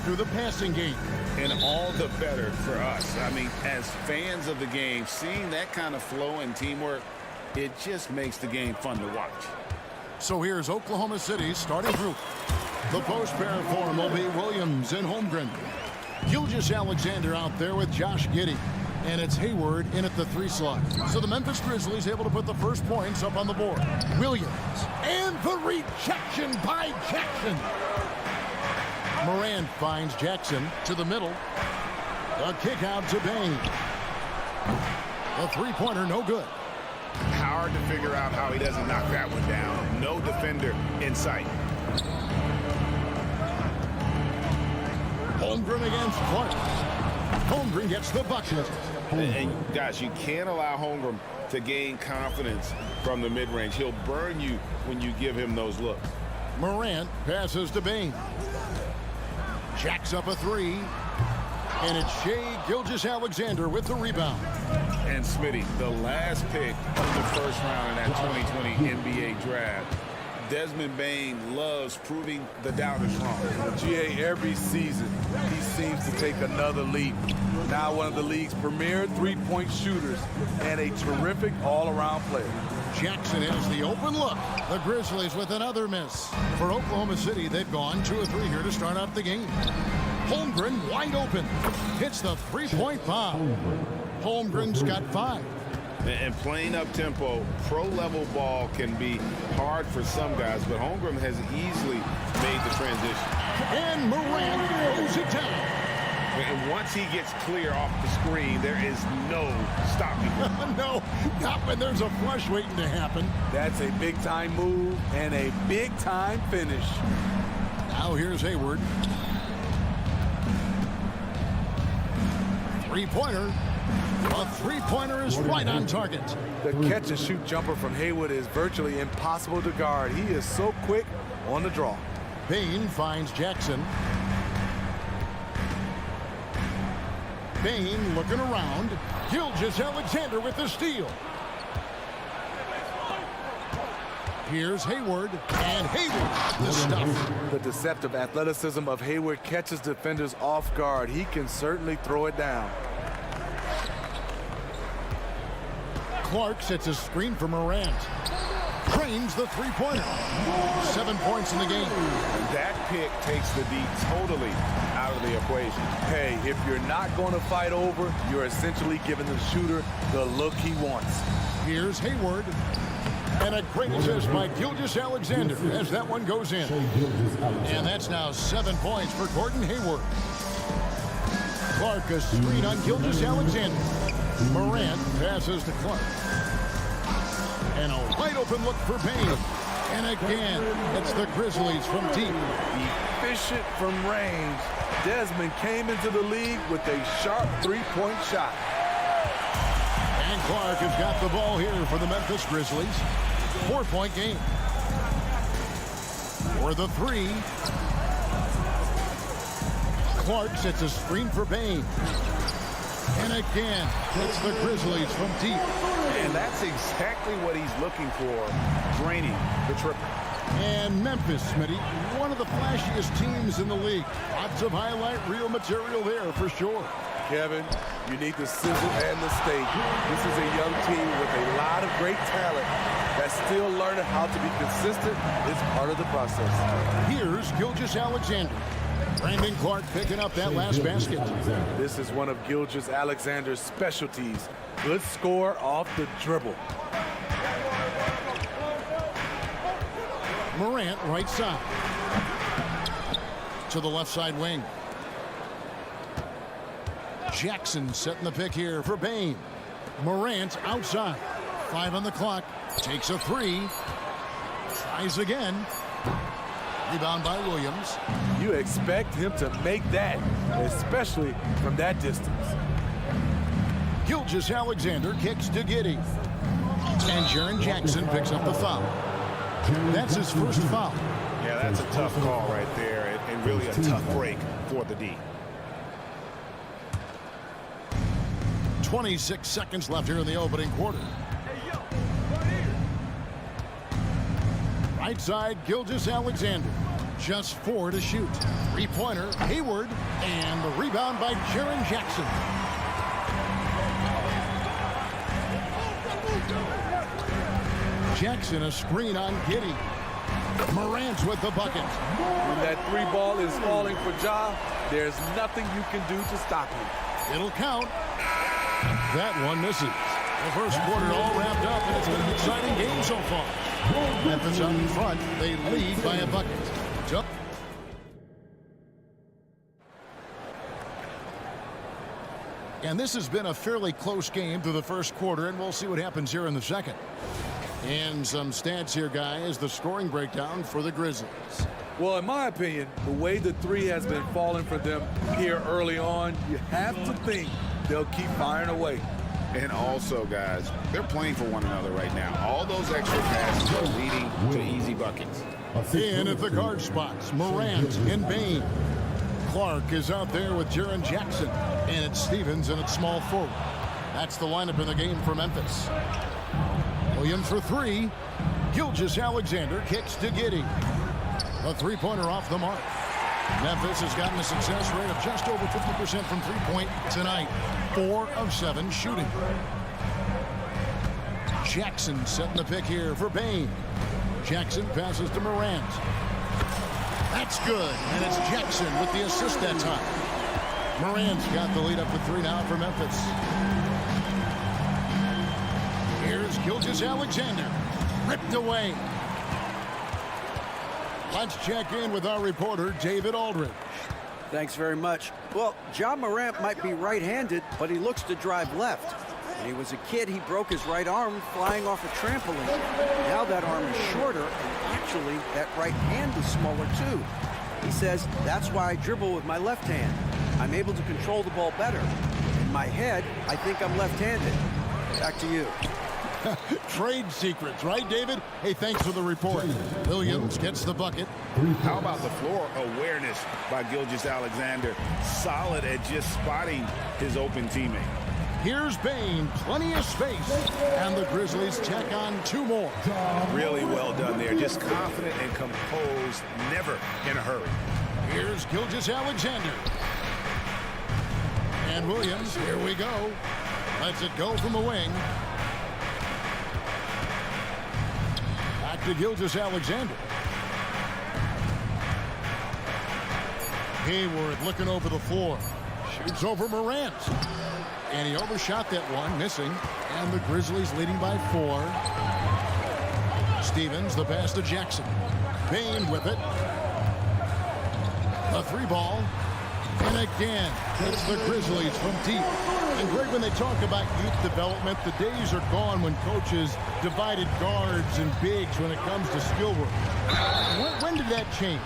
through the passing game. And all the better for us. I mean, as fans of the game, seeing that kind of flow and teamwork, it just makes the game fun to watch. So here's Oklahoma City's starting group. The post pair form will be Williams and Holmgren. Gilgeous-Alexander out there with Josh Giddey. And it's Hayward in at the 3 slot. So the Memphis Grizzlies able to put the first points up on the board. Williams. And the rejection by Jackson. Morant finds Jackson to the middle. A kick out to Bain. A three-pointer, no good. Hard to figure out how he doesn't knock that one down. No defender in sight. Holmgren against Clark. Holmgren gets the bucket. And guys, you can't allow Holmgren to gain confidence from the mid-range. He'll burn you when you give him those looks. Morant passes to Bain. Jacks up a 3. And it's Shai Gilgeous-Alexander with the rebound. And Smitty, the last pick of the first round in that 2020 NBA draft. Desmond Bain loves proving the doubters wrong. GA, every season, he seems to take another leap. Now one of the league's premier three-point shooters and a terrific all-around player. Jackson has the open look. The Grizzlies with another miss. For Oklahoma City, they've gone 2 of 3 here to start out the game. Holmgren wide open. Hits the three-point bomb. Holmgren's got 5. And playing up-tempo, pro-level ball can be hard for some guys, but Holmgren has easily made the transition. And Morant throws it down. And once he gets clear off the screen, there is no stopping him. No, not when there's a flush waiting to happen. That's a big-time move and a big-time finish. Now here's Hayward. Three-pointer. A three-pointer is right on target. The catch-and-shoot jumper from Hayward is virtually impossible to guard. He is so quick on the draw. Bain finds Jackson. Bain looking around. Gilgeous-Alexander with the steal. Here's Hayward, and Hayward the stuff. The deceptive athleticism of Hayward catches defenders off guard. He can certainly throw it down. Clark sets a screen for Morant. Trains the three-pointer. 7 points in the game. That pick takes the D totally out of the equation. Hey, if you're not going to fight over, you're essentially giving the shooter the look he wants. Here's Hayward. And a great assist by Gilgeous-Alexander as that one goes in. And that's now 7 points for Gordon Hayward. Clark a screen on Gilgeous-Alexander. Morant passes to Clark. And a wide open look for Bain. And again, it's the Grizzlies from deep. Efficient from range. Desmond came into the league with a sharp three-point shot. And Clark has got the ball here for the Memphis Grizzlies. 4-point game. For the 3. Clark sets a screen for Bain. And again, it's the Grizzlies from deep. And that's exactly what he's looking for, draining the triple. And Memphis, Smitty, one of the flashiest teams in the league. Lots of highlight reel material there for sure. Kevin, you need the sizzle and the steak. This is a young team with a lot of great talent that's still learning how to be consistent. It's part of the process. Here's Gilgeous-Alexander. Brandon Clark picking up that last basket. This is one of Gilgeous-Alexander's specialties. Good score off the dribble. Morant right side. To the left side wing. Jackson setting the pick here for Bain. Morant outside. 5 on the clock. Takes a 3. Tries again. Rebound by Williams. You expect him to make that, especially from that distance. Gilgeous-Alexander kicks to Giddey. And Jaren Jackson picks up the foul. That's his first foul. Yeah, that's a tough call right there, and really a tough break for the D. 26 seconds left here in the opening quarter. Right side, Gilgeous-Alexander. Just 4 to shoot. Three-pointer, Hayward, and the rebound by Jaren Jackson. Jackson, a screen on Giddey. Morant's with the bucket. When that three ball is falling for Ja, there's nothing you can do to stop him. It'll count. That one misses. The first quarter all wrapped up, and it's been an exciting game so far. Memphis out in front. They lead by a bucket. And this has been a fairly close game through the first quarter, and we'll see what happens here in the second. And some stats here, guys. The scoring breakdown for the Grizzlies. Well, in my opinion, the way the three has been falling for them here early on, you have to think they'll keep firing away. And also, guys, they're playing for one another right now. All those extra passes are leading to easy buckets. In at the guard spots, Morant and Bane. Clark is out there with Jaren Jackson. And it's Stevens and it's small forward. That's the lineup in the game for Memphis. Williams for 3. Gilgeous-Alexander kicks to Giddey. A three-pointer off the mark. Memphis has gotten a success rate of just over 50% from three-point tonight. 4 of 7 shooting. Jackson setting the pick here for Bane. Jackson passes to Morant. That's good, and it's Jackson with the assist that time. Morant's got the lead up to 3 now for Memphis. Here's Gilgeous-Alexander. Ripped away. Let's check in with our reporter, David Aldridge. Thanks very much. Well, Ja Morant might be right-handed, but he looks to drive left. When he was a kid, he broke his right arm flying off a trampoline. Now that arm is shorter, and actually, that right hand is smaller too. He says, that's why I dribble with my left hand. I'm able to control the ball better. In my head, I think I'm left-handed. Back to you. Trade secrets, right, David? Hey, thanks for the report. Williams gets the bucket. How about the floor awareness by Gilgeous-Alexander? Solid at just spotting his open teammate. Here's Bane, plenty of space, and the Grizzlies tack on 2 more. Really well done there, just confident and composed, never in a hurry. Here's Gilgeous-Alexander. And Williams, here we go. Lets it go from the wing. Back to Gilgeous-Alexander. Hayward looking over the floor. Shoots over Morant. And he overshot that one, missing. And the Grizzlies leading by 4. Stevens, the pass to Jackson. Bane with it. The 3 ball. And again, it's the Grizzlies from deep. And Greg, when they talk about youth development, the days are gone when coaches divided guards and bigs when it comes to skill work. When did that change?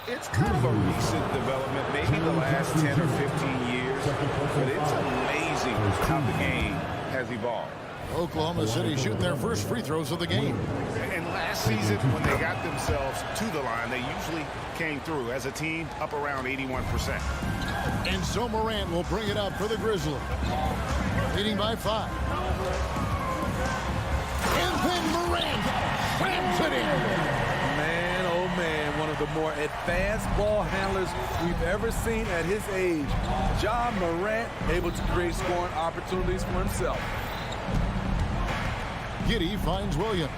It's kind of a recent development, maybe the last 10 or 15 years, but it's amazing how the game has evolved. Oklahoma City shooting their first free throws of the game. And last season, when they got themselves to the line, they usually came through as a team up around 81%. And so Morant will bring it up for the Grizzlies. Leading by 5. And then Morant slams it in. Man, oh man, one of the more advanced ball handlers we've ever seen at his age. Ja Morant able to create scoring opportunities for himself. Giddey finds Williams.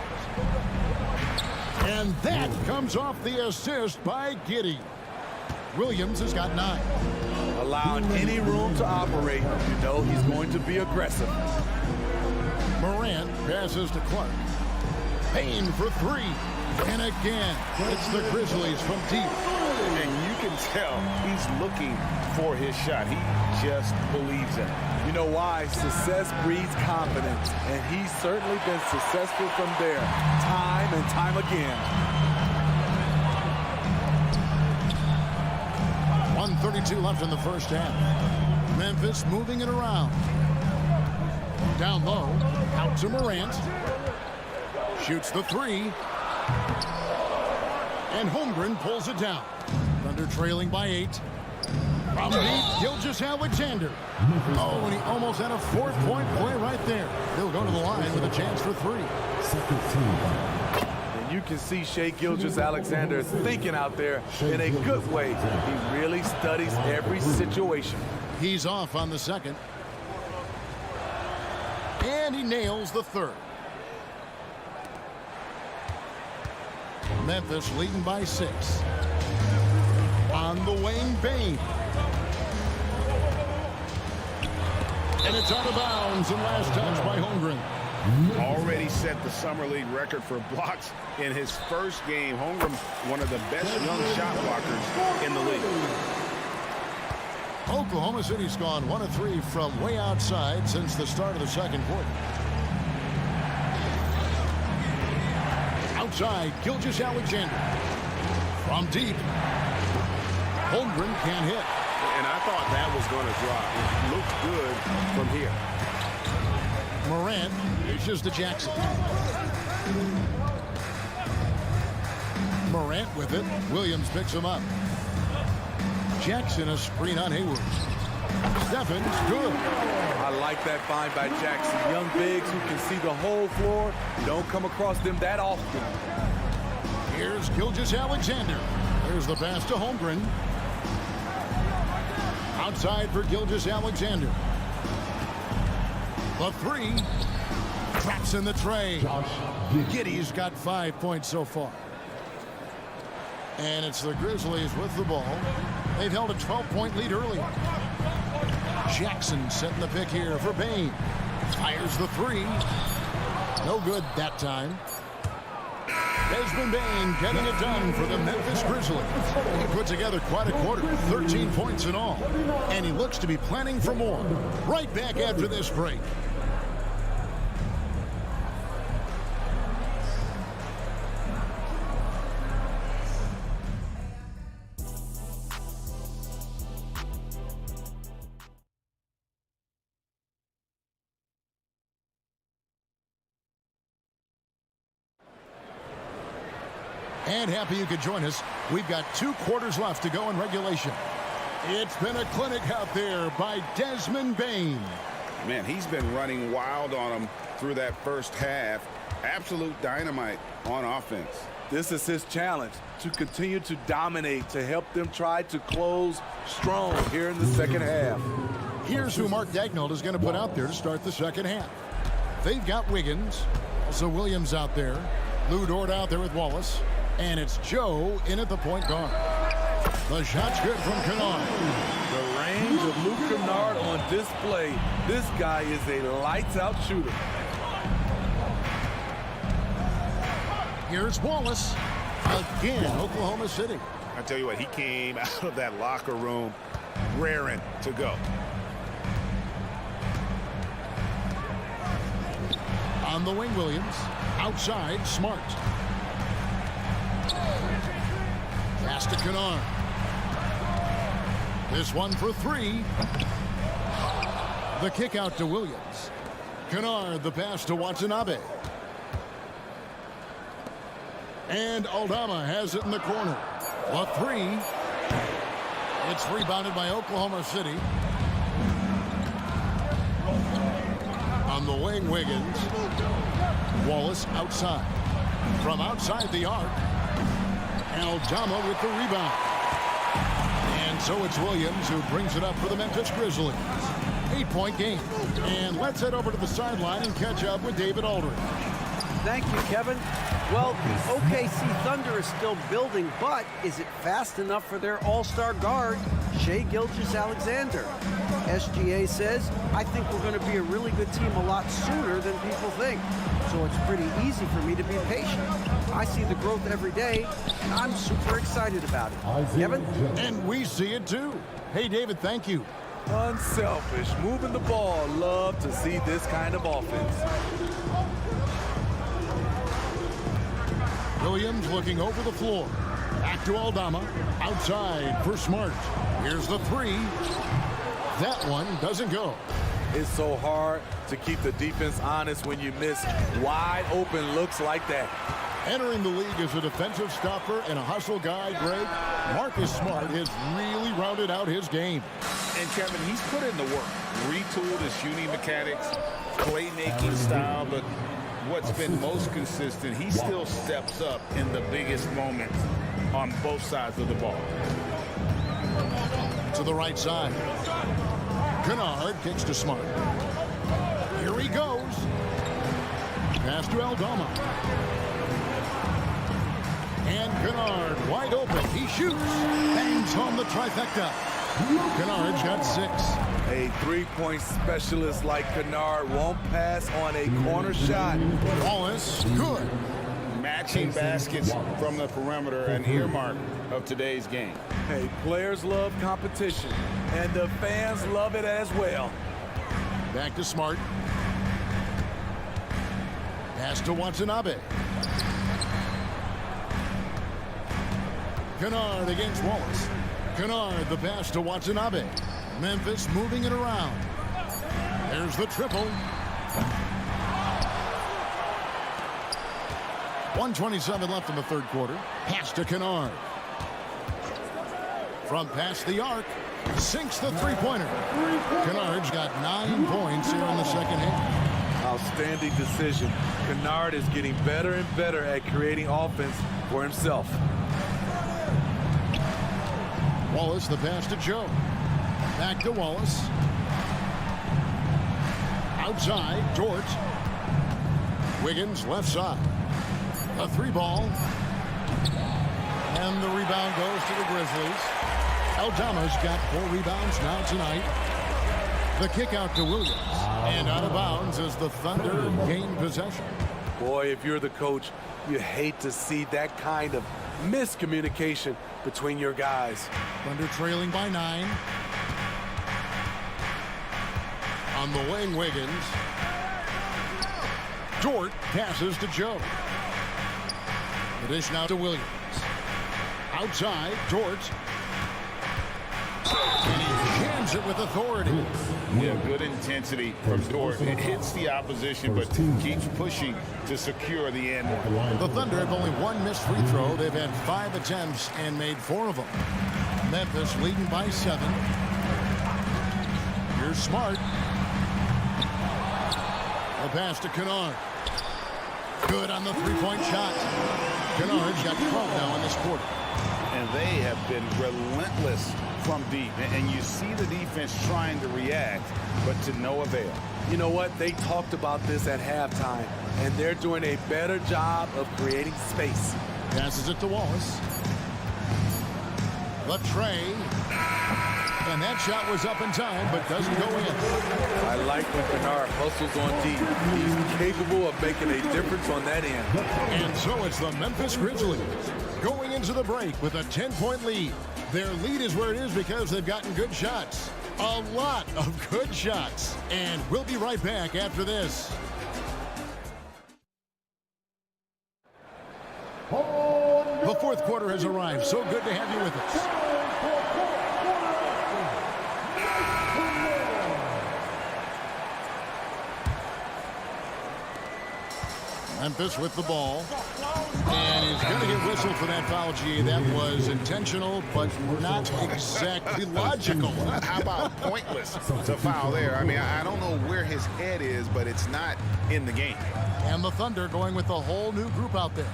And that comes off the assist by Giddey. Williams has got 9. Allowing any room to operate, you know he's going to be aggressive. Morant passes to Clark. Payne for 3. And again, it's the Grizzlies from deep. And you can tell he's looking for his shot. He just believes in it. You know why? Success breeds confidence, and he's certainly been successful from there, time and time again. 1:32 left in the first half. Memphis moving it around. Down low, out to Morant. Shoots the 3. And Holmgren pulls it down. Thunder trailing by 8. From deep, Gilgeous-Alexander. Oh, and he almost had a 4-point play right there. He'll go to the line with a chance for 3. And you can see Shai Gilgeous-Alexander is thinking out there in a good way. He really studies every situation. He's off on the second. And he nails the third. Memphis leading by 6. On the wing, Bane. And it's out of bounds and last touch by Holmgren. Already set the Summer League record for blocks in his first game. Holmgren, one of the best young shot blockers in the league. Oklahoma City's gone 1 of 3 from way outside since the start of the second quarter. Outside, Gilgeous-Alexander. From deep. Holmgren can't hit. And I thought that was going to drop. It looked good from here. Morant dishes to Jackson. Morant with it. Williams picks him up. Jackson a screen on Hayward. Stephens good. I like that find by Jackson. Young bigs who can see the whole floor. You don't come across them that often. Here's Gilgeous-Alexander. There's the pass to Holmgren. Outside for Gilgeous-Alexander. The three. Traps in the tray. Giddey's got 5 points so far. And it's the Grizzlies with the ball. They've held a 12-point lead early. Jackson setting the pick here for Bane. Fires the three. No good that time. Desmond Bane getting it done for the Memphis Grizzlies. He put together quite a quarter, 13 points in all. And he looks to be planning for more. Right back after this break. And happy you could join us. We've got 2 quarters left to go in regulation. It's been a clinic out there by Desmond Bane. Man, he's been running wild on him through that first half. Absolute dynamite on offense. This is his challenge, to continue to dominate, to help them try to close strong here in the second half. Here's who Mark Daigneault is going to put out there to start the second half. They've got Wiggins, also Williams out there, Lou Dort out there with Wallace. And it's Joe in at the point guard. The shot's good from Kennard. The range of Luke Kennard on display. This guy is a lights-out shooter. Here's Wallace. Again, Oklahoma City. I tell you what, he came out of that locker room raring to go. On the wing, Williams. Outside, Smart. Pass to Kennard. This one for 3. The kick out to Williams. Kennard, the pass to Watanabe. And Aldama has it in the corner. The 3. It's rebounded by Oklahoma City. On the wing, Wiggins. Wallace outside. From outside the arc. Aldama with the rebound. And so it's Williams who brings it up for the Memphis Grizzlies. 8-point game. And let's head over to the sideline and catch up with David Aldridge. Thank you, Kevin. Well, the OKC Thunder is still building, but is it fast enough for their all-star guard, Shai Gilgeous-Alexander? SGA says, I think we're going to be a really good team a lot sooner than people think. So it's pretty easy for me to be patient. I see the growth every day, and I'm super excited about it. Kevin? And we see it too. Hey, David, thank you. Unselfish, moving the ball. Love to see this kind of offense. Williams looking over the floor. Back to Aldama. Outside for Smart. Here's the 3. That one doesn't go. It's so hard to keep the defense honest when you miss wide open looks like that. Entering the league as a defensive stopper and a hustle guy, Greg, Marcus Smart has really rounded out his game. And Kevin, he's put in the work. Retooled his shooting mechanics, playmaking style, but what's been most consistent, he still steps up in the biggest moments on both sides of the ball. To the right side. Kennard kicks to Smart. Here he goes. Pass to Aldama. And Kennard wide open. He shoots. Bangs home the trifecta. Kennard's got 6. A three-point specialist like Kennard won't pass on a corner shot. Wallace, good. Matching baskets from the perimeter, an earmark of today's game. Hey, players love competition, and the fans love it as well. Back to Smart. Pass to Watanabe. Kennard against Wallace. Kennard, the pass to Watanabe. Memphis moving it around. There's the triple. 1:27 left in the third quarter. Pass to Kennard. From past the arc, sinks the three-pointer. Kennard's got 9 points here in the second half. Outstanding decision. Kennard is getting better and better at creating offense for himself. Wallace, the pass to Joe. Back to Wallace. Outside, George. Wiggins, left side. A 3-ball. And the rebound goes to the Grizzlies. Aldama's got 4 rebounds now tonight. The kick out to Williams. And out of bounds as the Thunder gain possession. Boy, if you're the coach, you hate to see that kind of miscommunication between your guys. Thunder trailing by 9. On the wing, Wiggins. Dort passes to Joe. The dish now to Williams. Outside, Dort. And he jams it with authority. Yeah, good intensity from Dort. It hits the opposition, but keeps pushing to secure the end. The Thunder have only 1 missed free throw. They've had 5 attempts and made 4 of them. Memphis leading by 7. Here's Smart. The pass to Kennard. Good on the three-point shot. Kennard's got 12 now in this quarter. And they have been relentless from deep. And you see the defense trying to react, but to no avail. You know what? They talked about this at halftime, and they're doing a better job of creating space. Passes it to Wallace. The tray. And that shot was up in time, but doesn't go in. I like when Kennard hustles on deep. He's capable of making a difference on that end. And so it's the Memphis Grizzlies going into the break with a 10-point lead. Their lead is where it is because they've gotten good shots. A lot of good shots. And we'll be right back after this. The fourth quarter has arrived. So good to have you with us. Memphis with the ball. And he's going to get whistled for that foul, G. That was intentional, but not exactly logical. How about pointless to foul there? I mean, I don't know where his head is, but it's not in the game. And the Thunder going with a whole new group out there.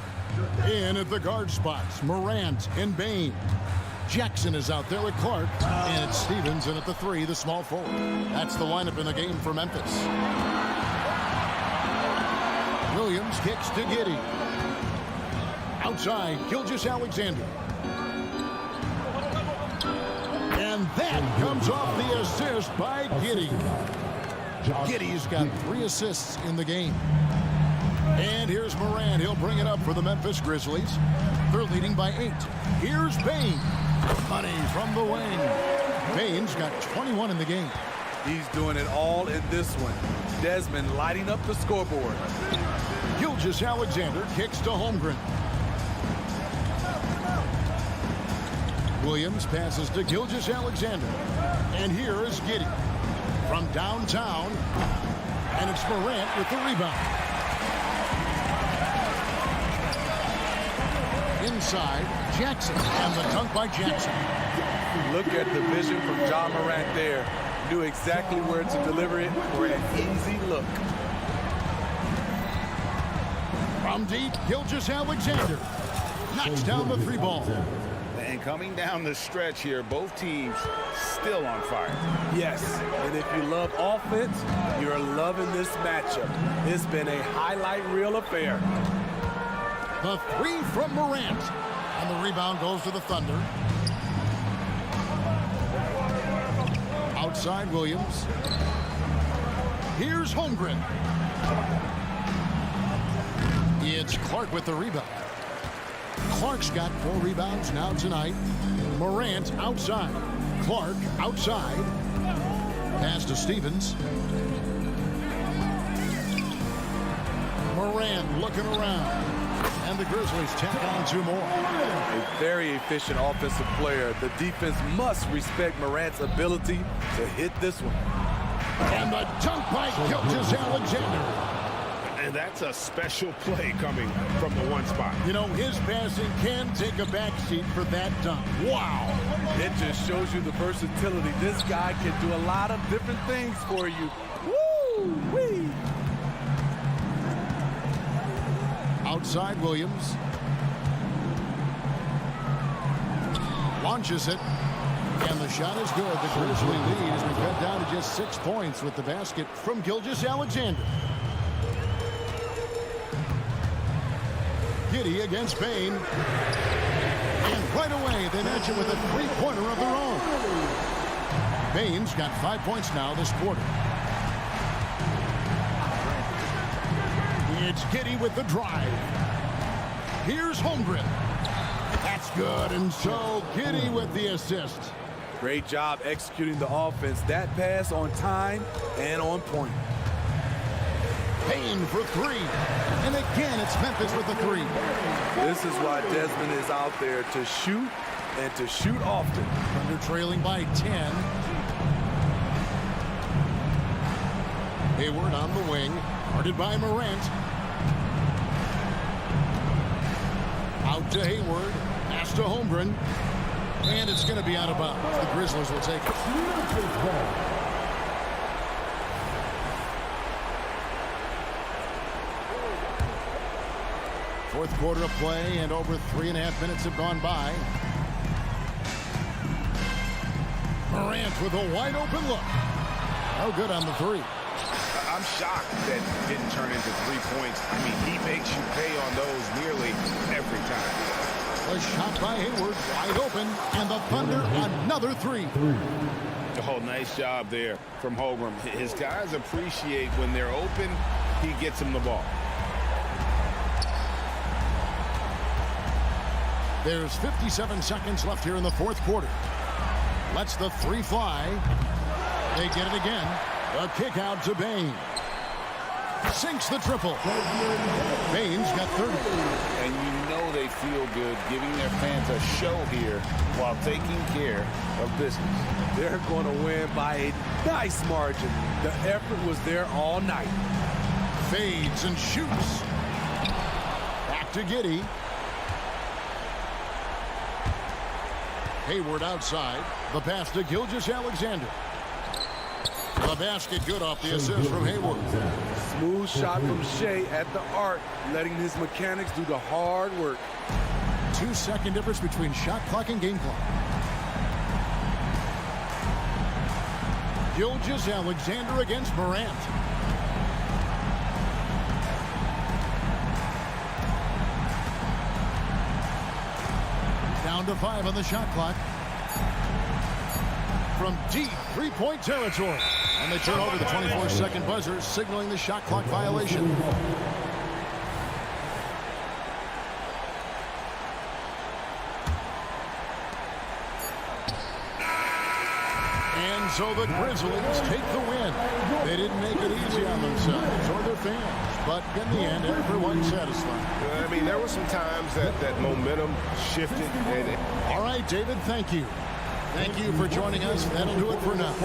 In at the guard spots, Morant and Bain. Jackson is out there with Clark. And it's Stevens in at the 3, the small forward. That's the lineup in the game for Memphis. Williams kicks to Giddey. Outside, Gilgeous-Alexander. And that comes off the assist by Giddey. Giddey's got 3 assists in the game. And here's Morant. He'll bring it up for the Memphis Grizzlies. They're leading by 8. Here's Bain. Money from the wing. Bain's got 21 in the game. He's doing it all in this one. Desmond lighting up the scoreboard. Gilgeous-Alexander kicks to Holmgren. Williams passes to Gilgeous-Alexander. And here is Giddey from downtown. And it's Morant with the rebound. Inside, Jackson. And the dunk by Jackson. Look at the vision from John Morant there. Knew exactly where to deliver it for an easy look. From deep, Gilgeous-Alexander knocks down the three ball. And coming down the stretch here, both teams still on fire. Yes, and if you love offense, you're loving this matchup. It's been a highlight reel affair. The three from Morant. And the rebound goes to the Thunder. Outside Williams. Here's Holmgren. It's Clark with the rebound. Clark's got 4 rebounds now tonight. Morant outside. Clark outside. Pass to Stevens. Morant looking around. And the Grizzlies tack on 2 more. A very efficient offensive player. The defense must respect Morant's ability to hit this one. And the dunk by Gilgeous-Alexander. And that's a special play coming from the one spot. You know, his passing can take a backseat for that dunk. Wow. It just shows you the versatility. This guy can do a lot of different things for you. Woo-wee. Outside Williams. Launches it. And the shot is good. The Grizzly lead has been cut down to just 6 points with the basket from Gilgeous-Alexander. Giddey against Bain. And right away, they match it with a three-pointer of their own. Bain's got 5 points now this quarter. It's Giddey with the drive. Here's Holmgren. That's good, and so Giddey with the assist. Great job executing the offense. That pass on time and on point. Bain for 3. And again, it's Memphis with the 3. This is why Desmond is out there, to shoot and to shoot often. Thunder trailing by 10. Hayward on the wing, guarded by Morant. Out to Hayward, pass to Holmgren, and it's going to be out of bounds. The Grizzlies will take it. Fourth quarter of play, and over 3.5 minutes have gone by. Morant with a wide open look. No good on the 3. I'm shocked that didn't turn into 3 points. I mean, he makes you pay on those nearly every time. A shot by Hayward, wide open, and the Thunder another 3. Oh, nice job there from Holmgren. His guys appreciate when they're open, he gets them the ball. There's 57 seconds left here in the fourth quarter. Lets the 3 fly. They get it again. A kick out to Bain. Sinks the triple. Bain's got 30. And you know they feel good giving their fans a show here while taking care of business. They're going to win by a nice margin. The effort was there all night. Fades and shoots. Back to Giddey. Hayward outside. The pass to Gilgeous-Alexander. The basket good off the assist from Hayward. Smooth shot from Shea at the arc, letting his mechanics do the hard work. 2-second difference between shot clock and game clock. Gilgeous-Alexander against Morant. Down to 5 on the shot clock. From deep three-point territory. And they turn over the 24-second buzzer, signaling the shot clock violation. And so the Grizzlies take the win. They didn't make it easy on themselves or their fans, but in the end, everyone's satisfied. I mean, there were some times that momentum shifted. All right, David, thank you. Thank you for joining us. That'll do it for now.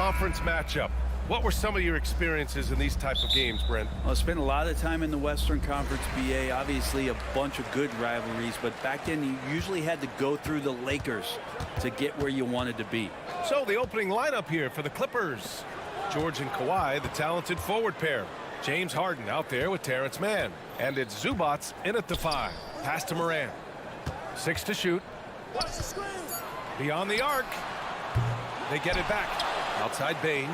conference matchup. What were some of your experiences in these type of games, Brent? Well, I spent a lot of time in the Western Conference, BA. Obviously, a bunch of good rivalries, but back then you usually had to go through the Lakers to get where you wanted to be. So the opening lineup here for the Clippers. George and Kawhi, the talented forward pair. James Harden out there with Terrence Mann. And it's Zubats in at the 5. Pass to Morant. 6 to shoot. Beyond the arc. They get it back. Outside Bane.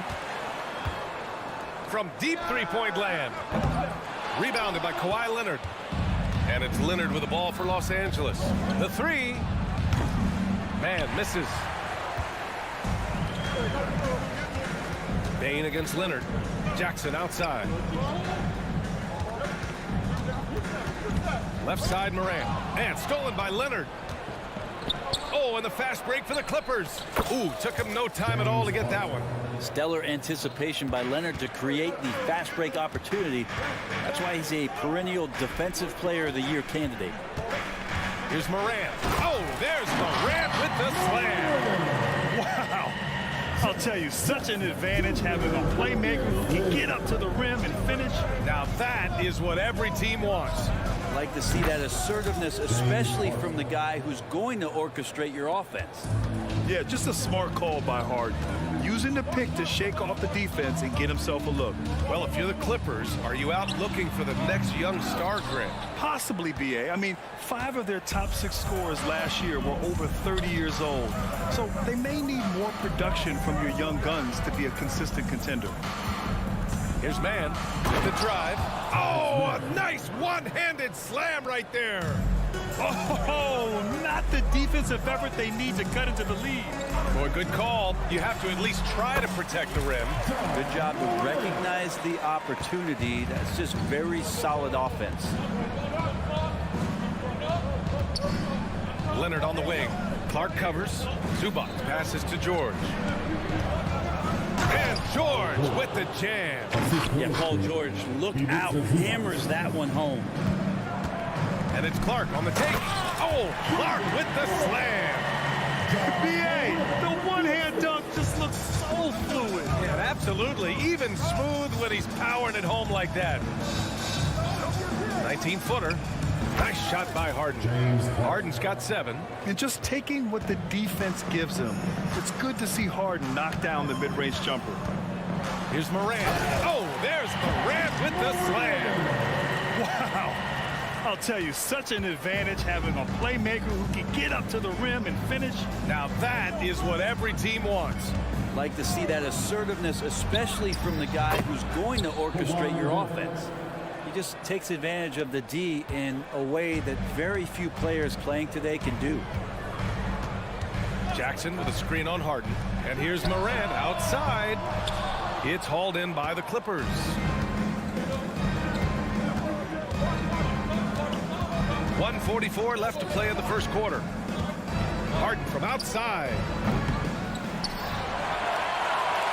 From deep three-point land. Rebounded by Kawhi Leonard. And it's Leonard with the ball for Los Angeles. The 3. Man misses. Bane against Leonard. Jackson outside. Left side Morant. And stolen by Leonard. Oh, and the fast break for the Clippers. Ooh, took him no time at all to get that one. Stellar anticipation by Leonard to create the fast break opportunity. That's why he's a perennial Defensive Player of the Year candidate. Here's Morant. Oh, there's Morant with the slam. Wow. I'll tell you, such an advantage having a playmaker who can get up to the rim and finish. Now that is what every team wants. I'd like to see that assertiveness, especially from the guy who's going to orchestrate your offense. Yeah, just a smart call by Harden. Using the pick to shake off the defense and get himself a look. Well, if you're the Clippers, are you out looking for the next young star, Grant? Possibly, BA. I mean, 5 of their top 6 scorers last year were over 30 years old. So they may need more production from your young guns to be a consistent contender. Here's Mann with the drive. Oh, a nice one-handed slam right there. Oh, not the defensive effort they need to cut into the lead. Boy, good call. You have to at least try to protect the rim. Good job to recognize the opportunity. That's just very solid offense. Leonard on the wing. Clark covers. Zubac passes to George. And George with the jam. Yeah, Paul George, look out. Hammers that one home. And it's Clark on the take. Oh, Clark with the slam. BA, the one-hand dunk just looks so fluid. Yeah, absolutely. Even smooth when he's powering it home like that. 19-footer. Nice shot by Harden. Harden's got 7. And just taking what the defense gives him, it's good to see Harden knock down the mid-range jumper. Here's Morant. Oh, there's Morant with the slam. Wow. I'll tell you, such an advantage having a playmaker who can get up to the rim and finish. Now that is what every team wants. Like to see that assertiveness, especially from the guy who's going to orchestrate your offense. He just takes advantage of the D in a way that very few players playing today can do. Jackson with a screen on Harden. And here's Morant outside. It's hauled in by the Clippers. .144 left to play in the first quarter. Harden from outside.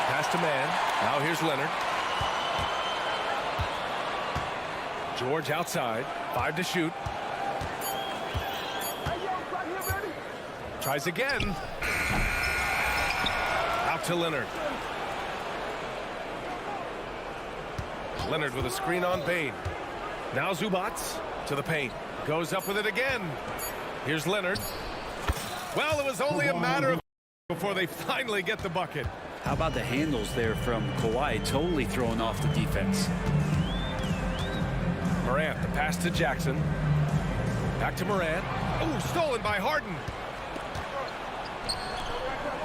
Pass to Mann. Now here's Leonard. George outside. 5 to shoot. Tries again. Out to Leonard. Leonard with a screen on Bane. Now Zubac to the paint. Goes up with it again. Here's Leonard. Well, it was only a matter of before they finally get the bucket. How about the handles there from Kawhi, totally throwing off the defense. Morant, the pass to Jackson. Back to Morant. Oh, stolen by Harden.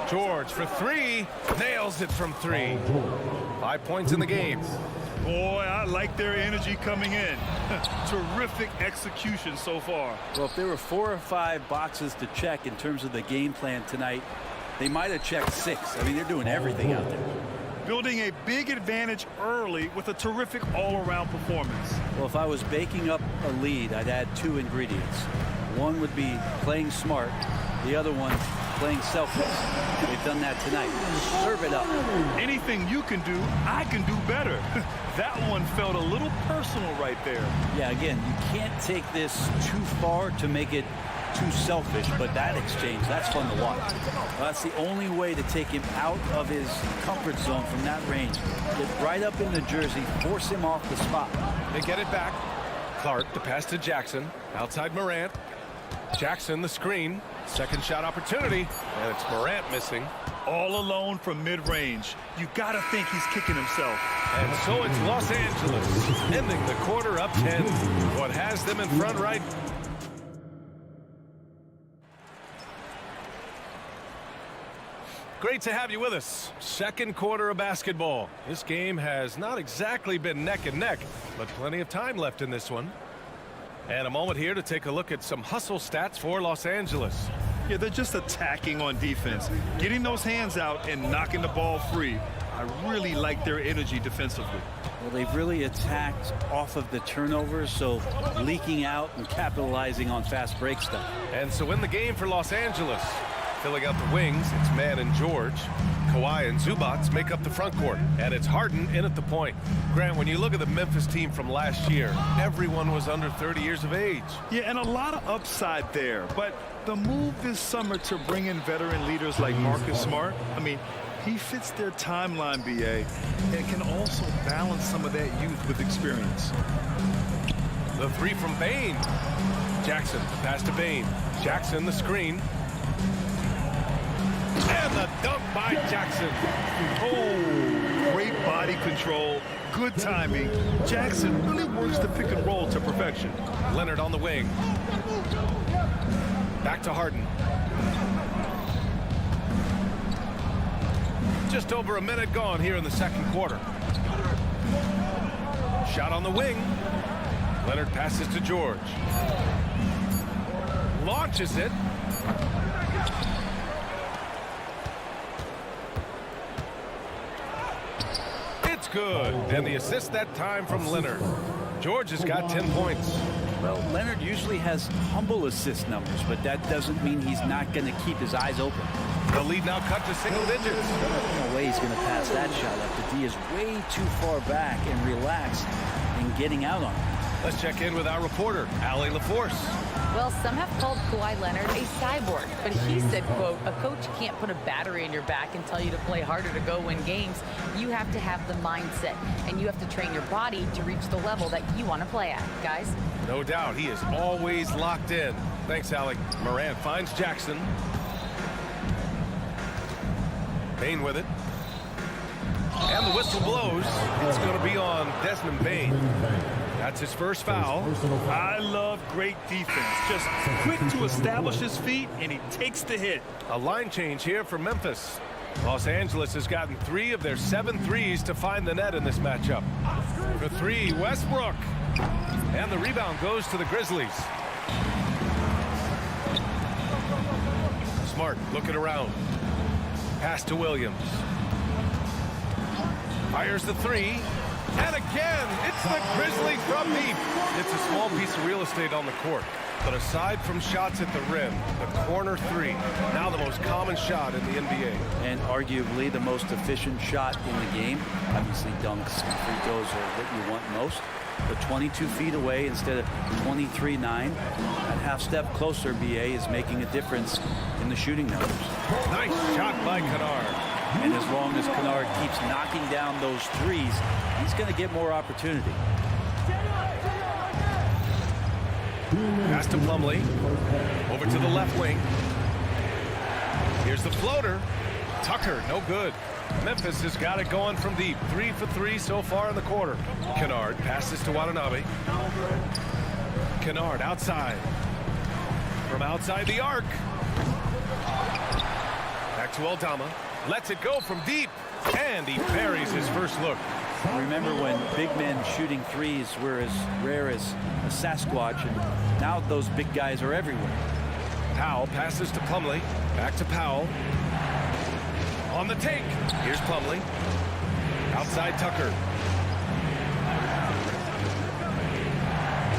George for 3. Nails it from 3. 5 points in the game. Boy, I like their energy coming in. Terrific execution so far. Well, if there were 4 or 5 boxes to check in terms of the game plan tonight, they might have checked 6. I mean, they're doing everything out there. Building a big advantage early with a terrific all-around performance. Well, if I was baking up a lead, I'd add 2 ingredients. One would be playing smart. The other one, playing selfless. They've done that tonight. Serve it up. Anything you can do, I can do better. That one felt a little personal right there. Yeah, again, you can't take this too far to make it too selfish, but that exchange, that's fun to watch. That's the only way to take him out of his comfort zone from that range. Get right up in the jersey, force him off the spot. They get it back. Clark, the pass to Jackson. Outside Morant. Jackson, the screen. Second shot opportunity, and it's Morant missing. All alone from mid-range. You got to think he's kicking himself. And so it's Los Angeles, ending the quarter up 10. What has them in front right? Great to have you with us. Second quarter of basketball. This game has not exactly been neck and neck, but plenty of time left in this one. And a moment here to take a look at some hustle stats for Los Angeles. Yeah, they're just attacking on defense, getting those hands out and knocking the ball free. I really like their energy defensively. Well, they've really attacked off of the turnovers, so leaking out and capitalizing on fast break stuff. And so in the game for Los Angeles, filling out the wings, it's Mann and George. Kawhi and Zubac make up the front court, and it's Harden in at the point. Grant, when you look at the Memphis team from last year, everyone was under 30 years of age. Yeah, and a lot of upside there, but the move this summer to bring in veteran leaders like Marcus Smart, I mean, he fits their timeline, BA, and can also balance some of that youth with experience. The three from Bain. Jackson, the pass to Bain. Jackson, the screen. And the dunk by Jackson. Oh, great body control, good timing. Jackson really works the pick and roll to perfection. Leonard on the wing. Back to Harden. Just over a minute gone here in the second quarter. Shot on the wing. Leonard passes to George. Launches it. It's good. And the assist that time from Leonard. George has got 10 points. Well, Leonard usually has humble assist numbers, but that doesn't mean he's not going to keep his eyes open. The lead now cut to single digits. No way he's going to pass that shot up. The D is way too far back and relaxed in getting out on it. Let's check in with our reporter, Allie LaForce. Well, some have called Kawhi Leonard a cyborg, but he said, quote, a coach can't put a battery in your back and tell you to play harder to go win games. You have to have the mindset, and you have to train your body to reach the level that you want to play at, guys. No doubt, he is always locked in. Thanks, Allie. Morant finds Jackson. Bain with it. And the whistle blows. It's going to be on Desmond Bain. That's his first foul. I love great defense. Just quick to establish his feet, and he takes the hit. A line change here for Memphis. Los Angeles has gotten 3 of their 7 threes to find the net in this matchup. For 3, Westbrook. And the rebound goes to the Grizzlies. Smart looking around. Pass to Williams. Fires the 3. And again, it's the Grizzlies from deep. It's a small piece of real estate on the court. But aside from shots at the rim, the corner 3, now the most common shot in the NBA. And arguably the most efficient shot in the game. Obviously, dunks and free throws are what you want most. But 22 feet away instead of 23-9. That half step closer, BA, is making a difference in the shooting numbers. Nice shot by Kennard. And as long as Kennard keeps knocking down those threes, he's going to get more opportunity. Pass to Plumlee. Over to the left wing. Here's the floater. Tucker, no good. Memphis has got it going from deep. 3 for 3 so far in the quarter. Kennard passes to Watanabe. Kennard outside. From outside the arc. Back to Aldama. Lets it go from deep. And he buries his first look. Remember when big men shooting threes were as rare as a Sasquatch, and now those big guys are everywhere. Powell passes to Plumlee. Back to Powell. On the take. Here's Plumlee. Outside Tucker.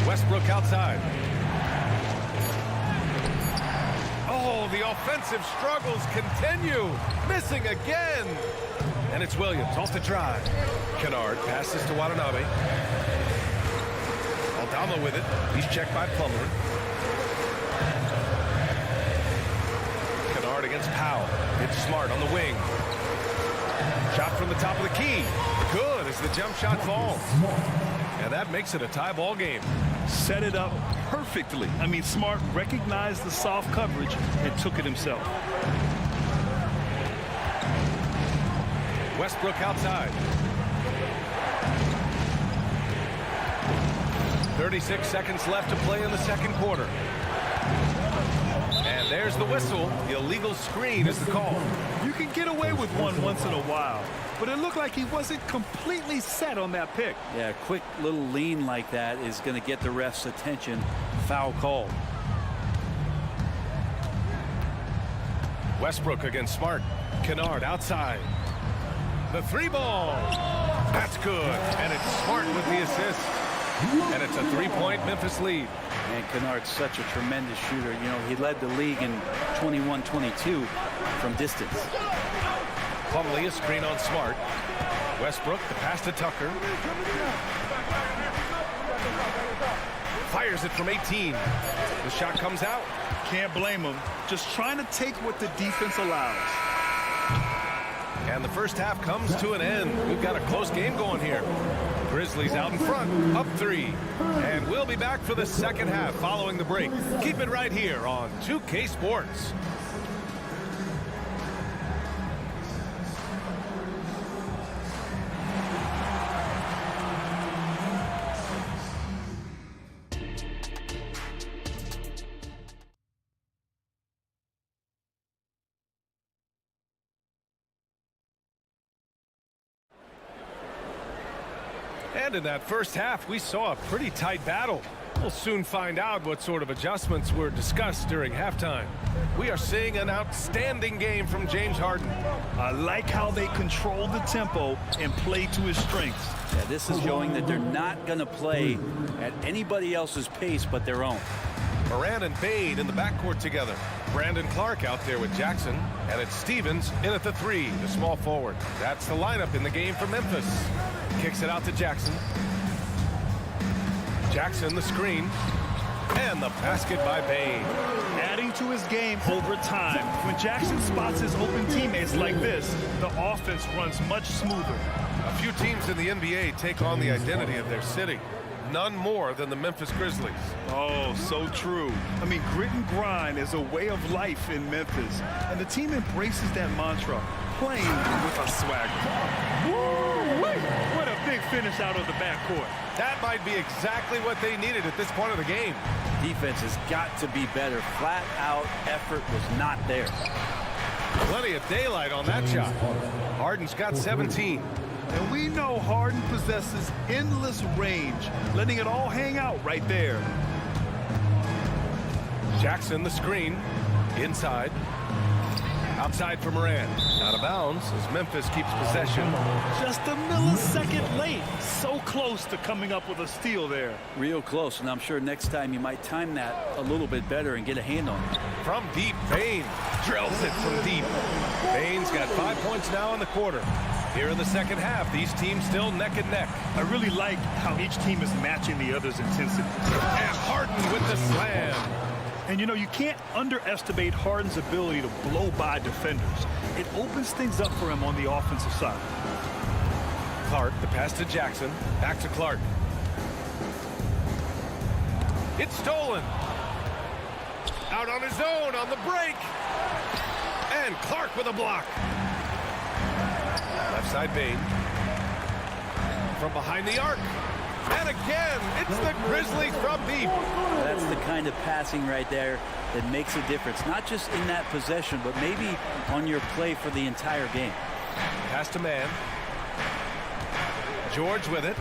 Westbrook outside. Oh, the offensive struggles continue. Missing again. And it's Williams off the drive. Kennard passes to Watanabe. Aldama with it. He's checked by Plumlee. against Powell. It's Smart on the wing. Shot from the top of the key. Good as the jump shot falls. And that makes it a tie ball game. Set it up perfectly. I mean, Smart recognized the soft coverage and took it himself. Westbrook outside. 36 seconds left to play in the second quarter. And there's the whistle. The illegal screen is the call. You can get away with one once in a while, but it looked like he wasn't completely set on that pick. Yeah, a quick little lean like that is going to get the ref's attention. Foul call. Westbrook against Smart. Kennard outside. The three ball. That's good. And it's Smart with the assist. And it's a three-point Memphis lead. And Kennard's such a tremendous shooter. You know, he led the league in 21-22 from distance. Plumlee a screen on Smart. Westbrook, the pass to Tucker. Fires it from 18. The shot comes out. Can't blame him. Just trying to take what the defense allows. And the first half comes to an end. We've got a close game going here. Grizzlies out in front, up 3. And we'll be back for the second half following the break. Keep it right here on 2K Sports. And in that first half, we saw a pretty tight battle. We'll soon find out what sort of adjustments were discussed during halftime. We are seeing an outstanding game from James Harden. I like how they control the tempo and play to his strengths. Yeah, this is showing that they're not going to play at anybody else's pace but their own. Moran and Bade in the backcourt together. Brandon Clark out there with Jackson. And it's Stevens in at the 3, the small forward. That's the lineup in the game for Memphis. Kicks it out to Jackson. Jackson the screen. And the basket by Bade. Adding to his game over time. When Jackson spots his open teammates like this, the offense runs much smoother. A few teams in the NBA take on the identity of their city. None more than the Memphis Grizzlies. Oh, so true. I mean, grit and grind is a way of life in Memphis. And the team embraces that mantra, playing with a swagger. Woo-wee! What a big finish out of the backcourt. That might be exactly what they needed at this point of the game. Defense has got to be better. Flat out effort was not there. Plenty of daylight on that shot. Harden's got 17. And we know Harden possesses endless range, letting it all hang out right there. Jackson the screen. Inside. Outside for Moran. Out of bounds as Memphis keeps possession. Just a millisecond late. So close to coming up with a steal there. Real close, and I'm sure next time you might time that a little bit better and get a hand on it. From deep, Bane drills it from deep. Bane's got 5 points now in the quarter. Here in the second half, these teams still neck and neck. I really like how each team is matching the other's intensity. And Harden with the slam. And, you know, you can't underestimate Harden's ability to blow by defenders. It opens things up for him on the offensive side. Clark, the pass to Jackson. Back to Clark. It's stolen. Out on his own on the break. And Clark with a block. Left side Bane. From behind the arc. And again, it's the Grizzlies from deep. That's the kind of passing right there that makes a difference. Not just in that possession, but maybe on your play for the entire game. Pass to Man. George with it.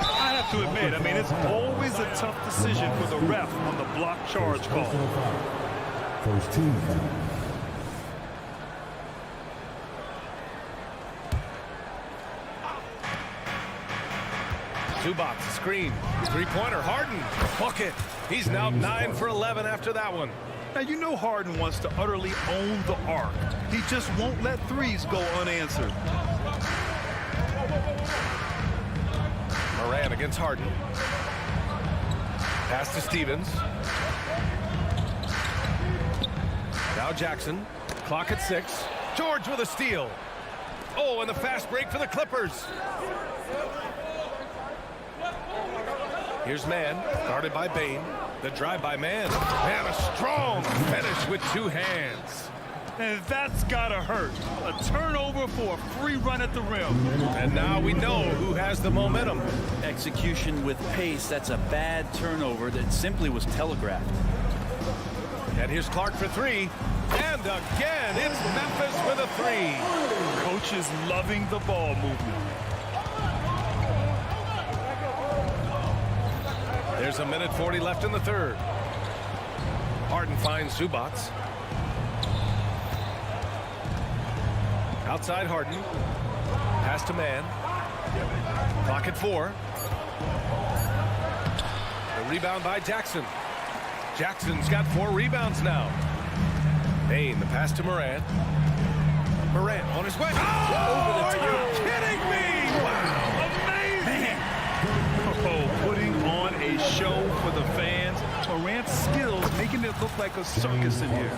I have to admit, I mean, it's always a tough decision for the ref on the block charge call. First team. Zubac, screen, three-pointer, Harden, bucket. He's now 9 for 11 after that one. Now, you know Harden wants to utterly own the arc. He just won't let threes go unanswered. Moran against Harden. Pass to Stevens. Now Jackson. Clock at 6. George with a steal. Oh, and the fast break for the Clippers. Here's Mann, guarded by Bain. The drive by Mann. And a strong finish with 2 hands. And that's gotta hurt. A turnover for a free run at the rim. And now we know who has the momentum. Execution with pace, that's a bad turnover that simply was telegraphed. And here's Clark for 3. And again, it's Memphis with a 3. Coach is loving the ball movement. There's a minute 40 left in the third. Harden finds Zubac. Outside Harden. Pass to Mann. Clock at 4. The rebound by Jackson. Jackson's got 4 rebounds now. Bain, the pass to Morant. Morant on his way. Oh, are you kidding me? Wow. Amazing. Oh, putting on a show for the fans. Morant's skills making it look like a circus in here.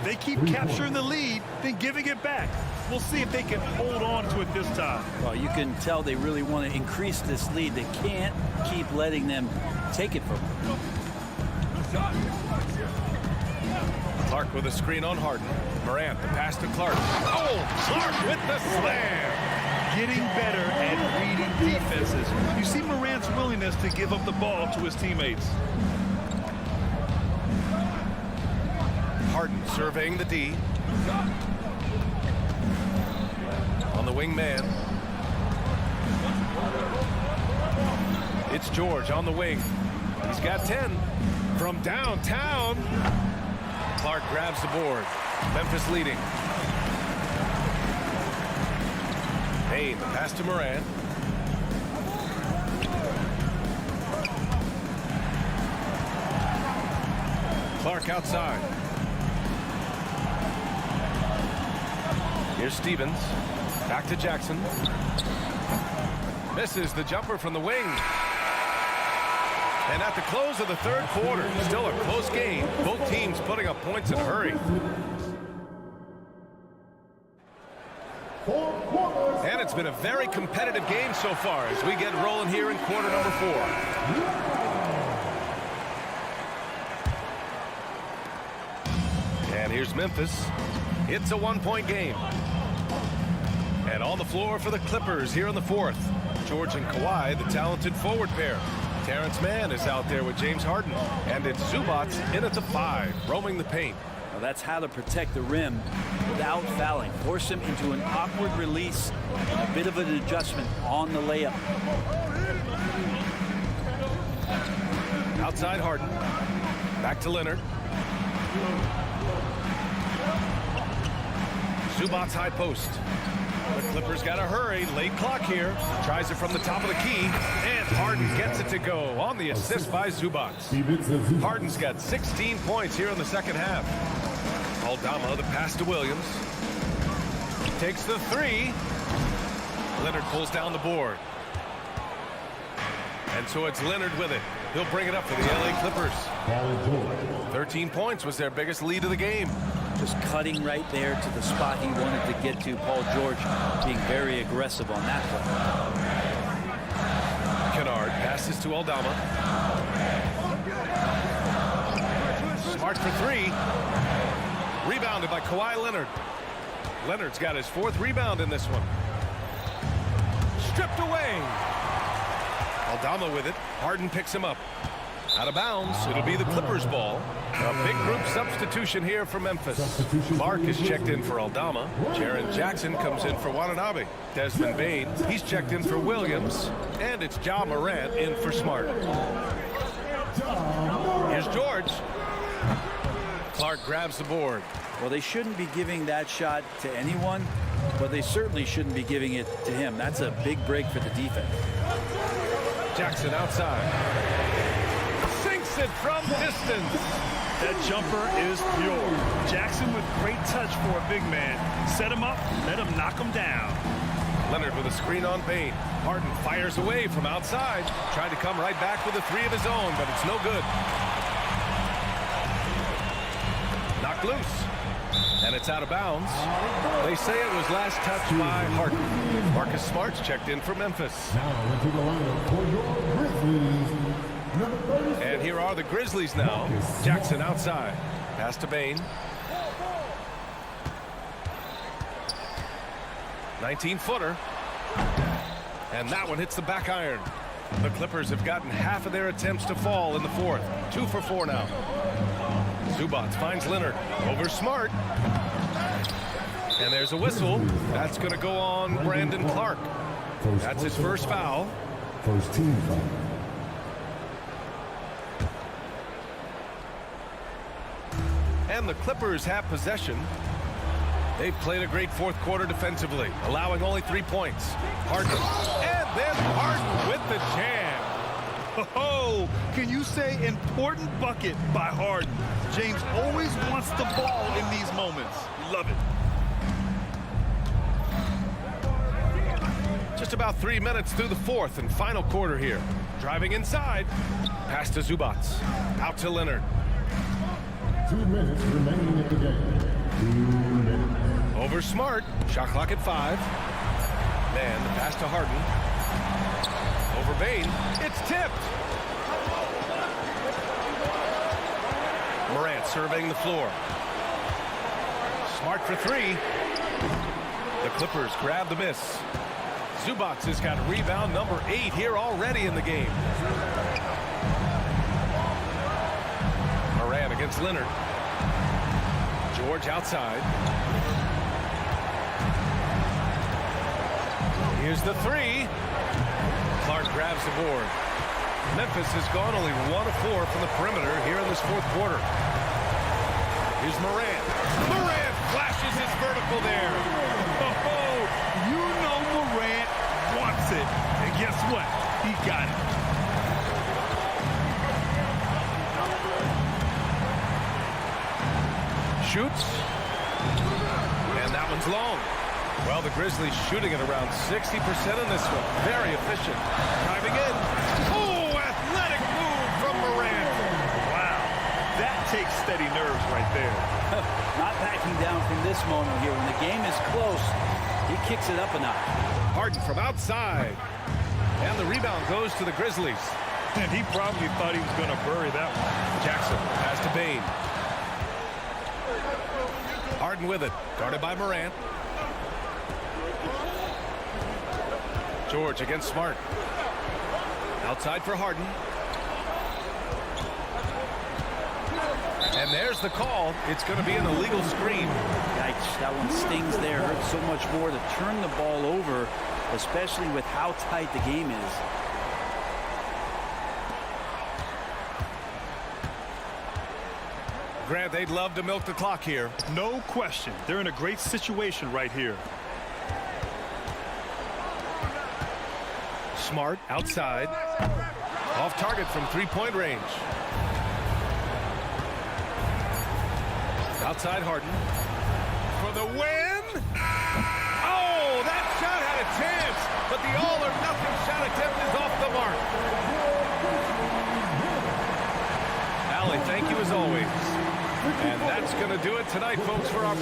They keep capturing the lead, then giving it back. We'll see if they can hold on to it this time. Well, you can tell they really want to increase this lead. They can't keep letting them take it from them. Clark with a screen on Harden. Morant, the pass to Clark. Oh, Clark with the slam. Getting better at reading defenses. You see Morant's willingness to give up the ball to his teammates. Harden surveying the D. On the wing man. It's George on the wing. He's got 10 from downtown. Clark grabs the board. Memphis leading. Bain, the pass to Morant. Clark outside. Here's Stevens. Back to Jackson. Misses the jumper from the wing. And at the close of the third quarter, still a close game. Both teams putting up points in a hurry. And it's been a very competitive game so far as we get rolling here in quarter number 4. And here's Memphis. It's a 1-point game. And on the floor for the Clippers here in the 4th. George and Kawhi, the talented forward pair. Terrence Mann is out there with James Harden. And it's Zubac in at the 5, roaming the paint. Well, that's how to protect the rim without fouling. Force him into an awkward release. A bit of an adjustment on the layup. Outside Harden. Back to Leonard. Zubac's high post. The Clippers got to hurry. Late clock here. Tries it from the top of the key. And Harden gets it to go on the assist by Zubac. Harden's got 16 points here in the second half. Aldama, the pass to Williams. Takes the 3. Leonard pulls down the board. And so it's Leonard with it. He'll bring it up for the LA Clippers. 13 points was their biggest lead of the game. Just cutting right there to the spot he wanted to get to. Paul George being very aggressive on that play. Kennard passes to Aldama. Smart for 3. Rebounded by Kawhi Leonard. Leonard's got his 4th rebound in this one. Stripped away. Aldama with it. Harden picks him up. Out of bounds. It'll be the Clippers' ball. A big group substitution here for Memphis. Clark is checked in for Aldama. Jaren Jackson comes in for Watanabe. Desmond Bain, he's checked in for Williams. And it's Ja Morant in for Smart. Here's George. Clark grabs the board. Well, they shouldn't be giving that shot to anyone, but they certainly shouldn't be giving it to him. That's a big break for the defense. Jackson outside. Sinks it from distance. That jumper is pure. Jackson with great touch for a big man. Set him up, let him knock him down. Leonard with a screen on Bain. Harden fires away from outside. Tried to come right back with a 3 of his own, but it's no good. Knocked loose. And it's out of bounds. They say it was last touched by Harden. Marcus Smart's checked in for Memphis. Now into the lineup for your Grizzlies. Number 36. And here are the Grizzlies now. Jackson outside. Pass to Bain. 19-footer. And that one hits the back iron. The Clippers have gotten half of their attempts to fall in the fourth. 2 for 4 now. Zubac finds Leonard over Smart. And there's a whistle. That's going to go on Brandon Clark. That's his first foul. First team foul. And the Clippers have possession. They've played a great fourth quarter defensively, allowing only 3 points. Harden. And then Harden with the jam. Oh, can you say important bucket by Harden? James always wants the ball in these moments. Love it. Just about 3 minutes through the fourth and final quarter here. Driving inside. Pass to Zubac. Out to Leonard. 2 minutes remaining in the game. 2 minutes. Over Smart. Shot clock at 5. Man, the pass to Harden. Over Bain. It's tipped. Morant surveying the floor. Smart for 3. The Clippers grab the miss. Zubac has got rebound number 8 here already in the game. Morant against Leonard. George outside. Here's the 3. Clark grabs the board. Memphis has gone only 1 of 4 from the perimeter here in this fourth quarter. Here's Morant. Morant flashes his vertical there. Oh, you know Morant wants it. And guess what? He got it. Shoots. And that one's long. Well, the Grizzlies shooting at around 60% in this one. Very efficient. Driving in. Oh, athletic move from Morant. Wow. That takes steady nerves right there. Not backing down from this moment here. When the game is close, he kicks it up a notch. Harden from outside. And the rebound goes to the Grizzlies. And he probably thought he was going to bury that one. Jackson pass to Bain. Harden with it. Guarded by Morant. George against Smart. Outside for Harden. And there's the call. It's going to be an illegal screen. Yikes, that one stings there. Hurts so much more to turn the ball over, especially with how tight the game is. Grant, they'd love to milk the clock here. No question. They're in a great situation right here. Smart outside. Off target from 3-point range. Outside Harden. For the win. Oh, that shot had a chance, but the all-or-nothing shot attempt is off the mark. Allie, thank you as always. And that's going to do it tonight, folks, for our...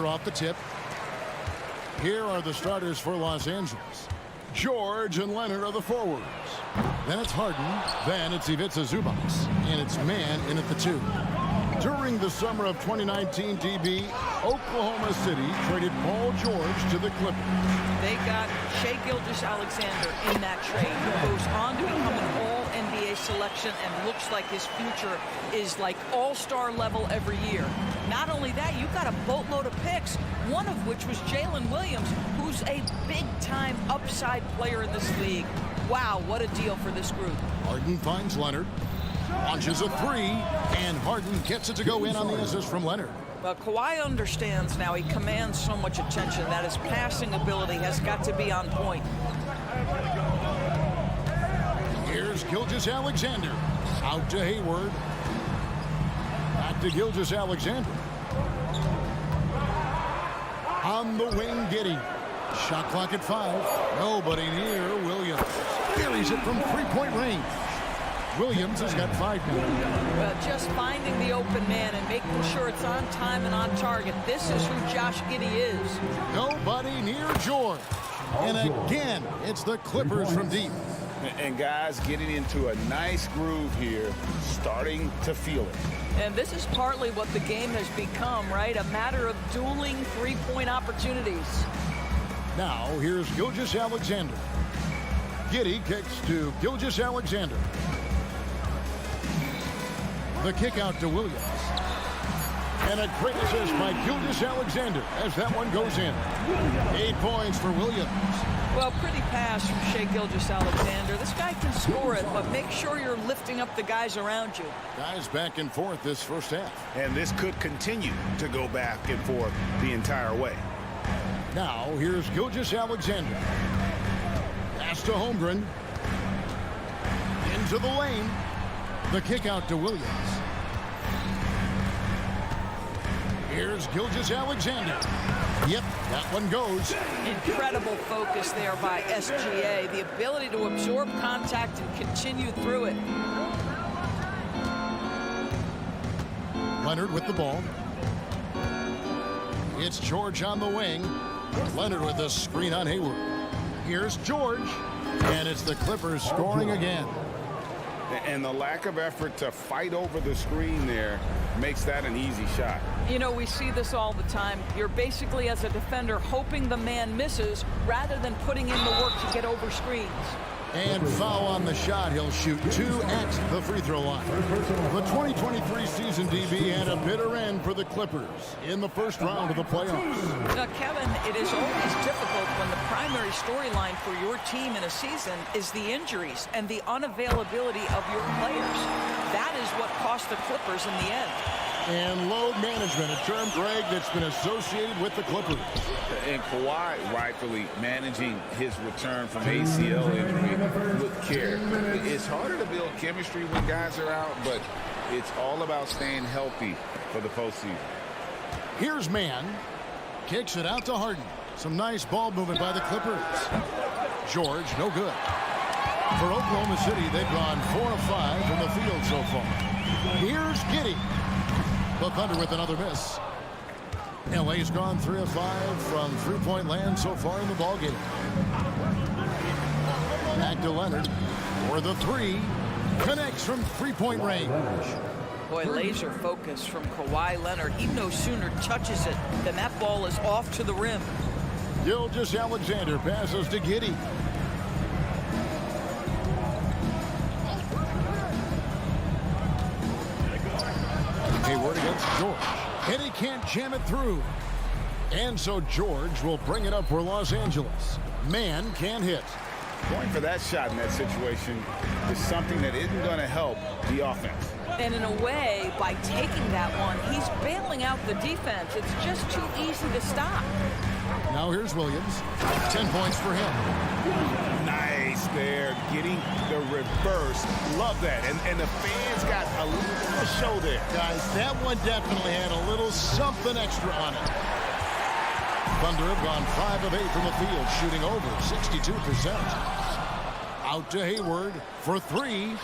Alexander off the tip. Here are the starters for Los Angeles. George and Leonard are the forwards. Then it's Harden. Then it's Ivica Zubac. And it's man in at the 2. During the summer of 2019, DB, Oklahoma City traded Paul George to the Clippers. They got Shai Gilgeous-Alexander in that trade, who goes on to become an all-NBA selection and looks like his future is like all-star level every year. Not only that, you got a boatload of picks, one of which was Jalen Williams, who's a big-time upside player in this league. Wow, what a deal for this group. Harden finds Leonard. Launches a 3, and Harden gets it to go in on the assist from Leonard. Well, Kawhi understands now he commands so much attention that his passing ability has got to be on point. Here's Gilgeous-Alexander. Out to Hayward. Back to Gilgeous-Alexander. On the wing, Giddey. Shot clock at 5. Nobody near Williams. Buries it from three-point range. Williams has got 5 now. Well, just finding the open man and making sure it's on time and on target. This is who Josh Giddey is. Nobody near George. And again, it's the Clippers from deep. And guys getting into a nice groove here, starting to feel it. And this is partly what the game has become, right? A matter of dueling three-point opportunities. Now, here's Gilgeous-Alexander. Giddey kicks to Gilgeous-Alexander. The kick out to Williams. And a great assist by Gilgeous-Alexander as that one goes in. 8 points for Williams. Well, pretty pass from Shai Gilgeous-Alexander. This guy can score it, but make sure you're lifting up the guys around you. Guys back and forth this first half. And this could continue to go back and forth the entire way. Now, here's Gilgeous-Alexander. Pass to Holmgren. Into the lane. The kick out to Williams. Here's Gilgeous-Alexander. Yep, that one goes. Incredible focus there by SGA. The ability to absorb contact and continue through it. Leonard with the ball. It's George on the wing. Leonard with a screen on Hayward. Here's George. And it's the Clippers scoring again. And the lack of effort to fight over the screen there makes that an easy shot. You know, we see this all the time. You're basically, as a defender, hoping the man misses rather than putting in the work to get over screens. And foul on the shot. He'll shoot 2 at the free throw line. The 2023 season, DB, had a bitter end for the Clippers in the first round of the playoffs. Now, Kevin, it is always difficult when the primary storyline for your team in a season is the injuries and the unavailability of your players. That is what cost the Clippers in the end. And load management, a term, Greg, that's been associated with the Clippers. And Kawhi rightfully managing his return from ACL injury with care. It's harder to build chemistry when guys are out, but it's all about staying healthy for the postseason. Here's Mann. Kicks it out to Harden. Some nice ball movement by the Clippers. George, no good. For Oklahoma City, they've gone 4 of 5 from the field so far. Here's Giddey. The Thunder with another miss. LA's gone 3 of 5 from three-point land so far in the ballgame. Back to Leonard for the 3. Connects from three-point range. Boy, laser focus from Kawhi Leonard. He no sooner touches it than that ball is off to the rim. Gilgeous-Alexander passes to Giddey. Hayward against George. And he can't jam it through. And so George will bring it up for Los Angeles. Man can't hit. Going for that shot in that situation is something that isn't going to help the offense. And in a way, by taking that one, he's bailing out the defense. It's just too easy to stop. Now here's Williams. 10 points for him. Nice there, getting the reverse. Love that. And the fans got a little show there. Guys, that one definitely had a little something extra on it. Thunder have gone 5 of 8 from the field, shooting over 62%. Out to Hayward for 3.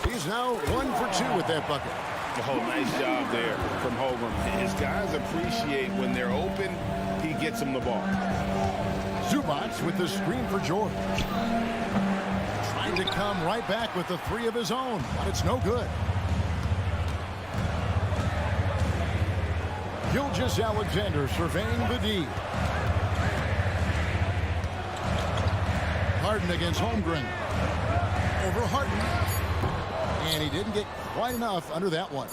He's now 1 for 2 with that bucket. Oh, nice job there from Holgram. His guys appreciate when they're open, he gets them the ball. Zubac with the screen for George. Trying to come right back with the three of his own, but it's no good. Gilgeous-Alexander surveying the D. Harden against Holmgren. Over Harden. And he didn't get quite enough under that one.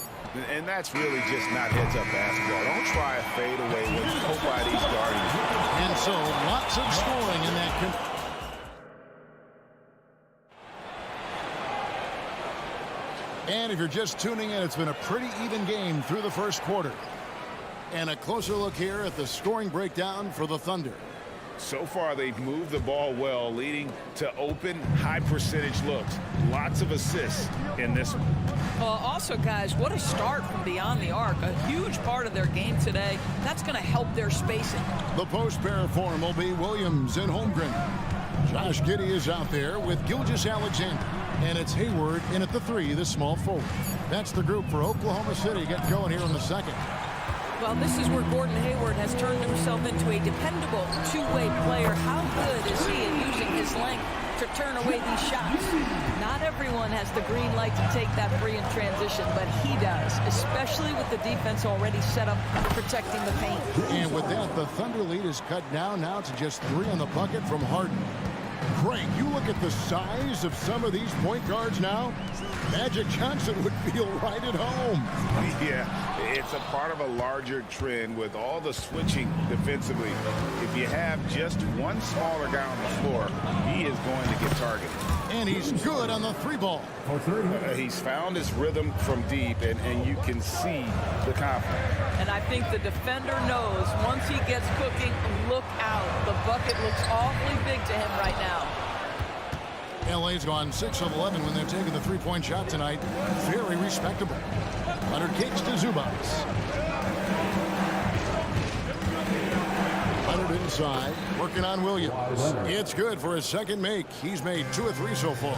And that's really just not heads-up basketball. Don't try a fadeaway when nobody's guarding you. And so lots of scoring in that. And if you're just tuning in, it's been a pretty even game through the first quarter. And a closer look here at the scoring breakdown for the Thunder. So far, they've moved the ball well, leading to open, high-percentage looks. Lots of assists in this one. Also, guys, what a start from beyond the arc. A huge part of their game today. That's going to help their spacing. The post pair form will be Williams and Holmgren. Josh Giddey is out there with Gilgeous-Alexander. And it's Hayward in at the three, the small forward. That's the group for Oklahoma City. Get going here in the second. Well, this is where Gordon Hayward has turned himself into a dependable two-way player. How good is he at using his length to turn away these shots? Not everyone has the green light to take that free in transition, but he does, especially with the defense already set up protecting the paint. And with that, the Thunder lead is cut down now to just 3 on the bucket from Harden. Craig, you look at the size of some of these point guards now. Magic Johnson would feel right at home. Yeah, it's a part of a larger trend with all the switching defensively. If you have just one smaller guy on the floor, he is going to get targeted. And he's good on the three ball. He's found his rhythm from deep, and you can see the confidence. And I think the defender knows once he gets cooking, look out. The bucket looks awfully big to him right now. LA's gone 6 of 11 when they've taken the three-point shot tonight. Very respectable. Leonard kicks to Zubac. Leonard inside, working on Williams. It's good for his second make. He's made 2 of 3 so far.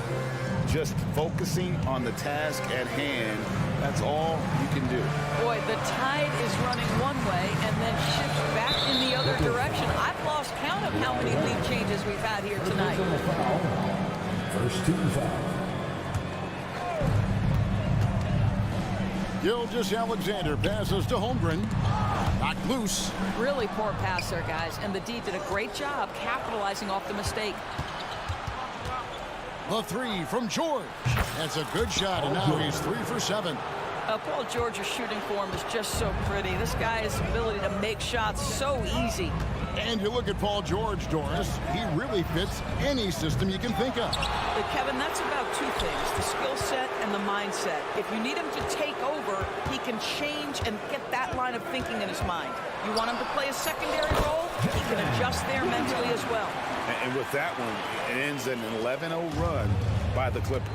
Just focusing on the task at hand, that's all you can do. Boy, the tide is running one way and then shifts back in the other direction. I've lost count of how many lead changes we've had here tonight. First team foul. Gilgeous-Alexander passes to Holmgren. Knocked loose. Really poor pass there, guys, and the D did a great job capitalizing off the mistake. The three from George. That's a good shot, and now he's 3 for 7. Paul George's shooting form is just so pretty. This guy's ability to make shots so easy. And you look at Paul George, Doris, he really fits any system you can think of. But Kevin, that's about 2 things, the skill set and the mindset. If you need him to take over, he can change and get that line of thinking in his mind. You want him to play a secondary role, he can adjust there mentally as well. And with that one, it ends an 11-0 run by the Clippers.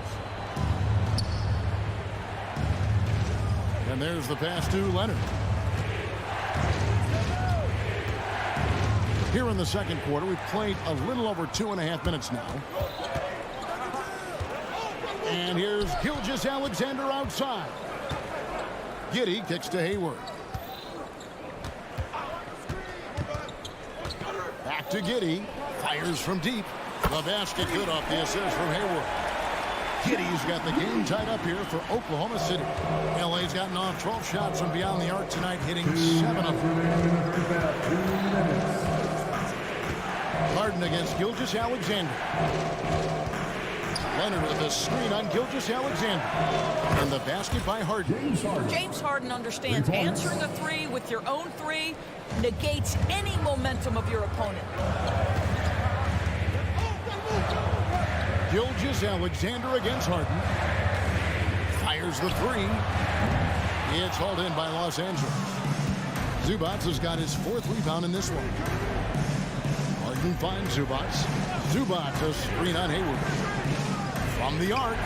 And there's the pass to Leonard. Here in the second quarter, we've played a little over 2.5 minutes now. And here's Gilgeous-Alexander outside. Giddey kicks to Hayward. Back to Giddey. Fires from deep. The basket good off the assist from Hayward. Giddey's got the game tied up here for Oklahoma City. LA's gotten off 12 shots from beyond the arc tonight, hitting 7 of them. Harden against Gilgeous-Alexander. Leonard with a screen on Gilgeous-Alexander. And the basket by Harden. James Harden understands answering a 3 with your own 3 negates any momentum of your opponent. Gilgeous-Alexander against Harden. Fires the 3. It's hauled in by Los Angeles. Zubac has got his 4th rebound in this one. Harden finds Zubac. Zubac a screen on Hayward. From the arc.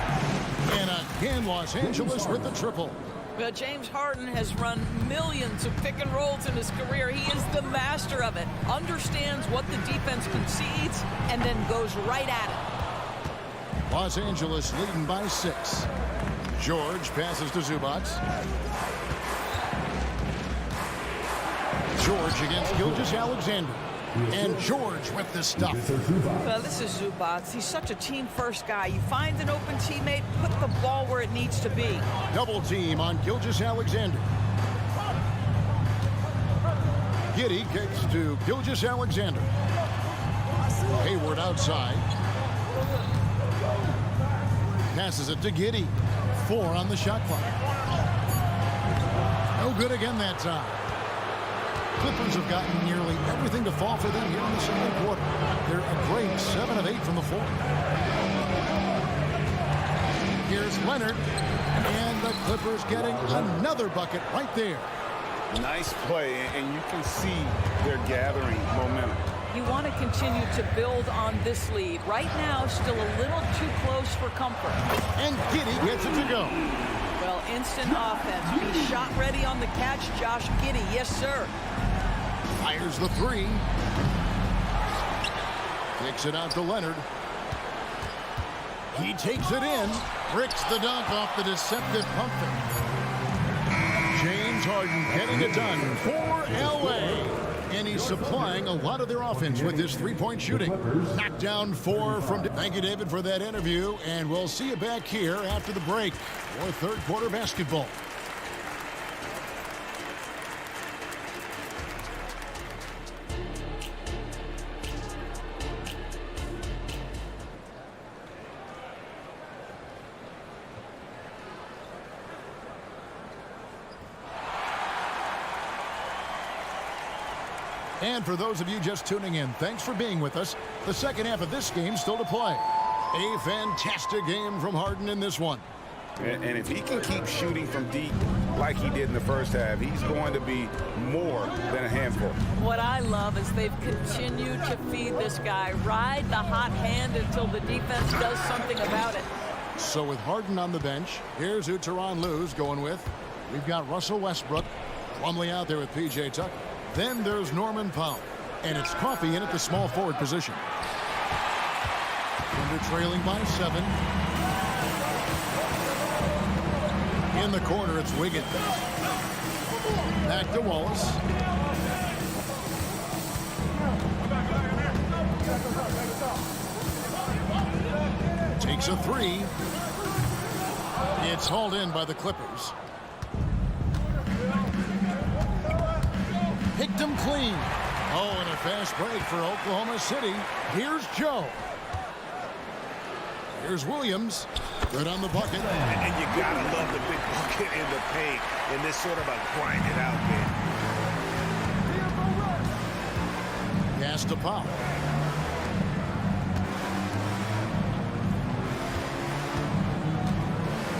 And again, Los Angeles with the triple. Well, James Harden has run millions of pick and rolls in his career. He is the master of it. Understands what the defense concedes and then goes right at it. Los Angeles leading by 6. George passes to Zubats. George against Gilgeous-Alexander. And George with the stuff. Well, this is Zubats. He's such a team-first guy. You find an open teammate, put the ball where it needs to be. Double team on Gilgeous-Alexander. Giddey kicks to Gilgeous-Alexander. Hayward outside. Passes it to Giddey. 4 on the shot clock. No good again that time. Clippers have gotten nearly everything to fall for them here in the second quarter. They're a great 7 of 8 from the floor. Here's Leonard, and the Clippers getting another bucket right there. Nice play, and you can see they're gathering momentum. You want to continue to build on this lead. Right now, still a little too close for comfort. And Giddey gets it to go. Well, instant offense. Be shot ready on the catch, Josh Giddey. Yes, sir. Fires the 3. Kicks it out to Leonard. He takes it in. Bricks the dunk off the deceptive pump fake. James Harden getting it done for LA. And he's supplying a lot of their offense with his three-point shooting. Knocked down 4 from... Thank you, David, for that interview. And we'll see you back here after the break for third quarter basketball. And for those of you just tuning in, thanks for being with us. The second half of this game still to play. A fantastic game from Harden in this one. And if he can keep shooting from deep like he did in the first half, he's going to be more than a handful. What I love is they've continued to feed this guy. Ride the hot hand until the defense does something about it. So with Harden on the bench, here's who Tyronn Lue's going with. We've got Russell Westbrook. Plumlee out there with P.J. Tucker. Then there's Norman Powell. And it's Coffey in at the small forward position. Thunder trailing by 7. In the corner, it's Wiggins. Back to Wallace. Takes a 3. It's hauled in by the Clippers. Picked him clean. Oh, and a fast break for Oklahoma City. Here's Joe. Here's Williams. Good on the bucket. And you gotta love the big bucket in the paint in this sort of a grind it out game. Pass to Powell.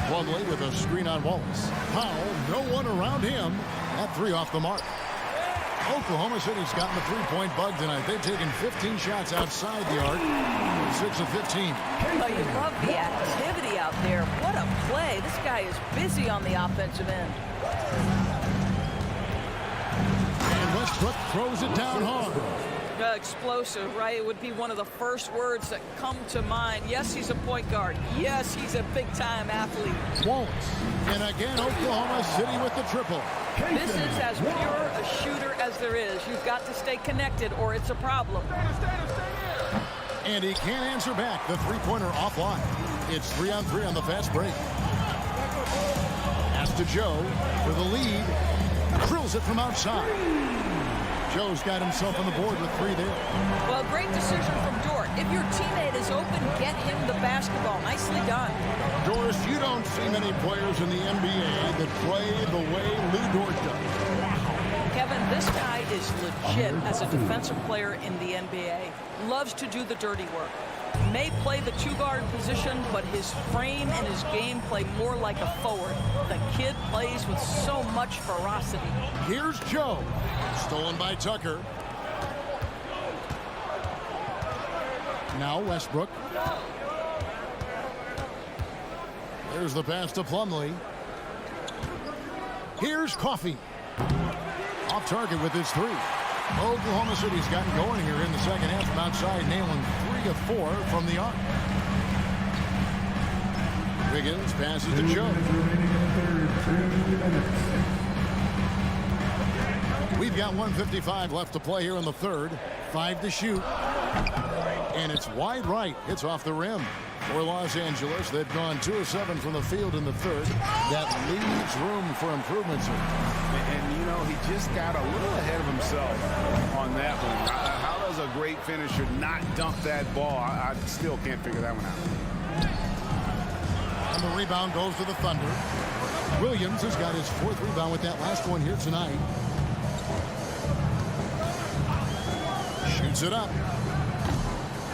Plumlee with a screen on Wallace. Powell, no one around him. That 3 off the mark. Oklahoma City's gotten the three-point bug tonight. They've taken 15 shots outside the arc. 6 of 15. Well, you love the activity out there. What a play. This guy is busy on the offensive end. And Westbrook throws it down hard. Explosive, right? It would be one of the first words that come to mind. Yes, he's a point guard. Yes, he's a big-time athlete. Wallace. And again, Oklahoma City with the triple. This is as pure a shooter as there is. You've got to stay connected or it's a problem. And he can't answer back. The three-pointer offline. It's 3-on-3 on the fast break. Pass to Joe for the lead. Drills it from outside. Joe's got himself on the board with 3 there. Well, great decision from Dort. If your teammate is open, get him the basketball. Nicely done. Doris, you don't see many players in the NBA that play the way Lou Dort does. Kevin, this guy is legit as a defensive player in the NBA. Loves to do the dirty work. May play the 2-guard position, but his frame and his game play more like a forward. The kid plays with so much ferocity. Here's Joe. Stolen by Tucker. Now Westbrook. There's the pass to Plumlee. Here's Coffey. Off target with his 3. Oklahoma City's gotten going here in the second half from outside, nailing 3 of 4 from the arc. Wiggins passes to Joe. We've got 1:55 left to play here in the third. 5 to shoot. And it's wide right. Hits off the rim. For Los Angeles, they've gone 2 of 7 from the field in the third. That leaves room for improvement, sir. And, you know, he just got a little ahead of himself on that one. How does a great finisher not dump that ball? I still can't figure that one out. And the rebound goes to the Thunder. Williams has got his 4th rebound with that last one here tonight. Shoots it up.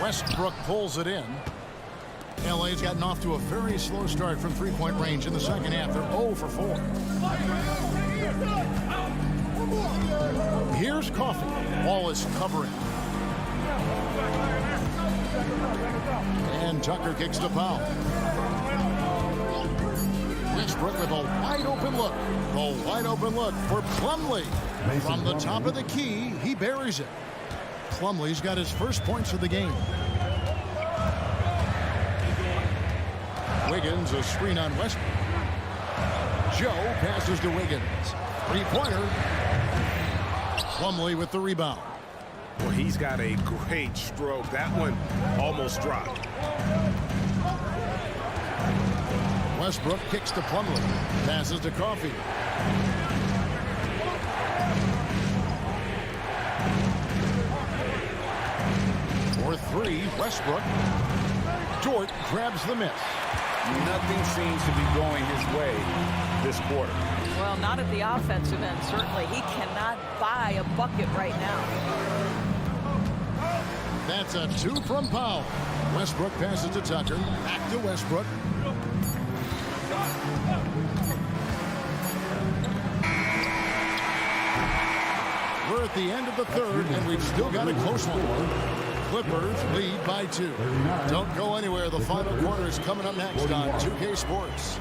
Westbrook pulls it in. LA's gotten off to a very slow start from three-point range in the second half. They're 0 for 4. Here's Coffey. Wallace covering. And Tucker kicks to foul. Westbrook with a wide-open look. The wide-open look for Plumlee. From the top of the key, he buries it. Plumlee's got his first points of the game. Wiggins, a screen on Westbrook. Joe passes to Wiggins. Three-pointer. Plumlee with the rebound. Well, he's got a great stroke. That one almost dropped. Westbrook kicks to Plumlee. Passes to Coffey. For 3, Westbrook. Dort grabs the miss. Nothing seems to be going his way this quarter. Well, not at the offensive end, certainly. He cannot buy a bucket right now. That's a 2 from Powell. Westbrook passes to Tucker. Back to Westbrook. We're at the end of the third, and we've still got a close one. Clippers lead by 2. Don't go anywhere. The final quarter is coming up next on 2K Sports.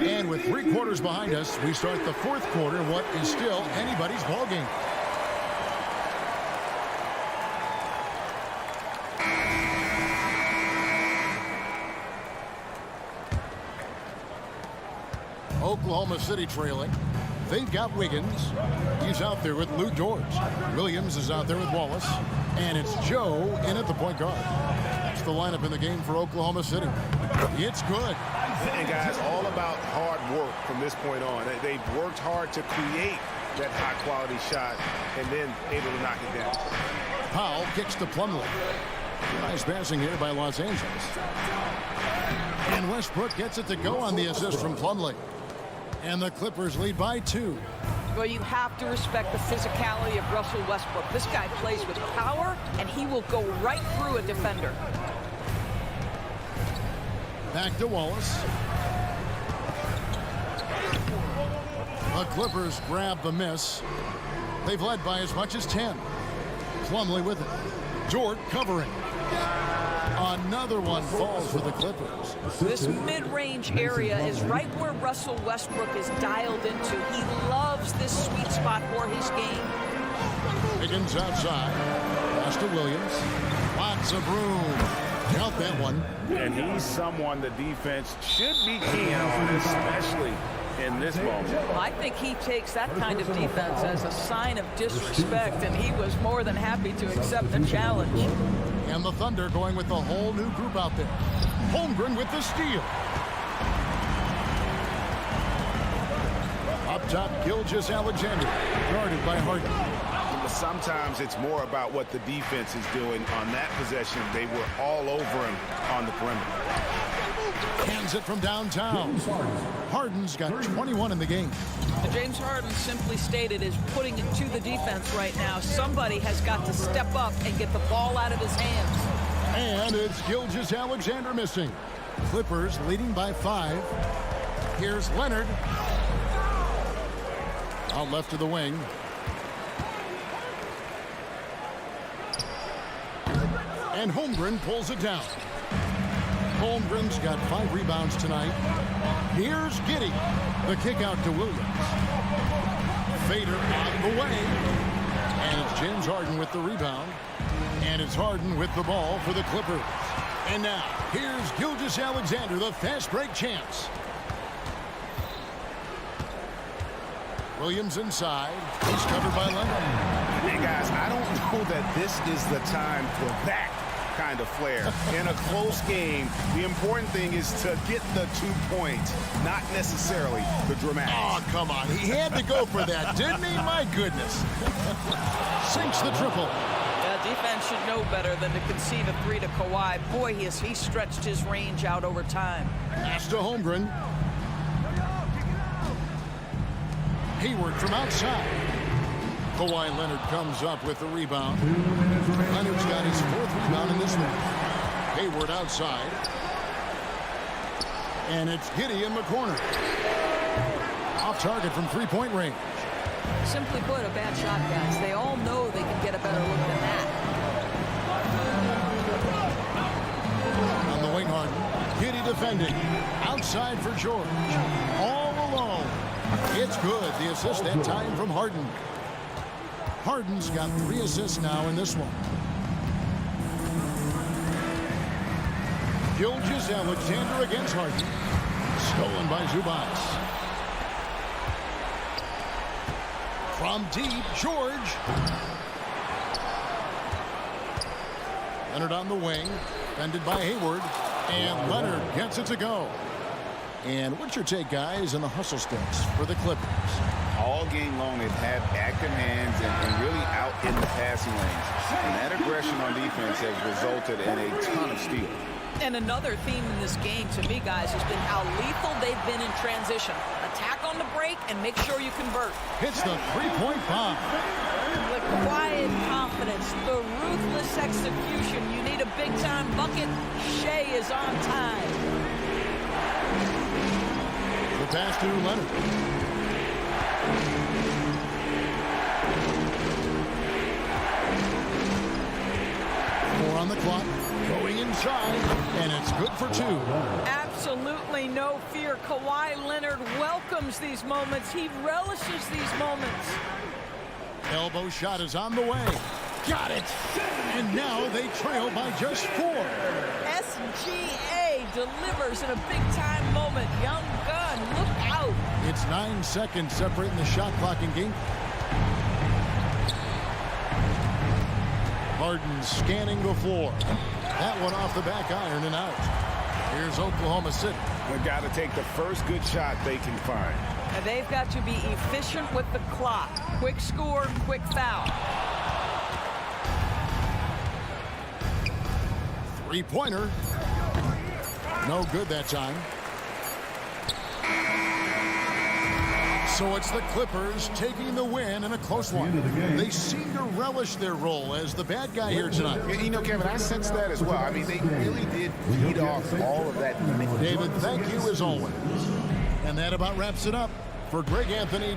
And with 3 quarters behind us, we start the 4th quarter, what is still anybody's ball game. Oklahoma City trailing. They've got Wiggins. He's out there with Lou Dort. Williams is out there with Wallace. And it's Joe in at the point guard. That's the lineup in the game for Oklahoma City. It's good. And guys, all about hard work from this point on. They've worked hard to create that high-quality shot and then able to knock it down. Powell kicks to Plumlee. Nice passing here by Los Angeles. And Westbrook gets it to go on the assist from Plumlee. And the Clippers lead by 2. Well, you have to respect the physicality of Russell Westbrook. This guy plays with power, and he will go right through a defender. Back to Wallace. The Clippers grab the miss. They've led by as much as 10. Plumlee with it. Dort covering. Another one falls for the Clippers. This mid-range area is right where Russell Westbrook is dialed into. He loves this sweet spot for his game. Wiggins outside. Pass to Williams. Lots of room. Count that one. And he's someone the defense should be keen on, especially in this moment. Well, I think he takes that kind of defense as a sign of disrespect, and he was more than happy to accept the challenge. And the Thunder going with the whole new group out there. Holmgren with the steal. Up top, Gilgeous-Alexander, guarded by Harden. Sometimes it's more about what the defense is doing on that possession. They were all over him on the perimeter. Hands it from downtown. Harden's got 21 in the game. James Harden, simply stated, is putting it to the defense right now. Somebody has got to step up and get the ball out of his hands. And it's Gilgeous-Alexander missing. Clippers leading by 5. Here's Leonard. Out left to the wing. And Holmgren pulls it down. Holmgren's got 5 rebounds tonight. Here's Giddey. The kick out to Williams. Fader on the way. And it's James Harden with the rebound. And it's Harden with the ball for the Clippers. And now, here's Gilgeous-Alexander, the fast break champs. Williams inside. He's covered by Leonard. Hey, guys, I don't know that this is the time for that kind of flair. In a close game, the important thing is to get the 2 points, not necessarily the dramatics. Oh, come on. He had to go for that, didn't he? My goodness. Sinks the triple. Yeah, defense should know better than to concede a 3 to Kawhi. Boy, he stretched his range out over time. Pass to Holmgren. Hayward from outside. Kawhi Leonard comes up with the rebound. Leonard's got his 4th rebound in this one. Hayward outside. And it's Giddey in the corner. Off target from 3-point range. Simply put, a bad shot, guys. They all know they can get a better look than that. On the wing, Harden. Giddey defending. Outside for George. All alone. It's good. The assist that time from Harden. Harden's got 3 assists now in this one. Gilgeous-Alexander against Harden. Stolen by Zubac. From deep, George. Leonard on the wing. Defended by Hayward. And Leonard gets it to go. And what's your take, guys, on the hustle steps for the Clippers? All game long, they've had active hands and really out in the passing lanes. And that aggression on defense has resulted in a ton of steals. And another theme in this game, to me, guys, has been how lethal they've been in transition. Attack on the break and make sure you convert. Hits the 3-point bomb. The quiet confidence, the ruthless execution. You need a big-time bucket. Shea is on time. The pass to Leonard. Four on the clock. Going inside. And it's good for 2. Absolutely no fear. Kawhi Leonard welcomes these moments. He relishes these moments. Elbow shot is on the way. Got it. And now they trail by just 4. SGA delivers in a big-time moment. Young gun, look out. It's 9 seconds separating the shot clock and game. Harden scanning the floor. That one off the back iron and out. Here's Oklahoma City. They've got to take the first good shot they can find. And they've got to be efficient with the clock. Quick score, quick foul. 3-pointer. No good that time. So it's the Clippers taking the win in a close one. They seem to relish their role as the bad guy here tonight. You know, Kevin, I sense that as well. I mean, they really did feed off all of that. David, thank you as always. And that about wraps it up for Greg Anthony.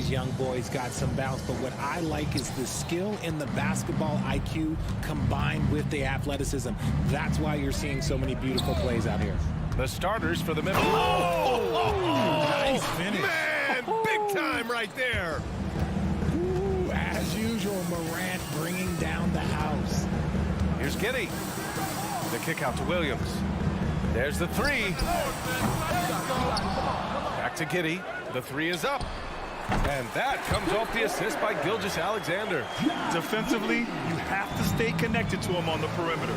these young boys got some bounce, but what I like is the skill and the basketball IQ combined with the athleticism. That's why you're seeing so many beautiful plays out here. The starters for the Memphis. Nice finish. Man, big time right there. Ooh, as usual, Morant bringing down the house. Here's Giddey. The kick out to Williams. There's the three. Back to Giddey. The three is up. And that comes off the assist by Gilgeous-Alexander. Defensively, you have to stay connected to him on the perimeter.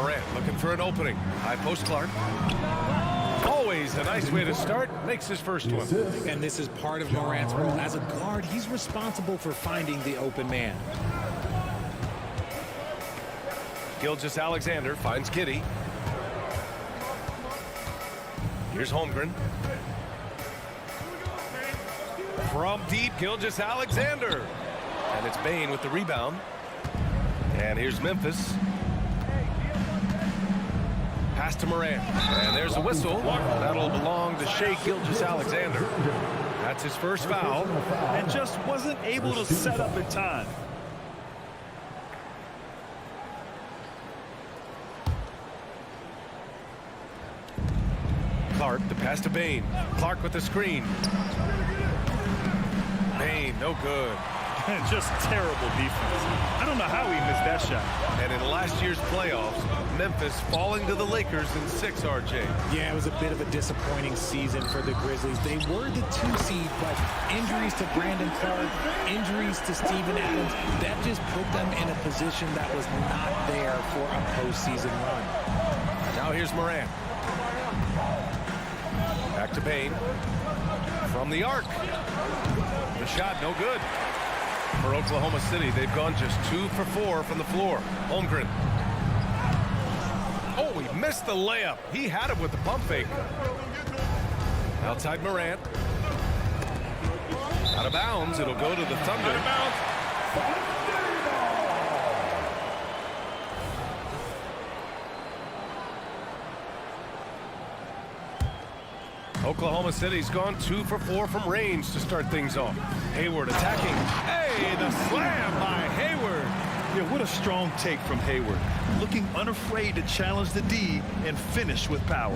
Morant looking for an opening. High post Clark. Always a nice way to start. Makes his first one. And this is part of Morant's role. As a guard, he's responsible for finding the open man. Gilgeous-Alexander finds Giddey. Here's Holmgren. From deep, Gilgeous-Alexander. And it's Bane with the rebound. And here's Memphis. Pass to Morant. And there's a whistle. That'll belong to Shai Gilgeous-Alexander. That's his first foul. And just wasn't able to set up in time. Clark, the pass to Bane. Clark with the screen. Bane, no good. Just terrible defense. I don't know how he missed that shot. And in last year's playoffs, Memphis falling to the Lakers in 6, RJ. Yeah, it was a bit of a disappointing season for the Grizzlies. They were the 2 seed, but injuries to Brandon Clark, injuries to Steven Adams, that just put them in a position that was not there for a postseason run. Now here's Morant. Back to Bane. From the arc. The shot, no good. For Oklahoma City, they've gone just 2 for 4 from the floor. Holmgren. Oh, he missed the layup. He had it with the pump fake. Outside Morant. Out of bounds. It'll go to the Thunder. Out of bounds. Oklahoma City's gone 2 for 4 from range to start things off. Hayward attacking. Hey, the slam by Hayward. Yeah, what a strong take from Hayward. Looking unafraid to challenge the D and finish with power.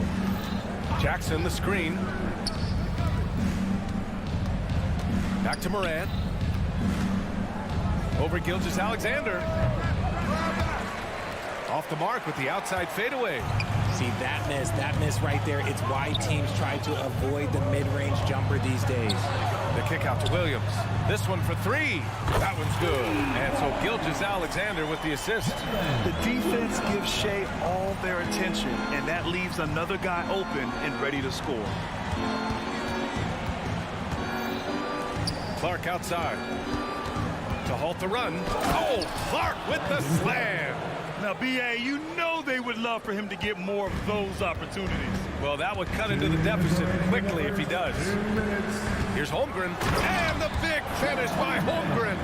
Jackson, the screen. Back to Morant. Over Gilgeous-Alexander. Off the mark with the outside fadeaway. See, that miss right there, it's why teams try to avoid the mid-range jumper these days. The kick out to Williams. This one for 3. That one's good. And so Gilgeous-Alexander with the assist. The defense gives Shai all their attention, and that leaves another guy open and ready to score. Clark outside. To halt the run. Oh, Clark with the slam. Now, B.A., you know they would love for him to get more of those opportunities. Well, that would cut into the deficit quickly if he does. Here's Holmgren. And the big finish by Holmgren.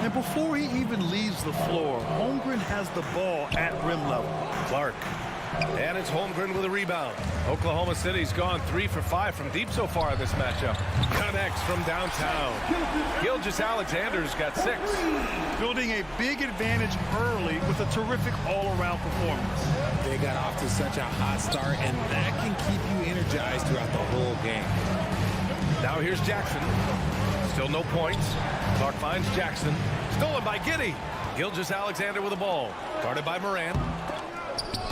And before he even leaves the floor, Holmgren has the ball at rim level. Clark. And it's Holmgren with a rebound. Oklahoma City's gone 3 for 5 from deep so far in this matchup. Connects from downtown. Gilgeous-Alexander's got 6. Building a big advantage early with a terrific all-around performance. They got off to such a hot start, and that can keep you energized throughout the whole game. Now here's Jackson. Still no points. Clark finds Jackson. Stolen by Giddey. Gilgeous-Alexander with the ball. Guarded by Morant.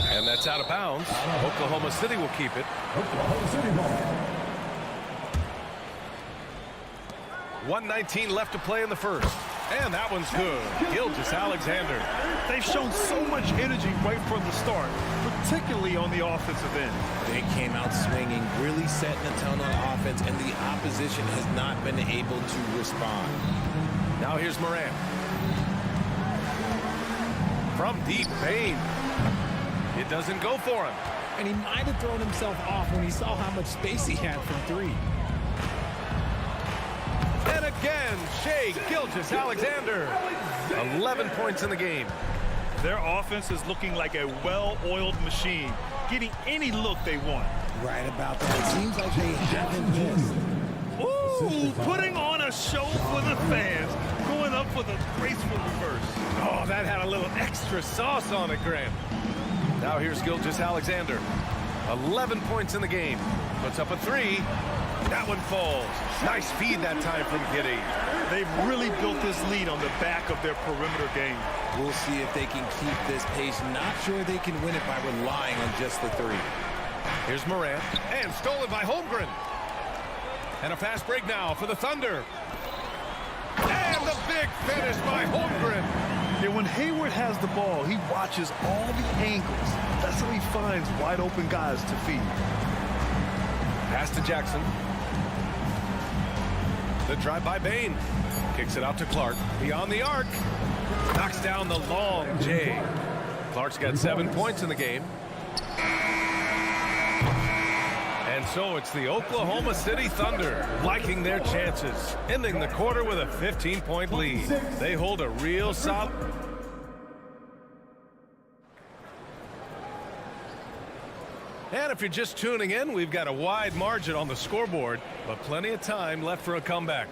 And that's out of bounds. Oklahoma City will keep it. Oklahoma City ball. 1:19 left to play in the first. And that one's good. Gilgeous-Alexander. They've shown so much energy right from the start, particularly on the offensive end. They came out swinging, really setting the tone on offense, and the opposition has not been able to respond. Now here's Morant. From deep, Bane. It doesn't go for him. And he might have thrown himself off when he saw how much space he had from 3. And again, Shai Gilgeous-Alexander. 11 points in the game. Their offense is looking like a well-oiled machine, getting any look they want. Right about that. It seems like they haven't missed. Ooh, putting on a show for the fans. Going up for the graceful reverse. Oh, that had a little extra sauce on it, Grant. Now here's Gilgeous-Alexander. 11 points in the game. Puts up a 3. That one falls. Nice feed that time from Giddey. They've really built this lead on the back of their perimeter game. We'll see if they can keep this pace. Not sure they can win it by relying on just the 3. Here's Morant. And stolen by Holmgren. And a fast break now for the Thunder. And the big finish by Holmgren. Yeah, when Hayward has the ball, he watches all the angles. That's how he finds wide open guys to feed. Pass to Jackson. The drive by Bane. Kicks it out to Clark. Beyond the arc. Knocks down the long J. Clark's got 7 points in the game. And so it's the Oklahoma City Thunder liking their chances, ending the quarter with a 15-point lead. They hold a real solid. And if you're just tuning in, we've got a wide margin on the scoreboard, but plenty of time left for a comeback.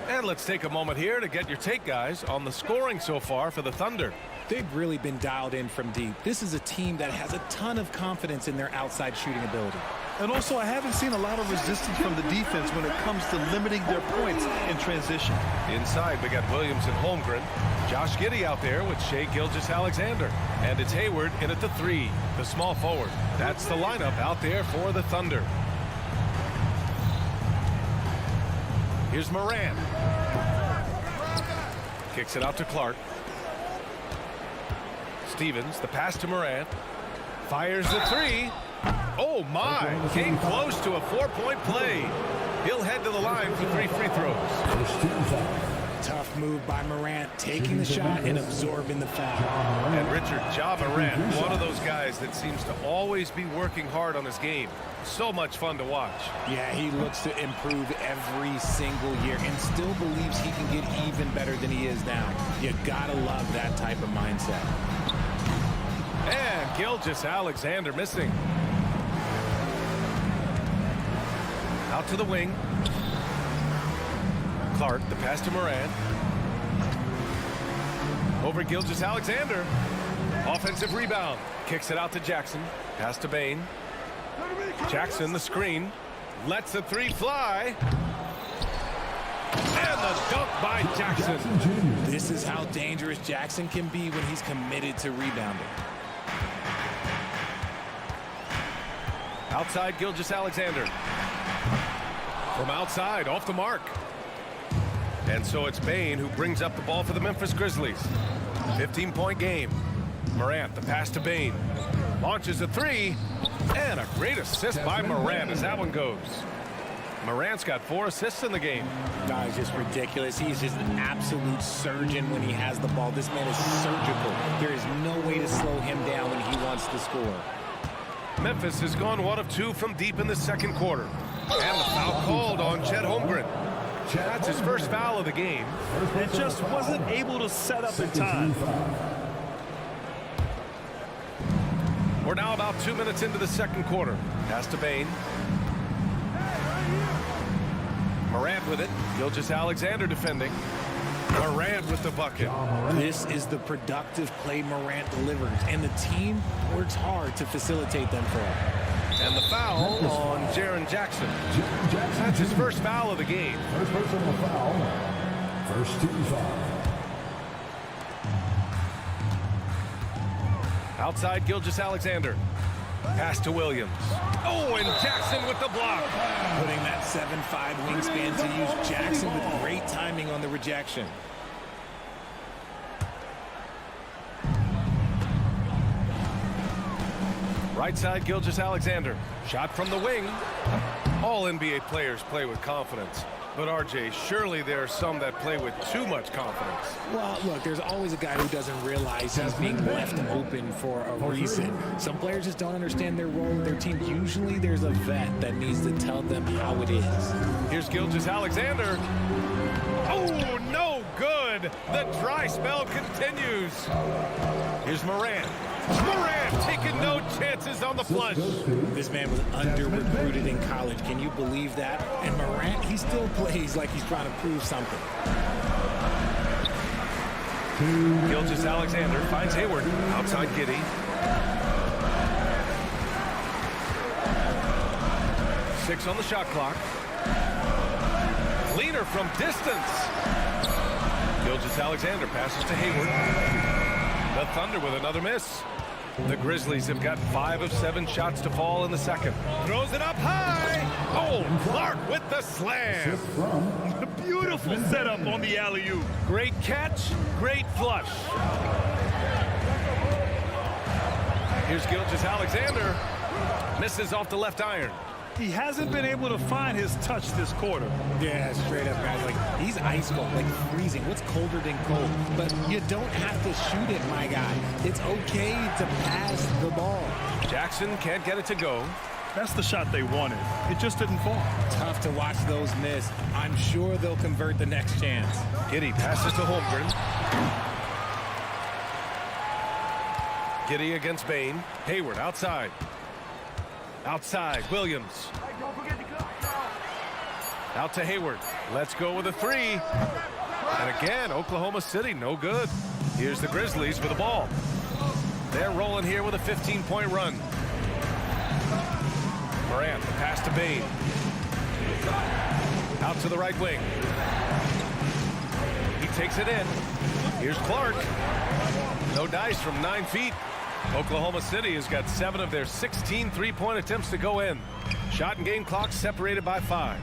And let's take a moment here to get your take, guys, on the scoring so far for the Thunder. They've really been dialed in from deep. This is a team that has a ton of confidence in their outside shooting ability. And also, I haven't seen a lot of resistance from the defense when it comes to limiting their points in transition. Inside, we got Williams and Holmgren. Josh Giddey out there with Shai Gilgeous-Alexander. And it's Hayward in at the 3, the small forward. That's the lineup out there for the Thunder. Here's Morant. Kicks it out to Clark. Stevens, the pass to Morant. Fires the 3. Oh, my. Came close to a 4-point play. He'll head to the line for 3 free throws. Tough move by Morant, taking the shot and absorbing the foul. And Richard, Ja Morant, one of those guys that seems to always be working hard on his game. So much fun to watch. Yeah, he looks to improve every single year and still believes he can get even better than he is now. You gotta love that type of mindset. And Gilgeous-Alexander missing. Out to the wing. Clark, the pass to Morant. Over Gilgeous-Alexander. Offensive rebound. Kicks it out to Jackson. Pass to Bane. Jackson, the screen. Lets the 3 fly. And the dunk by Jackson. This is how dangerous Jackson can be when he's committed to rebounding. Outside Gilgeous-Alexander. From outside, off the mark. And so it's Bane who brings up the ball for the Memphis Grizzlies. 15-point game. Morant, the pass to Bane. Launches a 3. And a great assist by Morant as that one goes. Morant's got 4 assists in the game. That is just ridiculous. He's just an absolute surgeon when he has the ball. This man is surgical. There is no way to slow him down when he wants to score. Memphis has gone 1 of 2 from deep in the second quarter. And the foul called on Chet Holmgren. That's his first foul of the game. And just wasn't able to set up in time. We're now about 2 minutes into the second quarter. Pass to Bane. Morant with it. Gilgeous-Alexander defending. Morant with the bucket. This is the productive play Morant delivers, and the team works hard to facilitate them for him. And the foul on Jaren Jackson. That's his first foul of the game. First personal foul. First team foul. Outside Gilgeous-Alexander. Pass to Williams. Oh, and Jackson with the block. Putting that 7'5" wingspan to use. Jackson with great timing on the rejection. Right side, Gilgeous-Alexander. Shot from the wing. All NBA players play with confidence. But, RJ, surely there are some that play with too much confidence. Well, look, there's always a guy who doesn't realize he's being left open for a reason. Some players just don't understand their role in their team. Usually there's a vet that needs to tell them how it is. Here's Gilgeous-Alexander. Oh, no good. good. The dry spell continues. Here's Morant. Morant taking no chances on the flush. This man was under-recruited in college. Can you believe that? And Morant, he still plays like he's trying to prove something. Gilgeous-Alexander finds Hayward. Outside Giddey. Six on the shot clock. Leaner from distance. Gilgeous-Alexander passes to Hayward. The Thunder with another miss. The Grizzlies have got 5 of 7 shots to fall in the second. Throws it up high. Oh, Clark with the slam. Beautiful setup on the alley-oop. Great catch, great flush. Here's Gilgeous-Alexander. Misses off the left iron. He hasn't been able to find his touch this quarter. Yeah, straight up, guys. Like, he's ice cold, like freezing. What's colder than cold? But you don't have to shoot it, my guy. It's okay to pass the ball. Jackson can't get it to go. That's the shot they wanted. It just didn't fall. Tough to watch those miss. I'm sure they'll convert the next chance. Giddey passes to Holmgren. Giddey against Bain. Hayward outside. Outside, Williams. Out to Hayward. Let's go with a 3. And again, Oklahoma City, no good. Here's the Grizzlies with the ball. They're rolling here with a 15-point run. Morant, the pass to Bain. Out to the right wing. He takes it in. Here's Clark. No dice from 9 feet. Oklahoma City has got 7 of their 16 three-point attempts to go in. Shot and game clock separated by 5.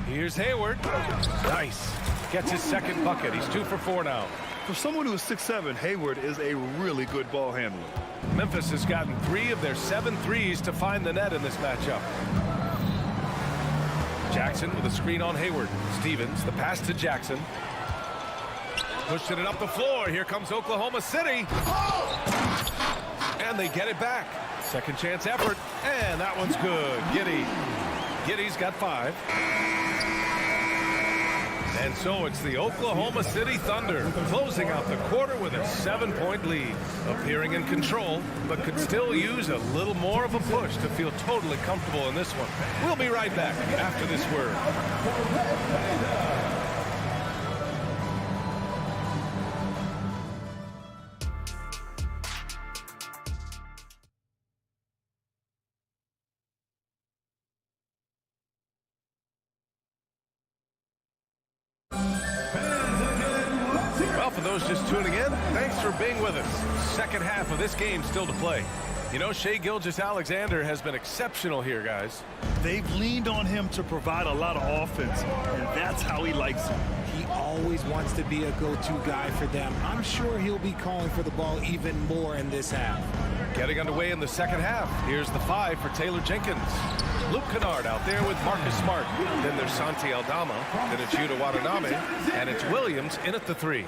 Here's Hayward. Nice. Gets his second bucket. He's 2 for 4 now. For someone who is 6'7", Hayward is a really good ball handler. Memphis has gotten 3 of their 7 threes to find the net in this matchup. Jackson with a screen on Hayward. Stevens, the pass to Jackson. Pushing it up the floor. Here comes Oklahoma City. And they get it back. Second chance effort. And that one's good. Giddey's got 5. And so it's the Oklahoma City Thunder closing out the quarter with a 7-point lead. Appearing in control, but could still use a little more of a push to feel totally comfortable in this one. We'll be right back after this word. For those just tuning in, thanks for being with us. Second half of this game still to play. You know, Shai Gilgeous-Alexander has been exceptional here, guys. They've leaned on him to provide a lot of offense, and that's how he likes it. He always wants to be a go-to guy for them. I'm sure he'll be calling for the ball even more in this half. Getting underway in the second half. Here's the 5 for Taylor Jenkins. Luke Kennard out there with Marcus Smart. Then there's Santi Aldama. Then it's Yuta Watanabe. And it's Williams in at the 3.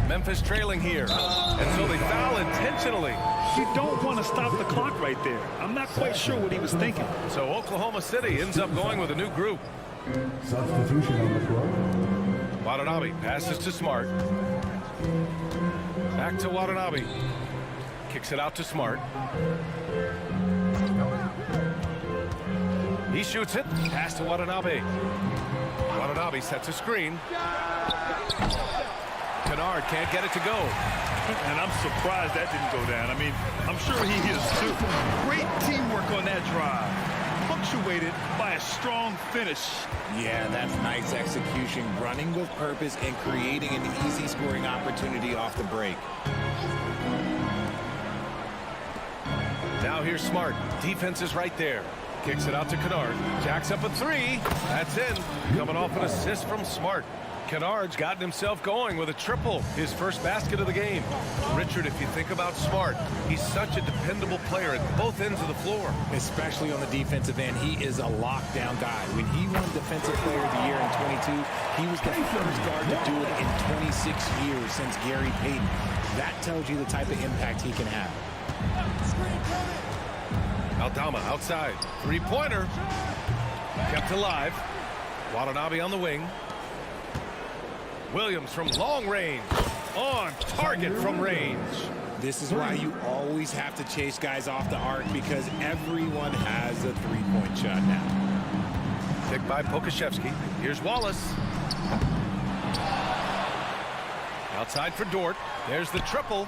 Memphis trailing here, and so they foul intentionally. You don't want to stop the clock right there. I'm not quite sure what he was thinking. So Oklahoma City ends up going with a new group. Substitution on the floor. Watanabe passes to Smart. Back to Watanabe. Kicks it out to Smart. He shoots it. Pass to Watanabe. Watanabe sets a screen. Kennard can't get it to go. And I'm surprised that didn't go down. I mean, I'm sure he is too. Great teamwork on that drive. Punctuated by a strong finish. Yeah, that's nice execution. Running with purpose and creating an easy scoring opportunity off the break. Now here's Smart. Defense is right there. Kicks it out to Kennard. Jacks up a 3. That's in. Coming off an assist from Smart. Kennard's gotten himself going with a triple, his first basket of the game. Richard, if you think about Smart, he's such a dependable player at both ends of the floor. Especially on the defensive end, he is a lockdown guy. When he won Defensive Player of the Year in 22, he was the first guard to do it in 26 years since Gary Payton. That tells you the type of impact he can have. Aldama outside. 3-pointer. Kept alive. Watanabe on the wing. Williams from long range. On target from range. This is why you always have to chase guys off the arc, because everyone has a three-point shot now. Picked by Pokashevsky. Here's Wallace. Outside for Dort. There's the triple.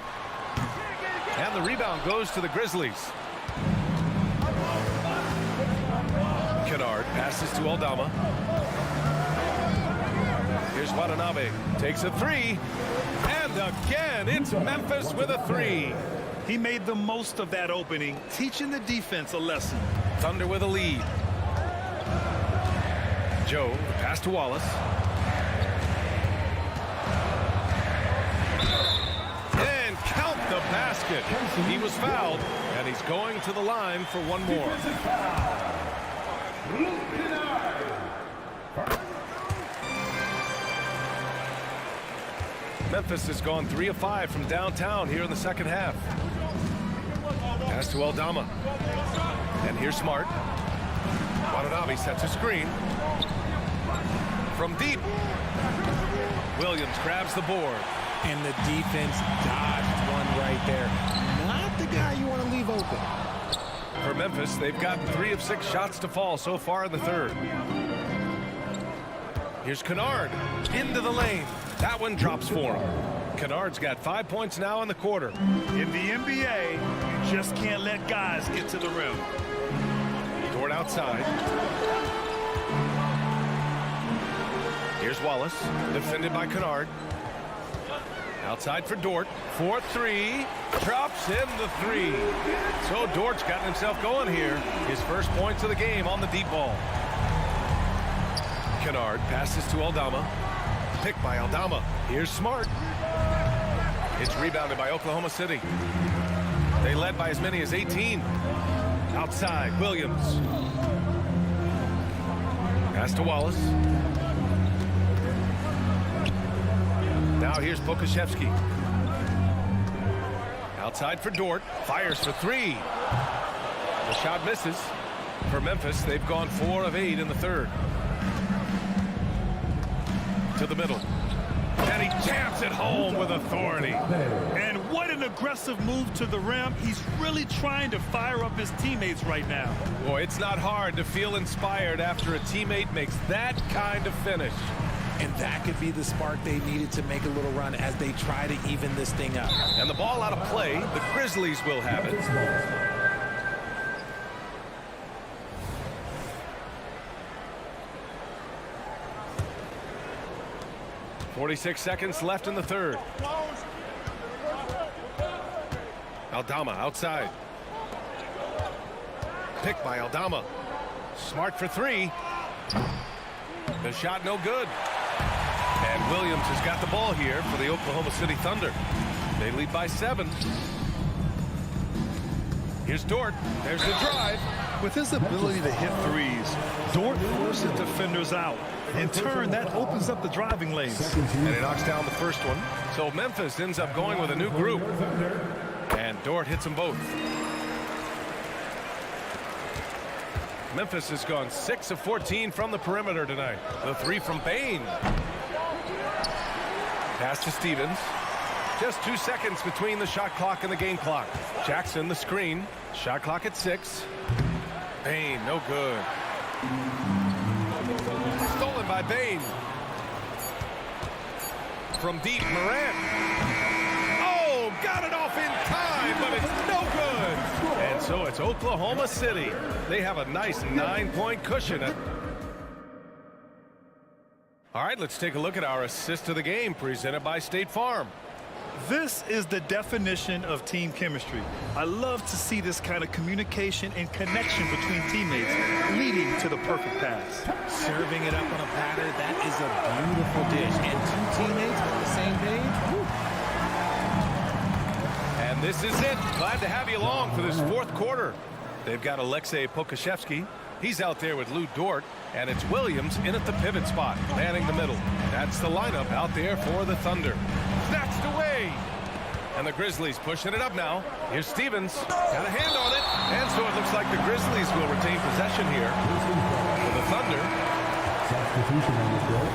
And the rebound goes to the Grizzlies. Kennard passes to Aldama. Here's Watanabe. Takes a three. And again, it's Memphis with a three. He made the most of that opening, teaching the defense a lesson. Thunder with a lead. Joe, pass to Wallace. And count the basket. He was fouled, and he's going to the line for one more. Memphis has gone 3 of 5 from downtown here in the second half. Pass to Aldama. And here's Smart. Watanabe sets a screen. From deep. Williams grabs the board. And the defense dodged one right there. Not the guy you want to leave open. For Memphis, they've gotten 3 of 6 shots to fall so far in the third. Here's Kennard. Into the lane. That one drops for him. Kennard's got 5 points now in the quarter. In the NBA, you just can't let guys get to the rim. Dort outside. Here's Wallace, defended by Kennard. Outside for Dort. 4-3. Drops in the three. So Dort's gotten himself going here. His first points of the game on the deep ball. Kennard passes to Aldama. Picked by Aldama. Here's Smart. It's rebounded by Oklahoma City. They led by as many as 18. Outside, Williams. Pass to Wallace. Now here's Pokashevsky. Outside for Dort. Fires for 3. The shot misses. For Memphis, they've gone 4 of 8 in the third. To the middle. And he jams it home with authority. And what an aggressive move to the rim. He's really trying to fire up his teammates right now. Boy, it's not hard to feel inspired after a teammate makes that kind of finish. And that could be the spark they needed to make a little run as they try to even this thing up. And the ball out of play. The Grizzlies will have it. 46 seconds left in the third. Aldama outside. Picked by Aldama. Smart for 3. The shot no good. And Williams has got the ball here for the Oklahoma City Thunder. They lead by 7. Here's Dort. There's the drive. With his ability to hit threes, Dort forces defenders out. In turn, that opens up the driving lanes. And he knocks down the first one. So Memphis ends up going with a new group. And Dort hits them both. Memphis has gone 6 of 14 from the perimeter tonight. The 3 from Bain. Pass to Stevens. Just 2 seconds between the shot clock and the game clock. Jackson the screen. Shot clock at 6. Bain, no good. Stolen by Bain. From deep, Morant. Oh, got it off in time, but it's no good. And so it's Oklahoma City. They have a nice 9-point cushion. All right, let's take a look at our assist of the game presented by State Farm. This is the definition of team chemistry. I love to see this kind of communication and connection between teammates leading to the perfect pass. Serving it up on a platter, that is a beautiful dish. And 2 teammates on the same page. Woo. And this is it. Glad to have you along for this 4th quarter. They've got Alexei Pokashevsky. He's out there with Lou Dort. And it's Williams in at the pivot spot, manning the middle. That's the lineup out there for the Thunder. Snatched away. And the Grizzlies pushing it up now. Here's Stevens. Got a hand on it. And so it looks like the Grizzlies will retain possession here. For the Thunder. Substitution on the court.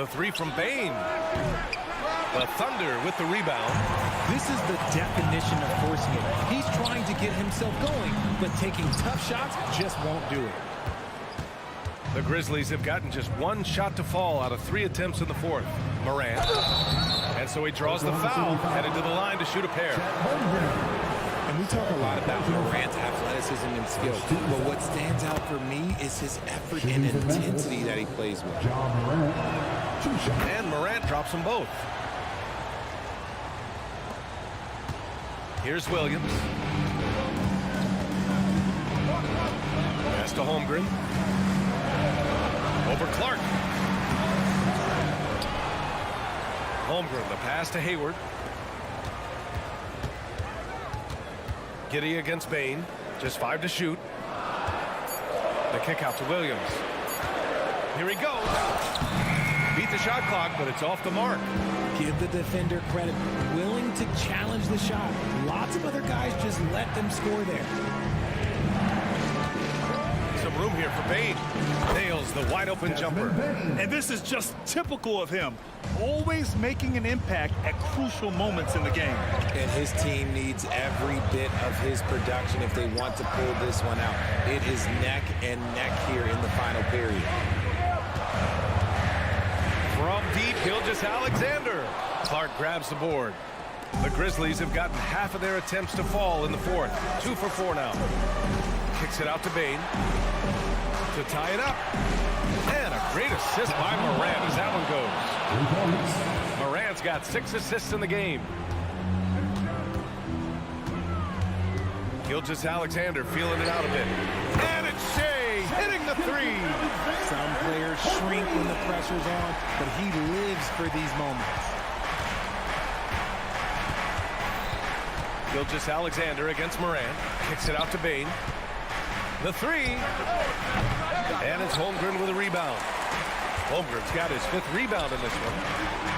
The three from Bain. The Thunder with the rebound. This is the definition of forcing it. He's trying to get himself going, but taking tough shots just won't do it. The Grizzlies have gotten just one shot to fall out of 3 attempts in the fourth. Morant. And so he draws the foul, headed to the line to shoot a pair. And we talk a lot about Morant's athleticism and skill, but what stands out for me is his effort and intensity that he plays with. And Morant drops them both. Here's Williams. Pass to Holmgren. Over Clark. Holmgren, the pass to Hayward. Giddey against Bain. Just 5 to shoot. The kick out to Williams. Here he goes. Beat the shot clock, but it's off the mark. Give the defender credit. Willing to challenge the shot. Lots of other guys just let them score there. Some room here for Bain. Nails the wide open jumper. And this is just typical of him. Always making an impact at crucial moments in the game. And his team needs every bit of his production if they want to pull this one out. It is neck and neck here in the final period. From deep, Gilgeous-Alexander. Clark grabs the board. The Grizzlies have gotten half of their attempts to fall in the fourth. 2 for 4 now. Kicks it out to Bain to tie it up. And a great assist by Morant as that one goes. Morant's got 6 assists in the game. Gilgeous-Alexander feeling it out a bit. And it's Shea hitting the 3. Some players shrink when the pressure's on, but he lives for these moments. Gilgeous-Alexander against Morant. Kicks it out to Bain. The 3. And it's Holmgren with a rebound. Holmgren's got his 5th rebound in this one.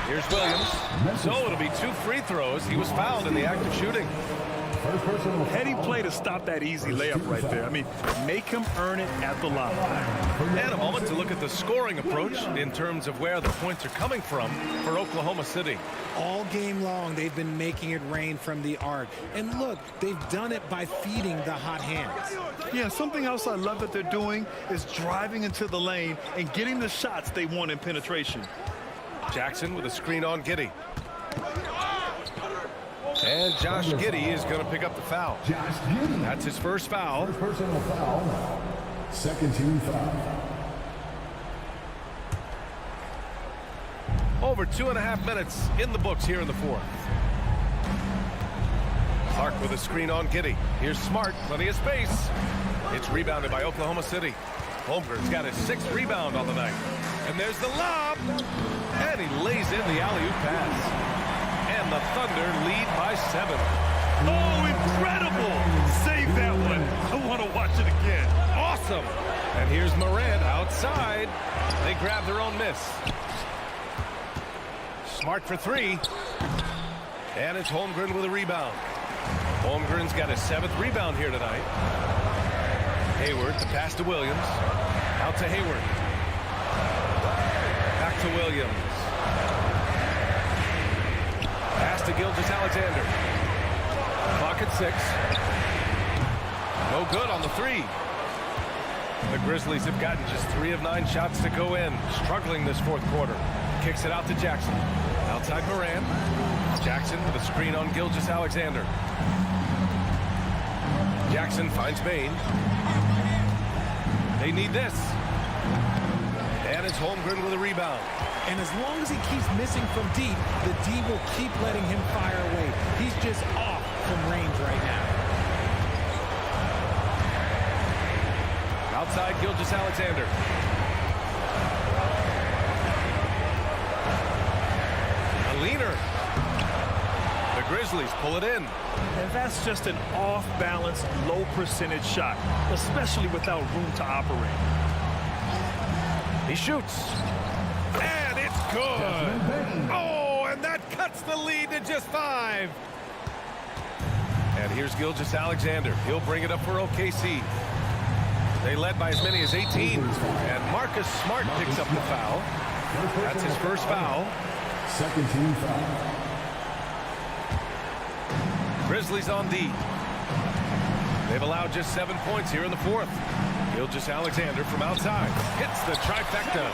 Here's Williams. So it'll be 2 free throws. He was fouled in the act of shooting. Heady play to stop that easy layup right there. I mean, make him earn it at the line. And a moment to look at the scoring approach in terms of where the points are coming from for Oklahoma City. All game long, they've been making it rain from the arc. And look, they've done it by feeding the hot hands. Yeah, something else I love that they're doing is driving into the lane and getting the shots they want in penetration. Jackson with a screen on Giddey. And Josh Giddey is going to pick up the foul. That's his first foul. Personal foul. Second team foul. Over 2.5 minutes in the books here in the fourth. Clark with a screen on Giddey. Here's Smart, plenty of space. It's rebounded by Oklahoma City. Holmgren's got his 6th rebound on the night. And there's the lob. And he lays in the alley-oop pass. And the Thunder lead by 7. Oh, incredible! Save that one. I want to watch it again. Awesome. And here's Morant outside. They grab their own miss. Smart for 3. And it's Holmgren with a rebound. Holmgren's got his 7th rebound here tonight. Hayward, the pass to Williams. Out to Hayward. Back to Williams. Pass to Gilgeous-Alexander. Clock at 6. No good on the 3. The Grizzlies have gotten just 3 of 9 shots to go in. Struggling this fourth quarter. Kicks it out to Jackson. Outside Morant. Jackson with a screen on Gilgeous-Alexander. Jackson finds Bain. They need this. And it's Holmgren with a rebound. And as long as he keeps missing from deep, the D will keep letting him fire away. He's just off from range right now. Outside Gilgeous-Alexander. A leaner. The Grizzlies pull it in. And that's just an off-balance, low-percentage shot, especially without room to operate. He shoots. And it's good. Oh, and that cuts the lead to just 5. And here's Gilgeous-Alexander. He'll bring it up for OKC. They led by as many as 18. And Marcus Smart picks up the foul. That's his first foul. Second team foul. Grizzlies on D. They've allowed just 7 points here in the fourth. Gilgeous-Alexander from outside hits the trifecta.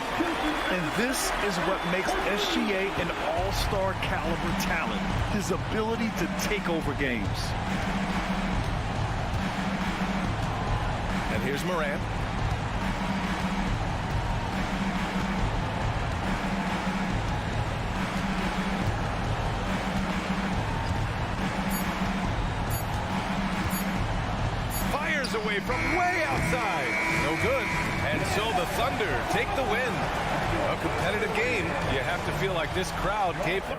And this is what makes SGA an all-star caliber talent, his ability to take over games. And here's Morant. Fires away from way outside. No good. And so the Thunder take the win. A competitive game. You have to feel like this crowd gave them.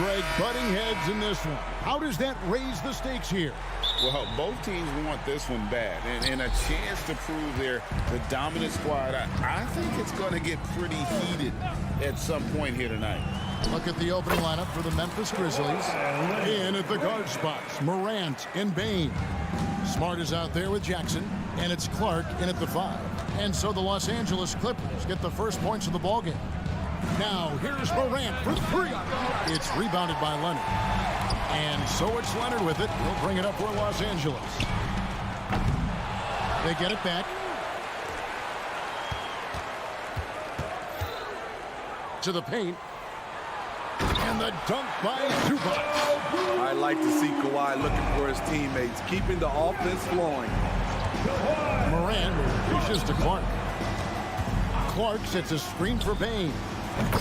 Greg, butting heads in this one. How does that raise the stakes here? Well, both teams want this one bad, and a chance to prove they're the dominant squad. I think it's going to get pretty heated at some point here tonight. Look at the opening lineup for the Memphis Grizzlies. In at the guard spots, Morant and Bain. Smart is out there with Jackson, and it's Clark in at the 5. And so the Los Angeles Clippers get the first points of the ballgame. Now, here's Morant for 3. It's rebounded by Leonard. And so it's Leonard with it. He'll bring it up for Los Angeles. They get it back. To the paint. And the dunk by Zubac. I like to see Kawhi looking for his teammates, keeping the offense flowing. Morant pushes to Clark. Clark sets a screen for Bain.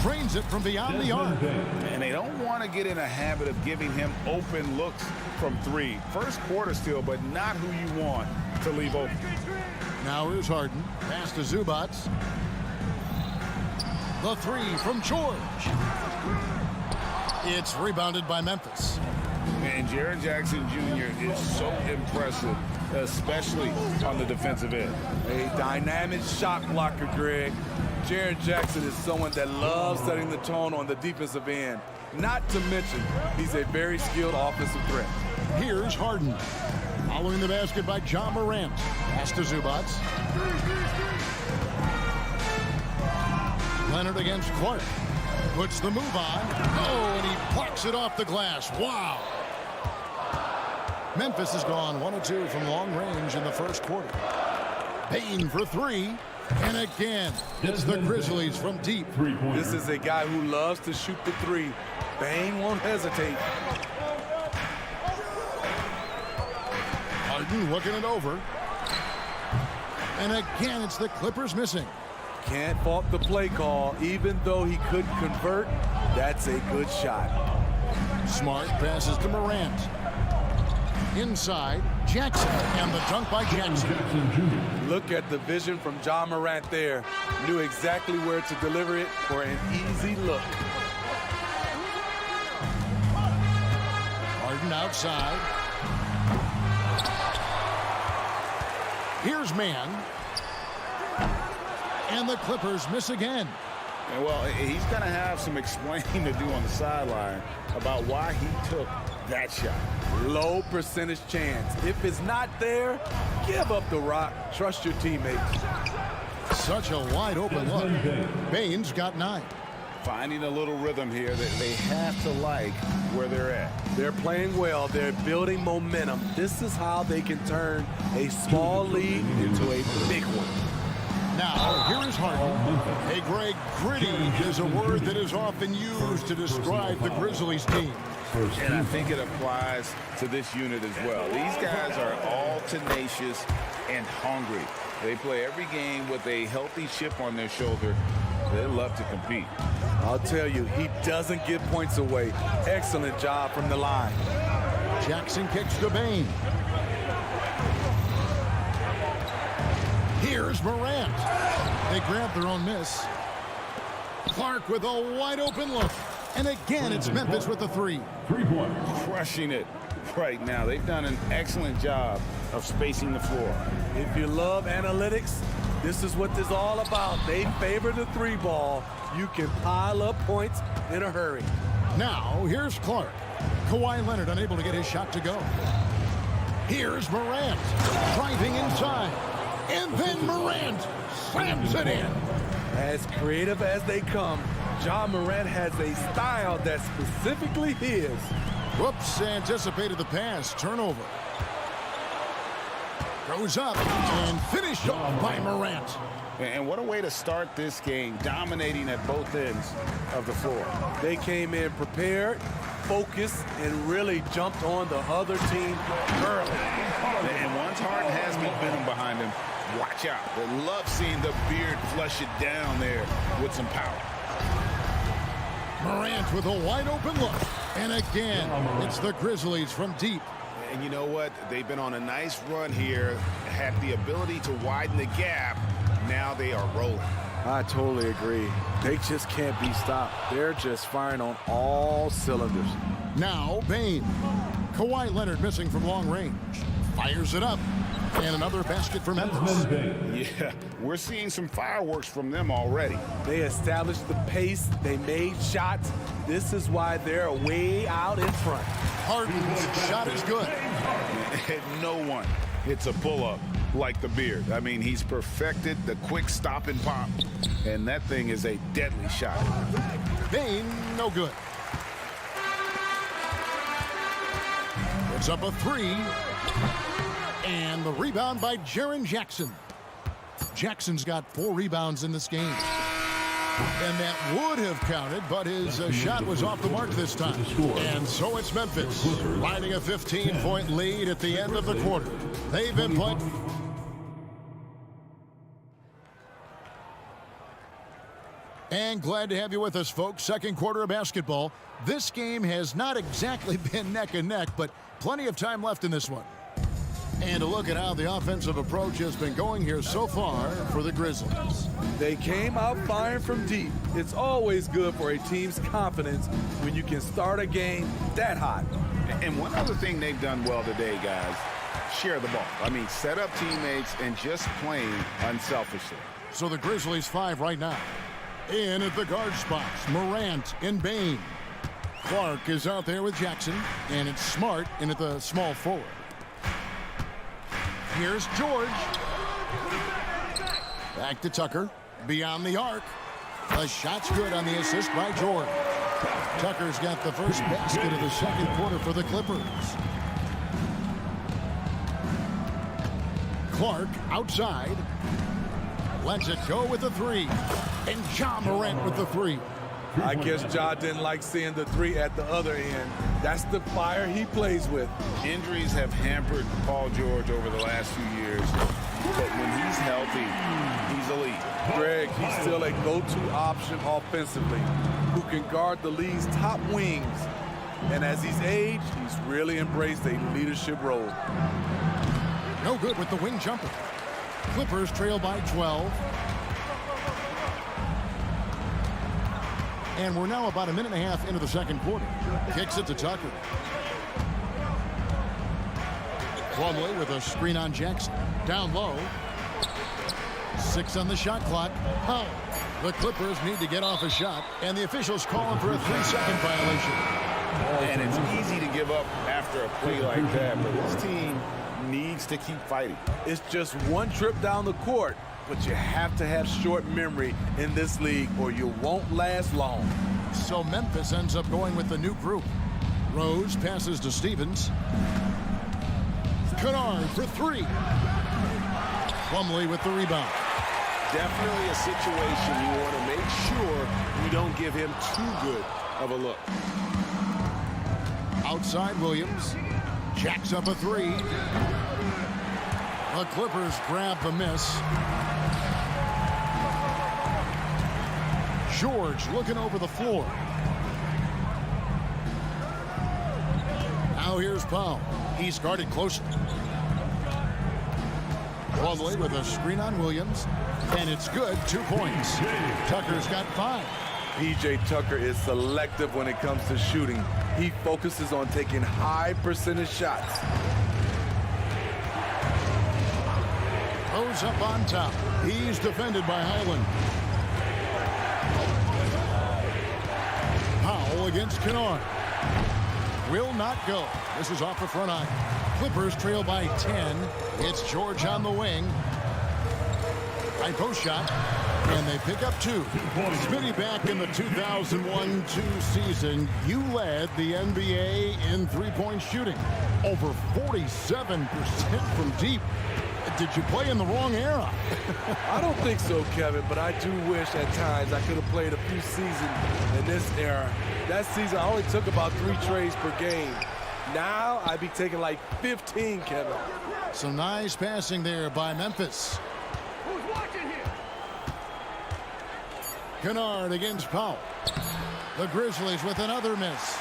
Trains it from beyond the arc. And they don't want to get in a habit of giving him open looks from 3. First quarter still, but not who you want to leave open. Now here's Harden. Pass to Zubac. The 3 from George. It's rebounded by Memphis. And Jaren Jackson Jr. is so impressive, especially on the defensive end. A dynamic shot blocker, Greg. Jaren Jackson is someone that loves setting the tone on the defensive end. Not to mention, he's a very skilled offensive threat. Here's Harden. Following the basket by John Morant. Pass to Zubac. Leonard against Clark. Puts the move on. Oh, and he plucks it off the glass. Wow. Memphis has gone 1 of 2 from long range in the first quarter. Bain for 3. And again, it's the Grizzlies from deep. This is a guy who loves to shoot the 3. Bain won't hesitate. Harden looking it over. And again, it's the Clippers missing. Can't fault the play call. Even though he couldn't convert, that's a good shot. Smart passes to Morant. Inside, Jackson, and the dunk by Jackson. Look at the vision from John Morant there. Knew exactly where to deliver it for an easy look. Harden outside. Here's Mann. And the Clippers miss again. And well, he's going to have some explaining to do on the sideline about why he took that shot. Low percentage chance. If it's not there, give up the rock. Trust your teammates. Such a wide open look. Bain's got 9. Finding a little rhythm here that they have to like where they're at. They're playing well. They're building momentum. This is how they can turn a small lead into a big one. Now, here is Harden. Hey, Greg, gritty is a word that is often used to describe the Grizzlies team. And I think it applies to this unit as well. These guys are all tenacious and hungry. They play every game with a healthy chip on their shoulder. They love to compete. I'll tell you, he doesn't give points away. Excellent job from the line. Jackson kicks to Bain. Here's Morant. They grab their own miss. Clark with a wide open look. And again, it's Memphis with the 3. 3 points. Crushing it right now. They've done an excellent job of spacing the floor. If you love analytics, this is what this is all about. They favor the 3 ball. You can pile up points in a hurry. Now, here's Clark. Kawhi Leonard unable to get his shot to go. Here's Morant. Driving inside. And then Morant slams it in. As creative as they come, John Morant has a style that's specifically his. Whoops, anticipated the pass. Turnover. Goes up and finished off by Morant. And what a way to start this game, dominating at both ends of the floor. They came in prepared, focused, and really jumped on the other team early. And once Harden has momentum behind him, watch out. They love seeing the beard flush it down there with some power. Morant with a wide open look. And again, it's the Grizzlies from deep. And you know what? They've been on a nice run here, had the ability to widen the gap. Now they are rolling. I totally agree. They just can't be stopped. They're just firing on all cylinders. Now Bain. Kawhi Leonard missing from long range. Fires it up. And another basket for Memphis. Yeah, we're seeing some fireworks from them already. They established the pace. They made shots. This is why they're way out in front. Harden's shot is good. No one hits a pull-up like the Beard. I mean, he's perfected the quick stop and pop. And that thing is a deadly shot. Bain, no good. It's up a three. And the rebound by Jaren Jackson. Jackson's got 4 rebounds in this game. And that would have counted, but his shot was off the mark this time. And so it's Memphis, riding a 15-point lead at the end of the quarter. They've been playing. And glad to have you with us, folks. Second quarter of basketball. This game has not exactly been neck and neck, but plenty of time left in this one. And a look at how the offensive approach has been going here so far for the Grizzlies. They came out firing from deep. It's always good for a team's confidence when you can start a game that hot. And one other thing they've done well today, guys, share the ball. I mean, set up teammates and just playing unselfishly. So the Grizzlies 5 right now. In at the guard spots, Morant and Bain. Clark is out there with Jackson, and it's Smart in at the small forward. Here's George. Back to Tucker. Beyond the arc. The shot's good on the assist by George. Tucker's got the first basket of the second quarter for the Clippers. Clark outside. Lets it go with the 3. And Ja Morant with the 3. I guess Ja didn't like seeing the 3 at the other end. That's the fire he plays with. Injuries have hampered Paul George over the last few years, but when he's healthy, he's elite. Greg, he's still a go-to option offensively, who can guard the league's top wings. And as he's aged, he's really embraced a leadership role. No good with the wing jumper. Clippers trail by 12. And we're now about a minute and a half into the second quarter. Kicks it to Tucker. Plumlee with a screen on Jackson. Down low. 6 on the shot clock. Oh, the Clippers need to get off a shot, and the officials calling for a 3-second violation. And it's easy to give up after a play like that, but this team needs to keep fighting. It's just one trip down the court, but you have to have short memory in this league or you won't last long. So Memphis ends up going with the new group. Rose passes to Stevens. Kennard for 3. Plumlee with the rebound. Definitely a situation you want to make sure you don't give him too good of a look. Outside Williams. Jacks up a 3. The Clippers grab the miss. George looking over the floor. Now here's Powell. He's guarded closely. Plumlee with a screen on Williams. And it's good. 2 points. Tucker's got 5. P.J. Tucker is selective when it comes to shooting. He focuses on taking high percentage shots. Rose up on top. He's defended by Highland. Powell against Kennard. Will not go. This is off the front eye. Clippers trail by 10. It's George on the wing. High post shot. And they pick up 2. Smitty, back in the 2001-2 season, you led the NBA in three-point shooting. Over 47% from deep. Did you play in the wrong era? I don't think so, Kevin, but I do wish at times I could have played a few seasons in this era. That season, I only took about 3 trades per game. Now, I'd be taking like 15, Kevin. Some nice passing there by Memphis. Who's watching here? Kennard against Powell. The Grizzlies with another miss.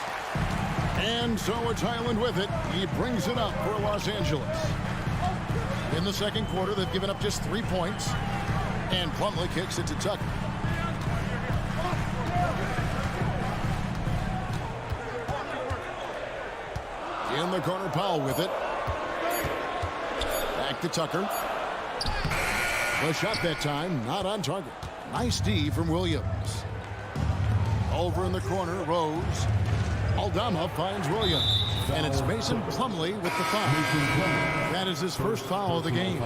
And so it's Highland with it. He brings it up for Los Angeles. In the second quarter, they've given up just 3 points. And Plumlee kicks it to Tucker. In the corner, Powell with it. Back to Tucker. The shot that time, not on target. Nice D from Williams. Over in the corner, Rose. Aldama finds Williams. And it's Mason Plumlee with the foul. That is his first foul of the game.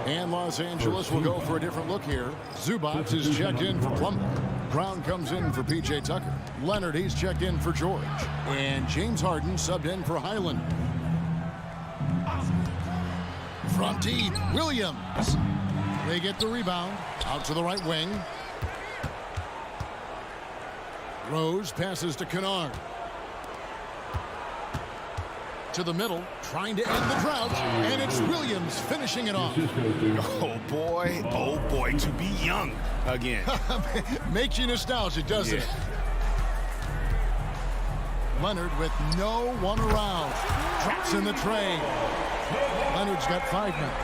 And Los Angeles will go for a different look here. Zubac is checked in for Plumlee. Brown comes in for P.J. Tucker. Leonard, he's checked in for George. And James Harden subbed in for Highland. From deep, Williams. They get the rebound. Out to the right wing. Rose passes to Kennard. To the middle, trying to end the drought, and it's Williams finishing it off. Oh boy, to be young again. Makes you nostalgic, doesn't it? Leonard with no one around. Drops in the tray. Leonard's got 5 minutes.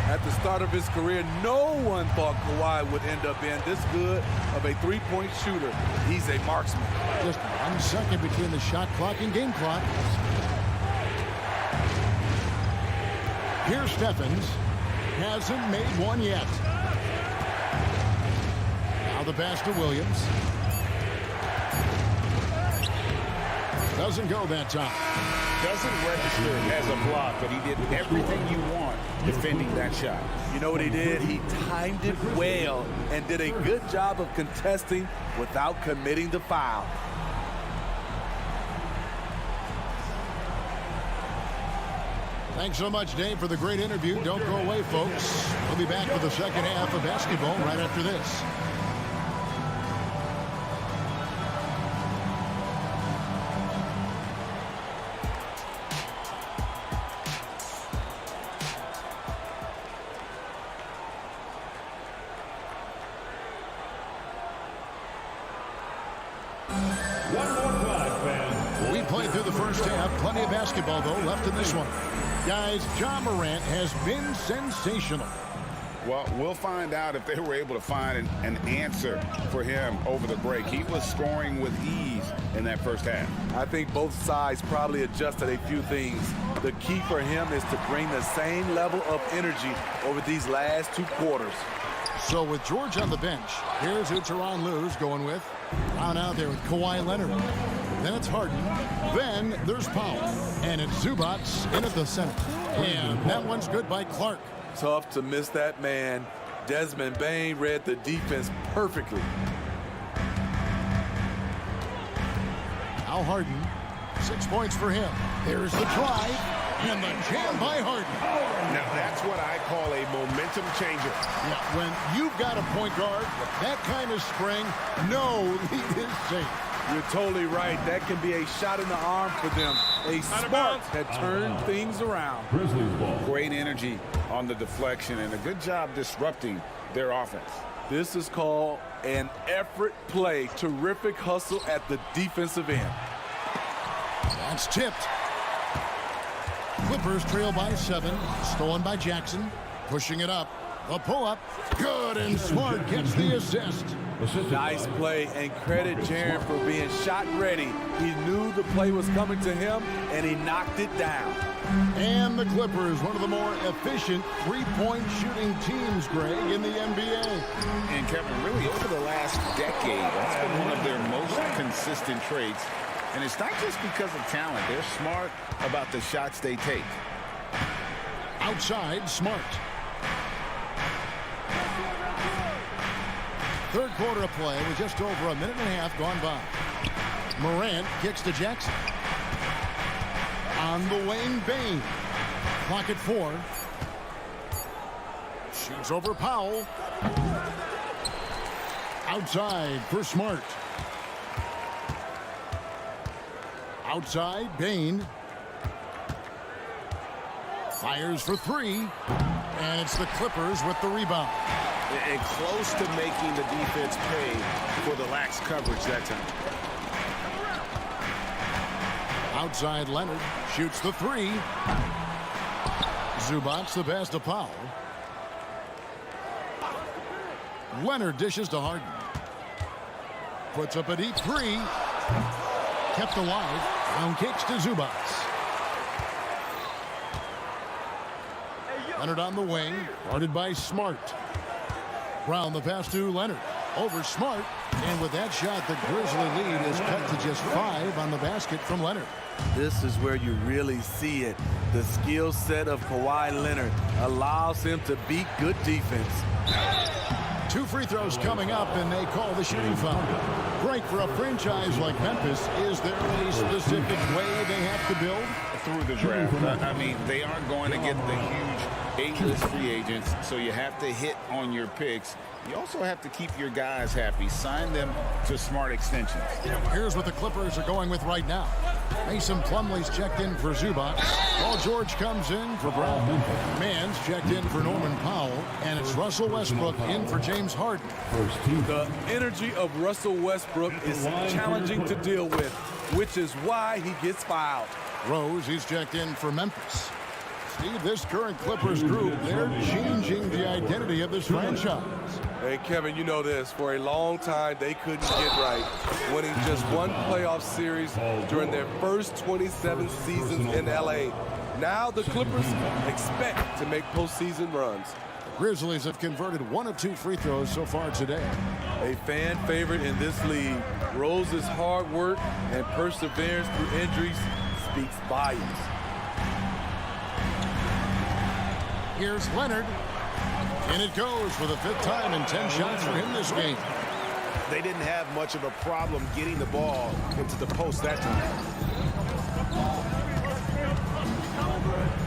At the start of his career, no one thought Kawhi would end up being this good of a three-point shooter. He's a marksman. Just 1 second between the shot clock and game clock. Here's Stephens. Hasn't made one yet. Now the pass to Williams. Doesn't go that time. Doesn't register as a block, but he did everything you want defending that shot. You know what he did? He timed it well and did a good job of contesting without committing the foul. Thanks so much, Dave, for the great interview. Don't go away, folks. We'll be back with the second half of basketball right after this. We played through the first half. Plenty of basketball, though, left in this one. Guys, Ja Morant has been sensational. Well, we'll find out if they were able to find an answer for him over the break. He was scoring with ease in that first half. I think both sides probably adjusted a few things. The key for him is to bring the same level of energy over these last 2 quarters. So with George on the bench, here's who Tyronn Lue's going with. Down out there with Kawhi Leonard. Then it's Harden. Then there's Powell. And it's Zubac in at the center. And that one's good by Clark. Tough to miss that man. Desmond Bane read the defense perfectly. Now Harden. 6 points for him. There's the drive. And the jam by Harden. Now that's what I call a momentum changer. Yeah, when you've got a point guard with that kind of spring, no lead is safe. You're totally right. That can be a shot in the arm for them. A spark that turned things around. Great energy on the deflection and a good job disrupting their offense. This is called an effort play. Terrific hustle at the defensive end. That's tipped. Clippers trail by 7. Stolen by Jackson. Pushing it up. A pull-up. Good, and Smart gets the assist. Nice play, and credit Jaren for being shot ready. He knew the play was coming to him, and he knocked it down. And the Clippers, one of the more efficient three-point shooting teams, Greg, in the NBA. And Kevin, really over the last decade, that's been one of their most consistent traits. And it's not just because of talent. They're smart about the shots they take. Outside, Smart. Third quarter of play with just over a minute and a half gone by. Morant kicks to Jackson. On the wing, Bane. Clock at 4. Shoots over Powell. Outside for Smart. Outside, Bane. Fires for 3. And it's the Clippers with the rebound. And close to making the defense pay for the lax coverage that time. Outside, Leonard shoots the 3. Zubac the pass to Powell. Leonard dishes to Harden. Puts up a deep three. Kept alive. Round kicks to Zubats. Leonard on the wing. Guarded by Smart. Brown the pass to Leonard. Over Smart. And with that shot, the Grizzly lead is cut to just 5 on the basket from Leonard. This is where you really see it. The skill set of Kawhi Leonard allows him to beat good defense. 2 free throws coming up, and they call the shooting foul. Great for a franchise like Memphis. Is there a specific way they have to build? Through the draft. I mean, they aren't going to get the huge A-list free agents, so you have to hit on your picks. You also have to keep your guys happy. Sign them to smart extensions. Here's what the Clippers are going with right now. Mason Plumlee's checked in for Zubac. Paul George comes in for Brown. Mann's checked in for Norman Powell. And it's Russell Westbrook in for James Harden. The energy of Russell Westbrook is challenging to deal with, which is why he gets fouled. Rose, he's checked in for Memphis. Steve, this current Clippers group, they're changing the identity of this franchise. Hey, Kevin, you know this. For a long time, they couldn't get right, winning just one playoff series during their first 27 seasons in LA. Now the Clippers expect to make postseason runs. The Grizzlies have converted 1 of 2 free throws so far today. A fan favorite in this league, Rose's hard work and perseverance through injuries speaks volumes. Here's Leonard. And it goes for the 5th time in 10 shots for him this game. They didn't have much of a problem getting the ball into the post that time.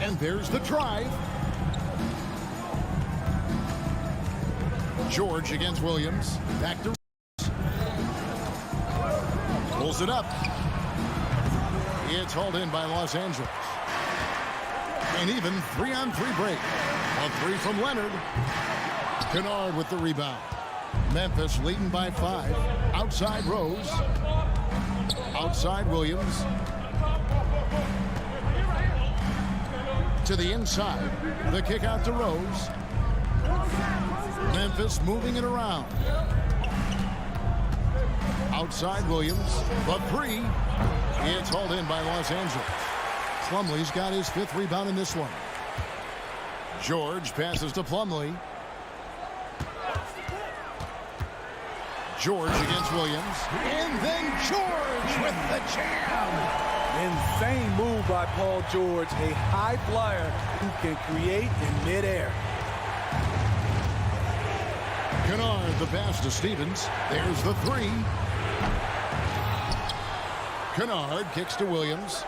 And there's the drive. George against Williams. Back to pulls it up. It's hauled in by Los Angeles. An even 3-on-3 break. A 3 from Leonard. Kennard with the rebound. Memphis leading by 5. Outside Rose. Outside Williams. To the inside. The kick out to Rose. Memphis moving it around. Outside Williams. The 3. It's hauled in by Los Angeles. Plumlee's got his 5th rebound in this one. George passes to Plumlee. George against Williams. And then George with the jam. Insane move by Paul George, a high flyer who can create in midair. Kennard the pass to Stevens. There's the 3. Kennard kicks to Williams.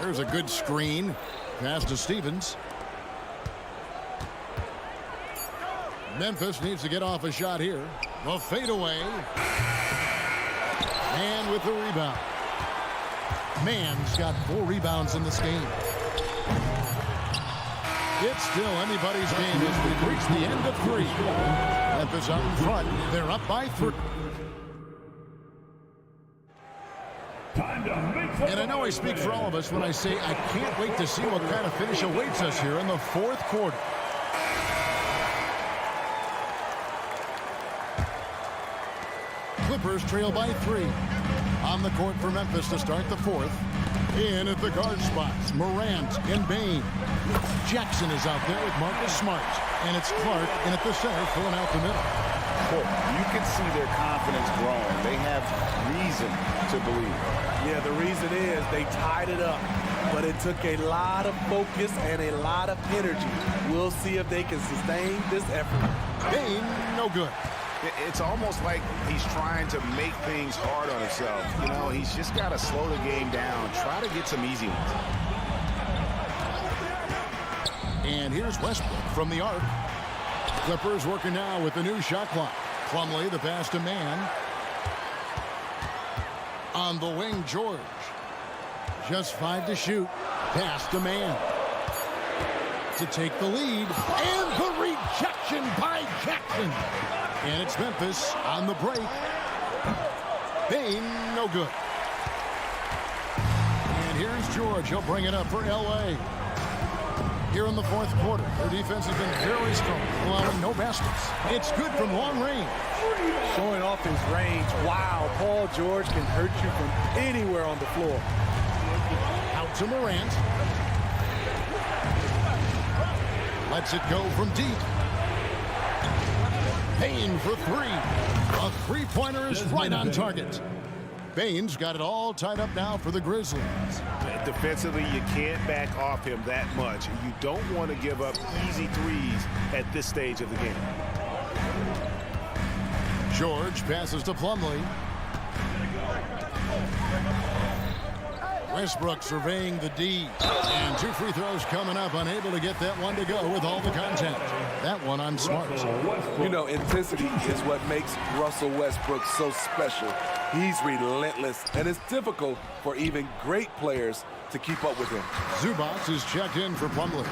There's a good screen. Pass to Stevens. Memphis needs to get off a shot here. The fadeaway. And with the rebound. Mann's got 4 rebounds in this game. It's still anybody's game as we reach the end of 3. Memphis out in front. They're up by 3. And I know I speak for all of us when I say I can't wait to see what kind of finish awaits us here in the 4th quarter. Clippers trail by 3. On the court for Memphis to start the 4th. In at the guard spots, Morant and Bane. Jackson is out there with Marcus Smart. And it's Clark in at the center, filling out the middle. You can see their confidence growing. They have reason to believe. Yeah, the reason is they tied it up. But it took a lot of focus and a lot of energy. We'll see if they can sustain this effort. Bane, no good. It's almost like he's trying to make things hard on himself. You know, he's just got to slow the game down. Try to get some easy ones. And here's Westbrook from the arc. Clippers working now with the new shot clock. Plumlee, the pass to Mann. On the wing, George. Just 5 to shoot. Pass to Mann. To take the lead. And the rejection by Jackson. And it's Memphis on the break. Bane, no good. And here's George. He'll bring it up for LA. here in the fourth quarter. Their defense has been very strong, allowing no baskets. It's good from long range. Showing off his range. Wow, Paul George can hurt you from anywhere on the floor. Out to Morant. Lets it go from deep. Payne for three. A three-pointer is right on target. Baines got it all tied up now for the Grizzlies. Defensively, you can't back off him that much. You don't want to give up easy threes at this stage of the game. George passes to Plumlee. Westbrook surveying the D. And 2 free throws coming up. Unable to get that one to go with all the contact. That one on Smart. You know, intensity is what makes Russell Westbrook so special. He's relentless, and it's difficult for even great players to keep up with him. Zubac is checked in for Plumlee.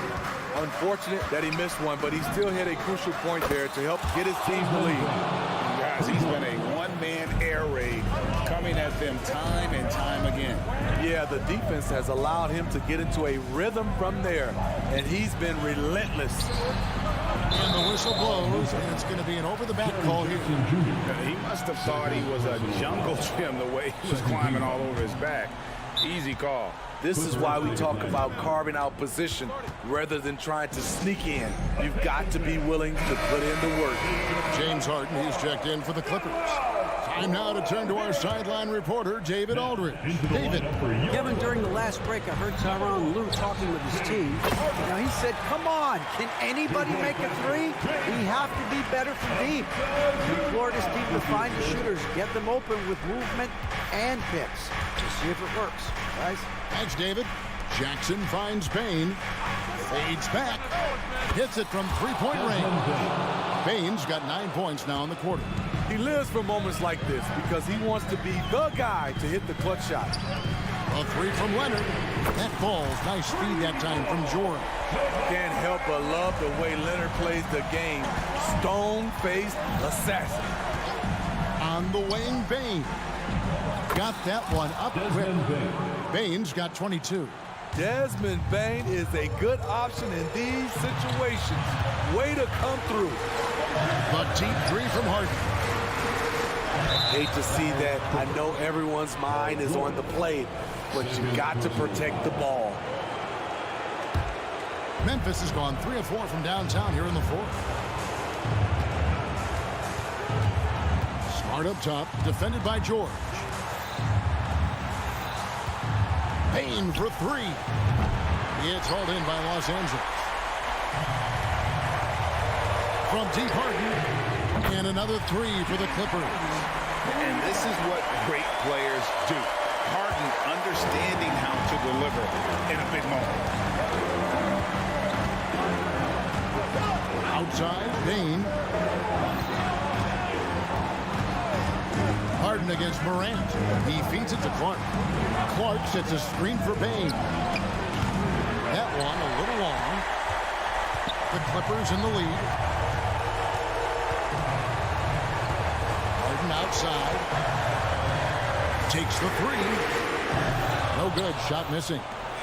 Unfortunate that he missed one, but he still hit a crucial point there to help get his team the lead. Guys, he's been a one-man air raid coming at them time and time again. Yeah, the defense has allowed him to get into a rhythm from there, and he's been relentless. And the whistle blows, and it's going to be an over-the-back call here. He must have thought he was a jungle gym the way he was climbing all over his back. Easy call. This is why we talk about carving out position rather than trying to sneak in. You've got to be willing to put in the work. James Harden, he's checked in for the Clippers. Time now to turn to our sideline reporter, David Aldridge. David. Kevin, during the last break, I heard Tyronn Lue talking with his team. Now, he said, come on, can anybody make a three? We have to be better from deep. He implored his team to find the shooters, get them open with movement and picks. We'll see if it works, guys. Thanks, David. Jackson finds Payne. Fades back. Hits it from three-point range. Payne's got 9 points now in the quarter. He lives for moments like this because he wants to be the guy to hit the clutch shot. A three from Leonard. That falls. Nice speed that time from George. Can't help but love the way Leonard plays the game. Stone-faced assassin. On the wing, Bane. Got that one up quick. Baines got 22. Desmond Bane is a good option in these situations. Way to come through. A deep three from Harden. Hate to see that. I know everyone's mind is on the play, but you got to protect the ball. Memphis has gone 3 of 4 from downtown here in the fourth. Smart up top, defended by George. Payne for three. It's hauled in by Los Angeles. From deep Harden. And another three for the Clippers. And this is what great players do. Harden understanding how to deliver in a big moment. Outside, Payne. Harden against Morant. He feeds it to Clark. Clark sets a screen for Payne. That one a little long. The Clippers in the lead. Harden outside. Takes the three. No good. Shot missing.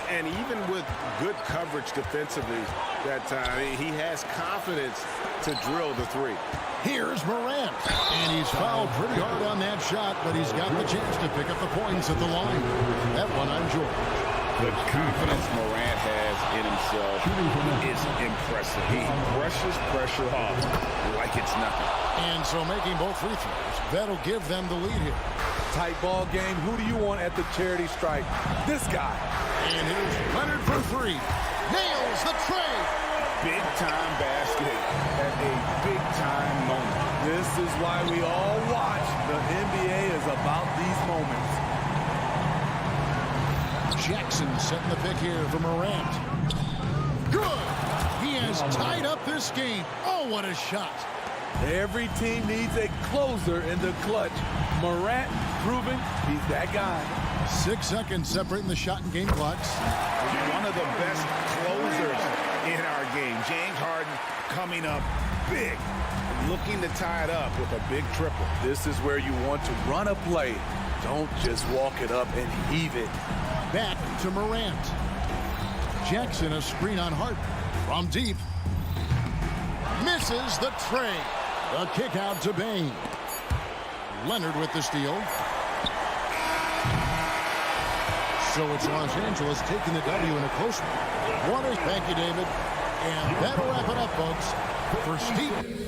And even with good coverage defensively that time, he has confidence to drill the three. Here's Morant. And he's fouled pretty hard on that shot, but he's got the chance to pick up the points at the line. That one on George. The confidence Morant has in himself is impressive. He brushes pressure off like it's nothing. And so making both free throws, that'll give them the lead here. Tight ball game. Who do you want at the charity stripe? This guy. And here's Leonard for three. Nails the tray. Big-time basket at a big-time moment. This is why we all watch. The NBA is about these moments. Jackson setting the pick here for Morant. Good. He has tied up this game. Oh, what a shot. Every team needs a closer in the clutch. Morant proving he's that guy. 6 seconds separating the shot and game clocks. One of the best closers in our game. James Harden coming up big, looking to tie it up with a big triple. This is where you want to run a play. Don't just walk it up and heave it. Back to Morant. Jackson a screen on Harden. From deep. Misses the tray. The kick out to Bain. Leonard with the steal. So it's Los Angeles taking the W in a close one. Thank you, David. And that'll wrap it up, folks, for Steve.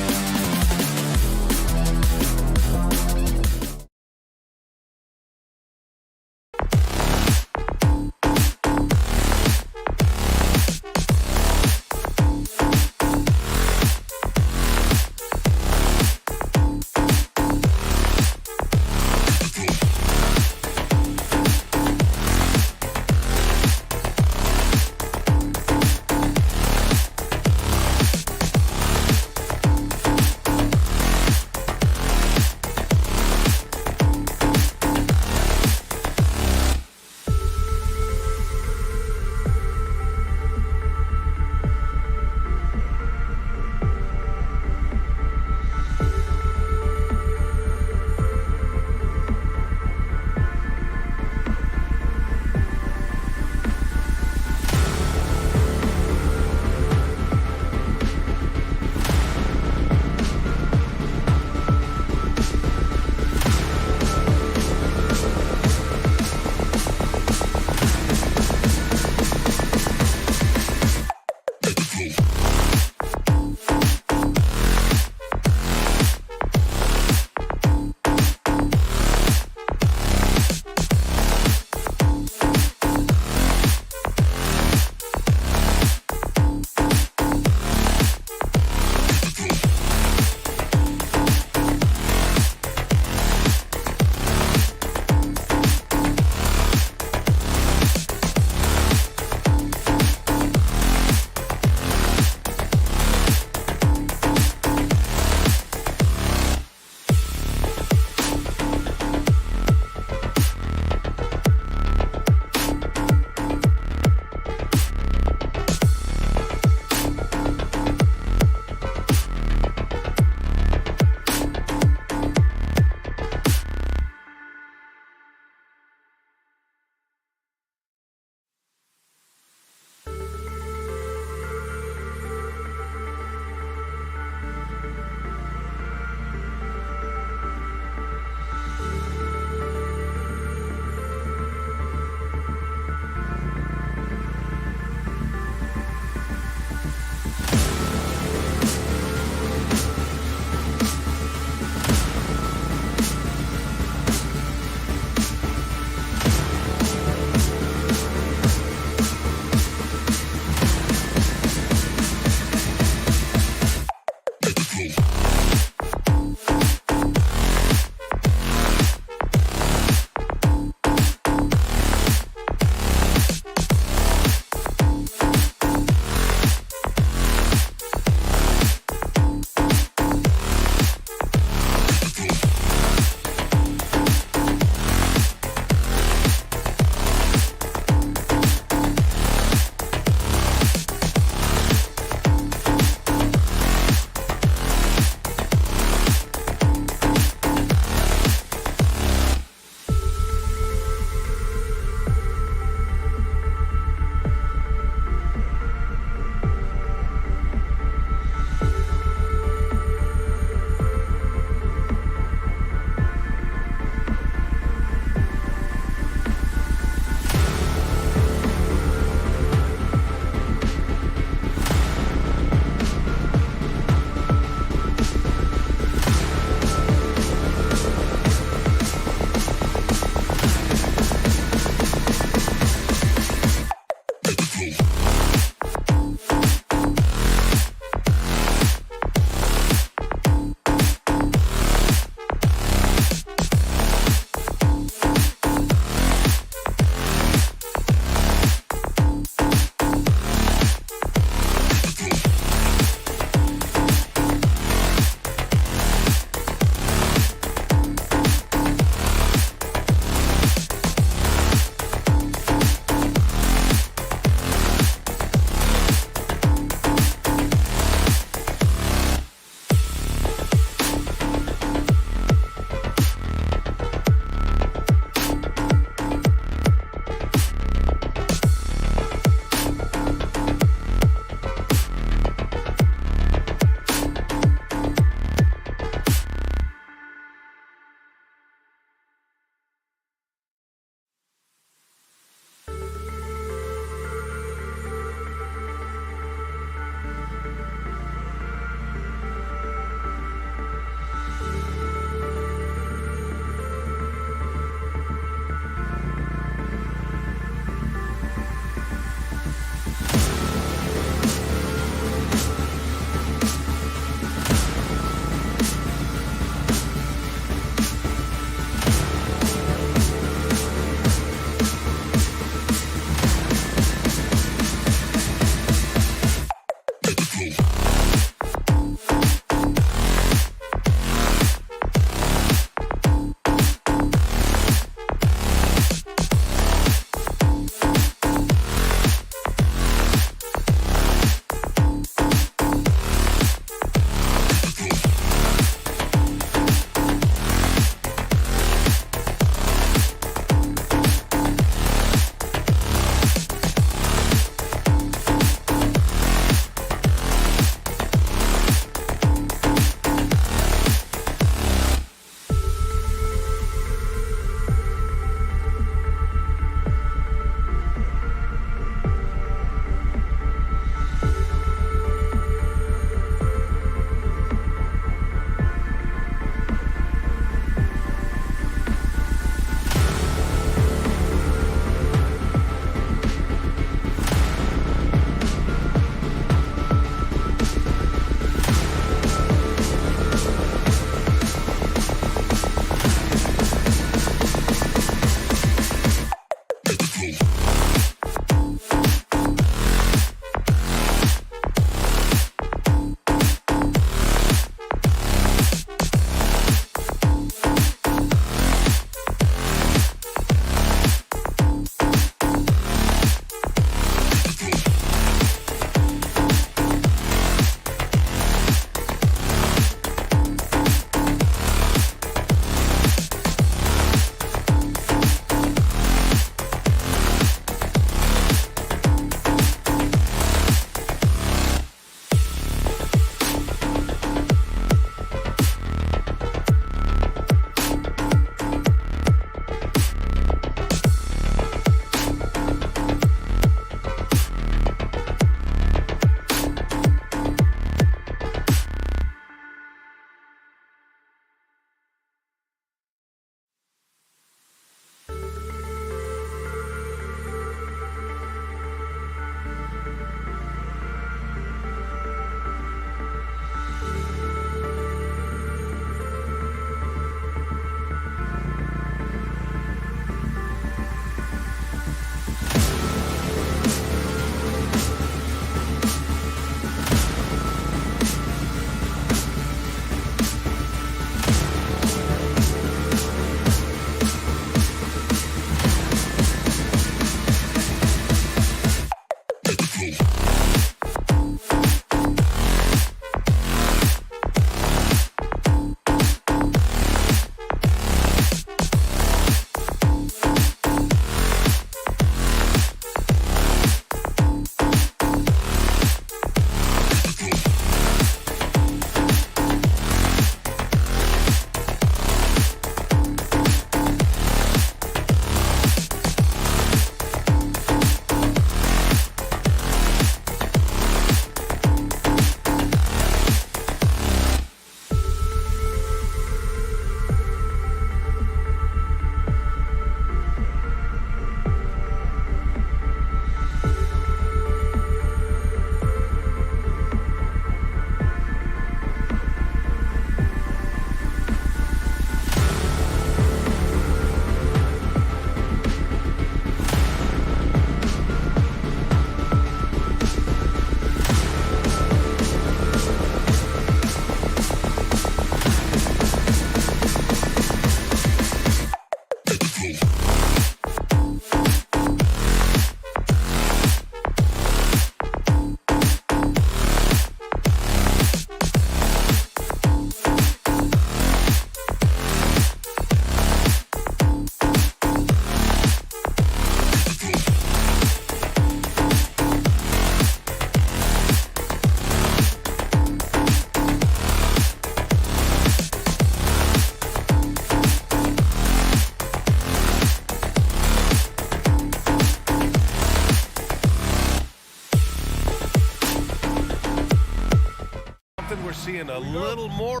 seeing a little more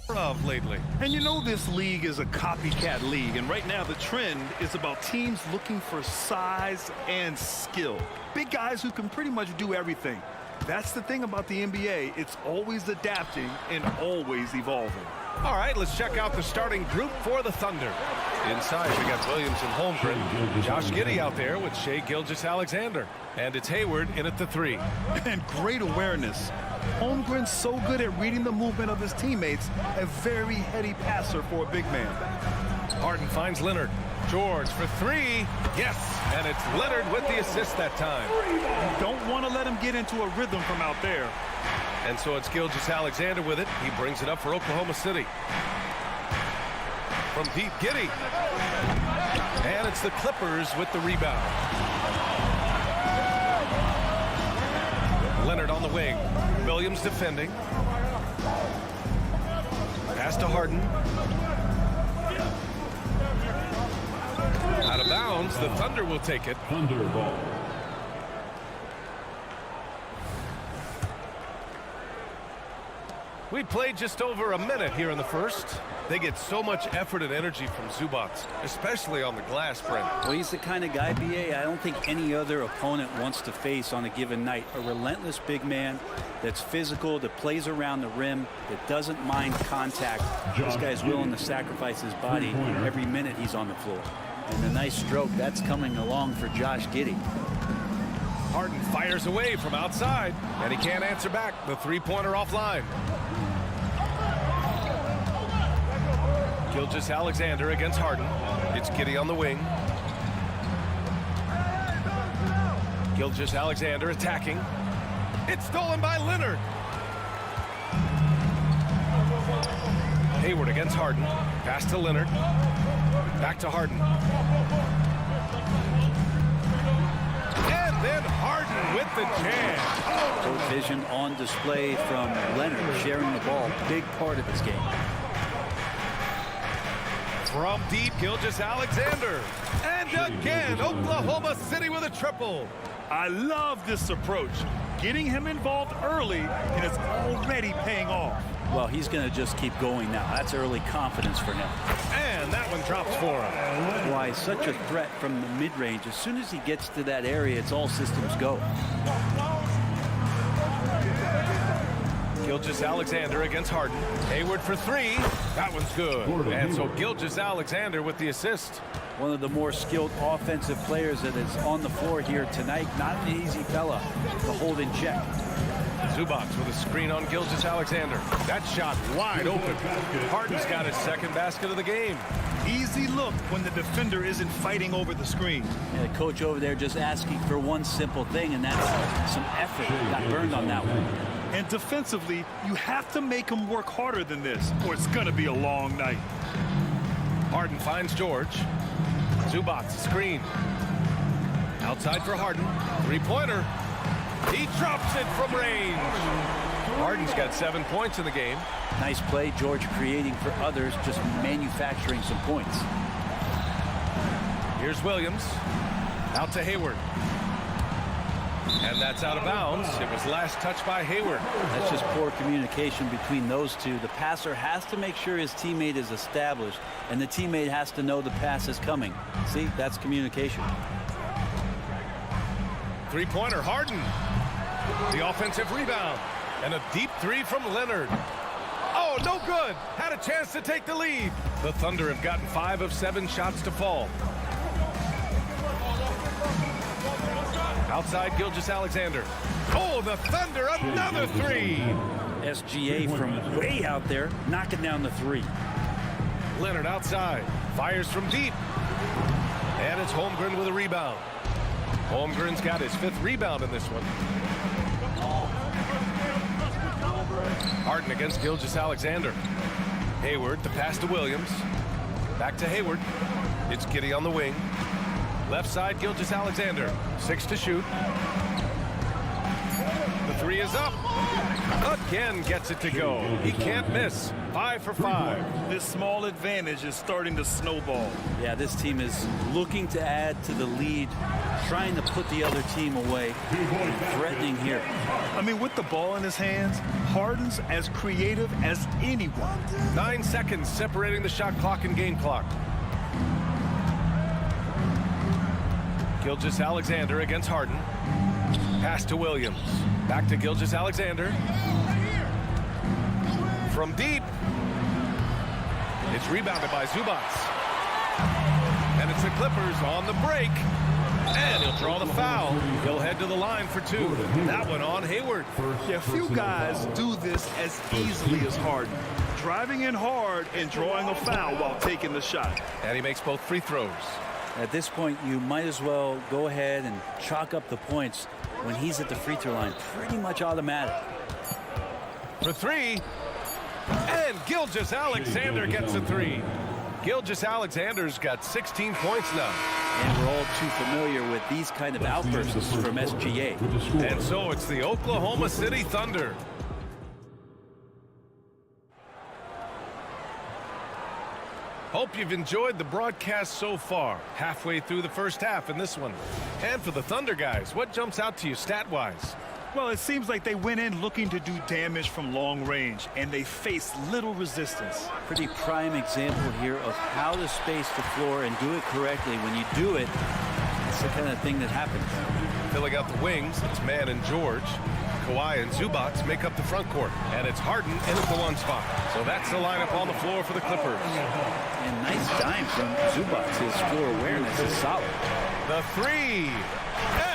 of lately. And you know this league is a copycat league, and right now the trend is about teams looking for size and skill. Big guys who can pretty much do everything. That's the thing about the NBA. It's always adapting and always evolving. All right, let's check out the starting group for the Thunder. Inside, we got Williams and Holmgren. Josh Giddey out there with Shai Gilgeous-Alexander. And it's Hayward in at the 3. And great awareness. Holmgren's so good at reading the movement of his teammates, a very heady passer for a big man. Harden finds Leonard. George for 3. Yes, and it's Leonard with the assist that time. You don't want to let him get into a rhythm from out there. And so it's Gilgeous-Alexander with it. He brings it up for Oklahoma City. From deep, Giddey. And it's the Clippers with the rebound. Leonard on the wing. Williams defending. Pass to Harden. Out of bounds. The Thunder will take it. Thunder ball. We played just over a minute here in the first. They get so much effort and energy from Zubac, especially on the glass, Brent. Well, he's the kind of guy, BA, I don't think any other opponent wants to face on a given night. A relentless big man that's physical, that plays around the rim, that doesn't mind contact. This guy's willing to sacrifice his body every minute he's on the floor. And the nice stroke, that's coming along for Josh Giddey. Harden fires away from outside, and he can't answer back. The three-pointer offline. Gilgeous-Alexander against Harden. It's Giddey on the wing. Gilgeous-Alexander attacking. It's stolen by Leonard. Hayward against Harden. Pass to Leonard. Back to Harden. And then Harden with the jam. Good vision on display from Leonard, sharing the ball. Big part of his game. From deep, Gilgeous-Alexander. And again, Oklahoma City with a triple. I love this approach. Getting him involved early, and it's already paying off. Well, he's going to just keep going now. That's early confidence for him. And that one drops for him. Why, such a threat from the mid-range. As soon as he gets to that area, it's all systems go. Gilgeous-Alexander against Harden. Hayward for 3. That one's good. And so Gilgeous-Alexander with the assist. One of the more skilled offensive players that is on the floor here tonight. Not an easy fella to hold in check. Zubac with a screen on Gilgeous-Alexander. That shot wide open. Harden's got his second basket of the game. Easy look when the defender isn't fighting over the screen. And the coach over there just asking for one simple thing, and that's some effort. Got burned on that one. And defensively, you have to make him work harder than this, or it's going to be a long night. Harden finds George. Zubac screen. Outside for Harden. Three-pointer. He drops it from range. Harden's got 7 points in the game. Nice play, George creating for others, just manufacturing some points. Here's Williams. Out to Hayward. And that's out of bounds. It was last touched by Hayward. That's just poor communication between those two. The passer has to make sure his teammate is established, and the teammate has to know the pass is coming. See, that's communication. Three-pointer, Harden. The offensive rebound. And a deep 3 from Leonard. Oh, no good. Had a chance to take the lead. The Thunder have gotten 5 of 7 shots to fall. Outside, Gilgeous-Alexander. Oh, the Thunder, another 3. SGA from way out there, knocking down the 3. Leonard outside. Fires from deep. And it's Holmgren with a rebound. Holmgren's got his 5th rebound in this one. Harden against Gilgeous-Alexander. Hayward, the pass to Williams. Back to Hayward. It's Giddey on the wing. Left side, Gilgeous-Alexander. 6 to shoot. The 3 is up. A again gets it to go. He can't miss. 5 for 5. This small advantage is starting to snowball. Yeah, this team is looking to add to the lead, trying to put the other team away, threatening here. I mean, with the ball in his hands, Harden's as creative as anyone. 9 seconds separating the shot clock and game clock. Gilgeous-Alexander against Harden. Pass to Williams. Back to Gilgeous-Alexander. From deep. It's rebounded by Zubats. And it's the Clippers on the break. And he'll draw the foul. He'll head to the line for 2. That one on Hayward. Yeah, few guys do this as easily as Harden. Driving in hard and drawing a foul while taking the shot. And he makes both free throws. At this point, you might as well go ahead and chalk up the points when he's at the free throw line. Pretty much automatic. For 3. And Gilgeous-Alexander gets a 3. Gilgeous-Alexander's got 16 points now. And we're all too familiar with these kind of outbursts from SGA. And so it's the Oklahoma City Thunder. Hope you've enjoyed the broadcast so far. Halfway through the first half in this one. And for the Thunder guys, what jumps out to you stat-wise? Well, it seems like they went in looking to do damage from long range, and they faced little resistance. Pretty prime example here of how to space the floor and do it correctly. When you do it, it's the kind of thing that happens. Filling out the wings, it's Mann and George. Kawhi and Zubats make up the front court. And it's Harden in at the 1 spot. So that's the lineup on the floor for the Clippers. And nice dime from Zubats. His floor awareness is solid. The 3.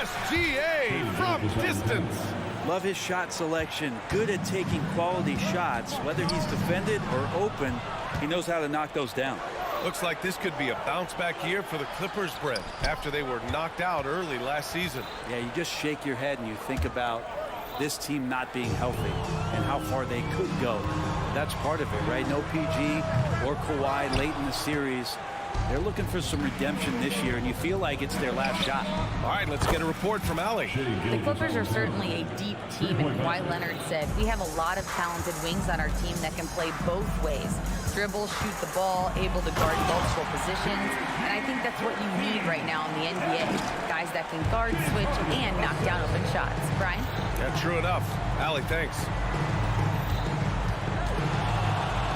SGA from distance. Love his shot selection. Good at taking quality shots. Whether he's defended or open, he knows how to knock those down. Looks like this could be a bounce-back year for the Clippers, Brent, after they were knocked out early last season. Yeah, you just shake your head and you think about this team not being healthy and how far they could go. That's part of it, right? No PG or Kawhi late in the series. They're looking for some redemption this year, and you feel like it's their last shot. All right, let's get a report from Allie. The Clippers are certainly a deep team, and Kawhi Leonard said, we have a lot of talented wings on our team that can play both ways. Dribble, shoot the ball, able to guard multiple positions, and I think that's what you need right now in the NBA. Guys that can guard, switch, and knock down open shots. Brian? Yeah, true enough. Allie, thanks.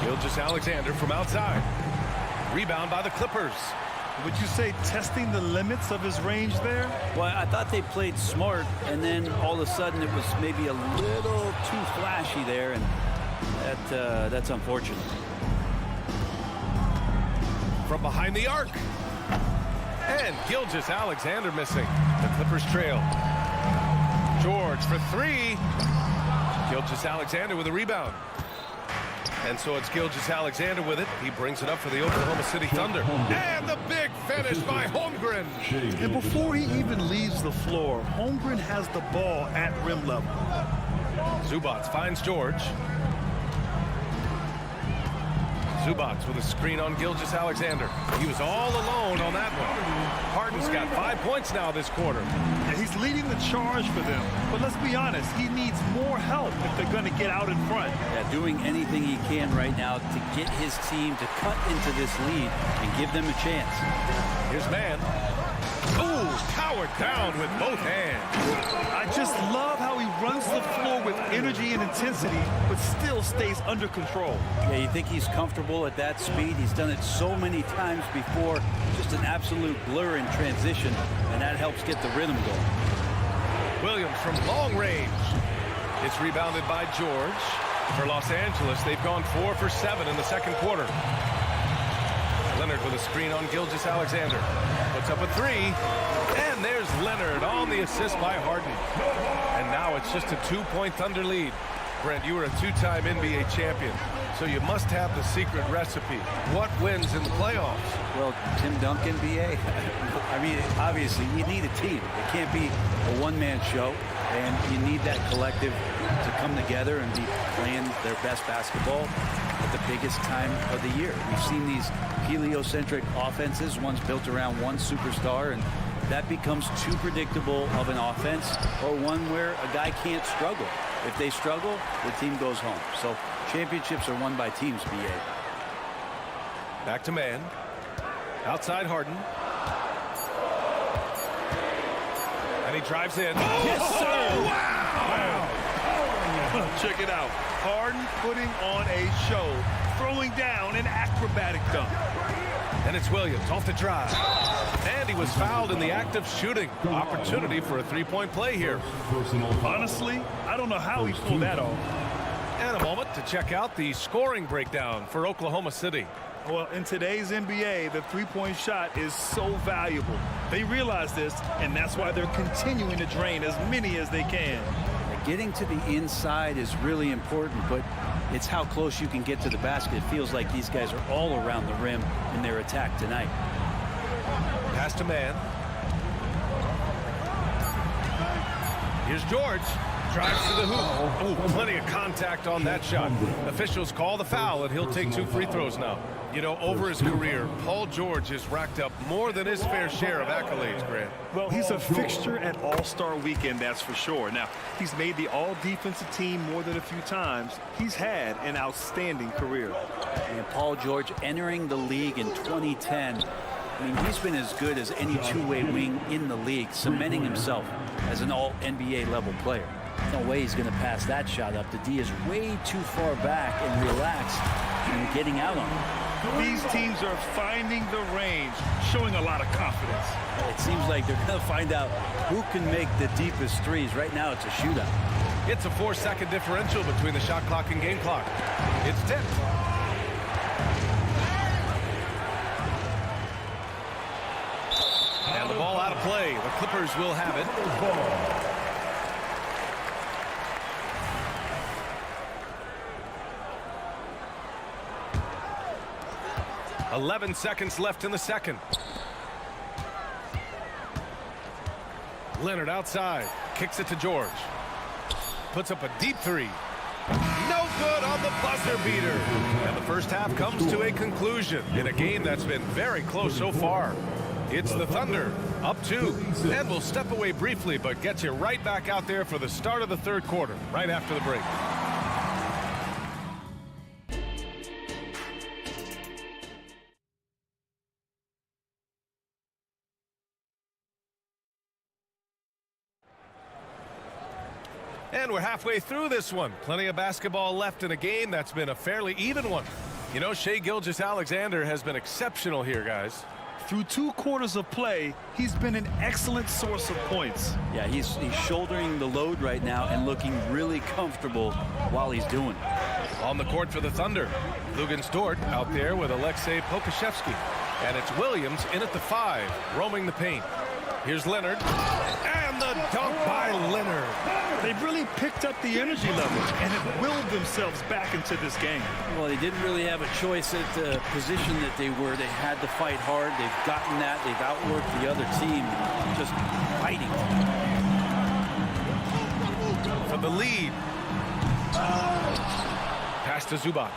Gilgeous-Alexander from outside. Rebound by the Clippers. Would you say testing the limits of his range there? Well, I thought they played smart, and then all of a sudden it was maybe a little too flashy there, and that's unfortunate. From behind the arc. And Gilgeous-Alexander missing. The Clippers trail. George for 3. Gilgeous-Alexander with a rebound. And so it's Gilgeous-Alexander with it. He brings it up for the Oklahoma City Thunder. And the big finish by Holmgren. And before he even leaves the floor, Holmgren has the ball at rim level. Zubats finds George. Zubats with a screen on Gilgeous-Alexander. He was all alone on that one. Harden's got 5 points now this quarter. And he's leading the charge for them. But let's be honest, he needs more help if they're going to get out in front. Yeah, doing anything he can right now to get his team to cut into this lead and give them a chance. Here's Mann. Ooh, powered down with both hands. I just love how he runs the floor with energy and intensity, but still stays under control. Yeah, you think he's comfortable at that speed? He's done it so many times before. Just an absolute blur in transition, and that helps get the rhythm going. Williams from long range. It's rebounded by George. For Los Angeles, they've gone 4 for 7 in the second quarter. Leonard with a screen on Gilgeous-Alexander. Puts up a 3. And there's Leonard on the assist by Harden. And now it's just a 2-point Thunder lead. Brent, you were a 2-time NBA champion, so you must have the secret recipe. What wins in the playoffs? Well, Tim Duncan, BA. I mean, obviously, you need a team. It can't be a one-man show, and you need that collective to come together and be playing their best basketball at the biggest time of the year. We've seen these heliocentric offenses, one's built around one superstar, and that becomes too predictable of an offense, or one where a guy can't struggle. If they struggle, the team goes home. So championships are won by teams, B.A. Back to man. Outside Harden. And he drives in. Oh, Yes, sir. Wow. Check it out. Harden putting on a show, throwing down an acrobatic dunk. And it's Williams off the drive. And he was fouled in the act of shooting. Opportunity for a three-point play here. Honestly, I don't know how he pulled that off. And a moment to check out the scoring breakdown for Oklahoma City. Well, in today's NBA, the three-point shot is so valuable. They realize this, and that's why they're continuing to drain as many as they can. Getting to the inside is really important, but it's how close you can get to the basket. It feels like these guys are all around the rim in their attack tonight. Pass to man. Here's George. Drives to the hoop. Ooh, plenty of contact on that shot. Officials call the foul, and he'll take 2 free throws now. You know, over his career, Paul George has racked up more than his fair share of accolades, Grant. Well, he's a fixture at All-Star Weekend, that's for sure. Now, he's made the all-defensive team more than a few times. He's had an outstanding career. And Paul George entering the league in 2010. I mean, he's been as good as any two-way wing in the league, cementing himself as an all-NBA level player. No way he's going to pass that shot up. The D is way too far back and relaxed and getting out on him. These teams are finding the range, showing a lot of confidence. It seems like they're going to find out who can make the deepest threes. Right now, it's a shootout. It's a 4-second differential between the shot clock and game clock. It's tipped. And the ball out of play. The Clippers will have it. 11 seconds left in the second. Leonard outside. Kicks it to George. Puts up a deep three. No good on the buzzer beater. And the first half comes to a conclusion in a game that's been very close so far. It's the Thunder up 2. And we'll step away briefly, but get you right back out there for the start of the third quarter, right after the break. And we're halfway through this one. Plenty of basketball left in a game that's been a fairly even one. You know, Shai Gilgeous-Alexander has been exceptional here, guys. Through 2 quarters of play, he's been an excellent source of points. Yeah, he's shouldering the load right now and looking really comfortable while he's doing it. On the court for the Thunder, Luguentz Dort out there with Aleksej Pokusevski. And it's Williams in at the 5, roaming the paint. Here's Leonard. And the dunk by Leonard. They've really picked up the energy level and have willed themselves back into this game. Well, they didn't really have a choice at the position that they were. They had to fight hard. They've gotten that. They've outworked the other team, just fighting. For the lead. Pass to Zubac.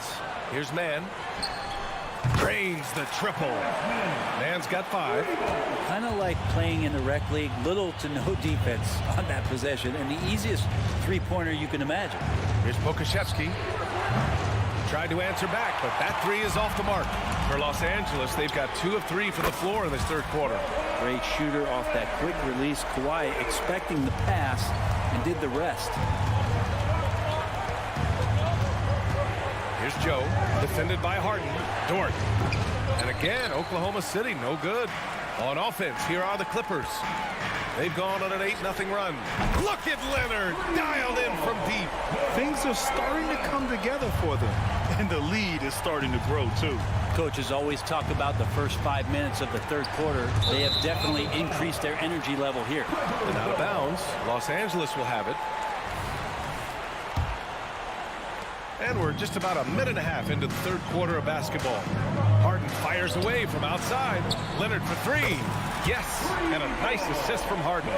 Here's Mann. Drains the triple. Mann's got 5. Kind of like playing in the rec league, little to no defense on that possession, and the easiest three-pointer you can imagine. Here's Pokusevski. Tried to answer back, but that 3 is off the mark. For Los Angeles, they've got 2 of 3 from the floor in this third quarter. Great shooter off that quick release. Kawhi expecting the pass and did the rest. Here's Joe, defended by Harden. Dort. And again, Oklahoma City, no good. On offense, here are the Clippers. They've gone on an 8-0 run. Look at Leonard, dialed in from deep. Things are starting to come together for them, and the lead is starting to grow, too. Coaches always talk about the first 5 minutes of the third quarter. They have definitely increased their energy level here. And out of bounds, Los Angeles will have it. And we're just about a minute and a half into the third quarter of basketball. Harden fires away from outside. Leonard for 3. Yes, and a nice assist from Harden.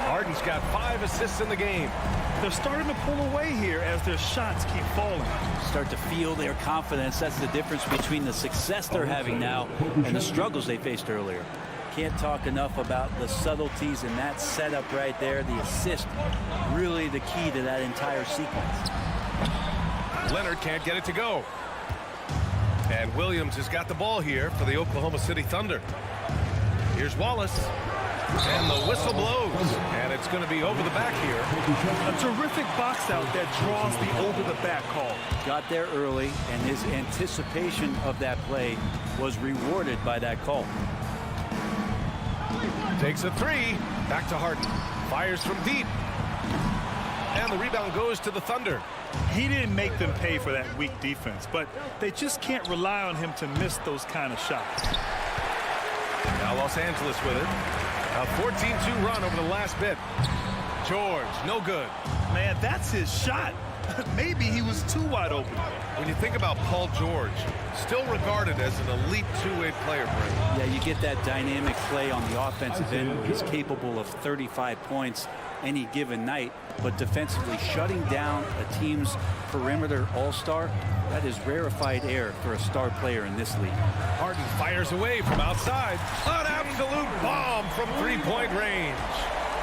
Harden's got 5 assists in the game. They're starting to pull away here as their shots keep falling. Start to feel their confidence. That's the difference between the success they're having now and the struggles they faced earlier. can't talk enough about the subtleties in that setup right there. The assist, really the key to that entire sequence. Leonard can't get it to go. And Williams has got the ball here for the Oklahoma City Thunder. Here's Wallace. And the whistle blows. And it's going to be over the back here. A terrific box out that draws the over-the-back call. Got there early, and his anticipation of that play was rewarded by that call. Takes a three. Back to Harden. Fires from deep. And the rebound goes to the Thunder. He didn't make them pay for that weak defense, but they just can't rely on him to miss those kind of shots. Now Los Angeles with it. A 14-2 run over the last bit. George, no good. Man, that's his shot. Maybe he was too wide open. When you think about Paul George, still regarded as an elite two-way player, Brent. Yeah, you get that dynamic play on the offensive end. He's capable of 35 points any given night, but defensively shutting down a team's perimeter all-star, that is rarefied air for a star player in this league. Harden fires away from outside. An absolute bomb from three-point range.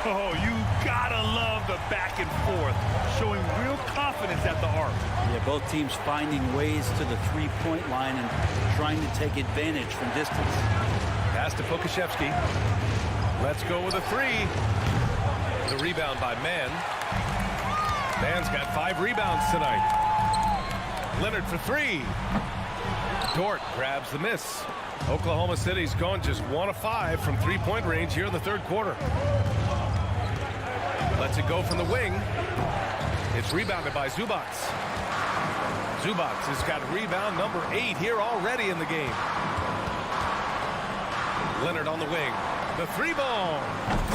Oh, you gotta love the back and forth, showing real confidence at the arc. Yeah, both teams finding ways to the three-point line and trying to take advantage from distance. Pass to Pokashevsky. Let's go with a three. The rebound by Mann. Mann's got 5 rebounds tonight. Leonard for 3. Dort grabs the miss. Oklahoma City's gone just 1 of 5 from three-point range here in the third quarter. Lets it go from the wing. It's rebounded by Zubac. Zubac has got rebound number 8 here already in the game. Leonard on the wing. The 3-ball.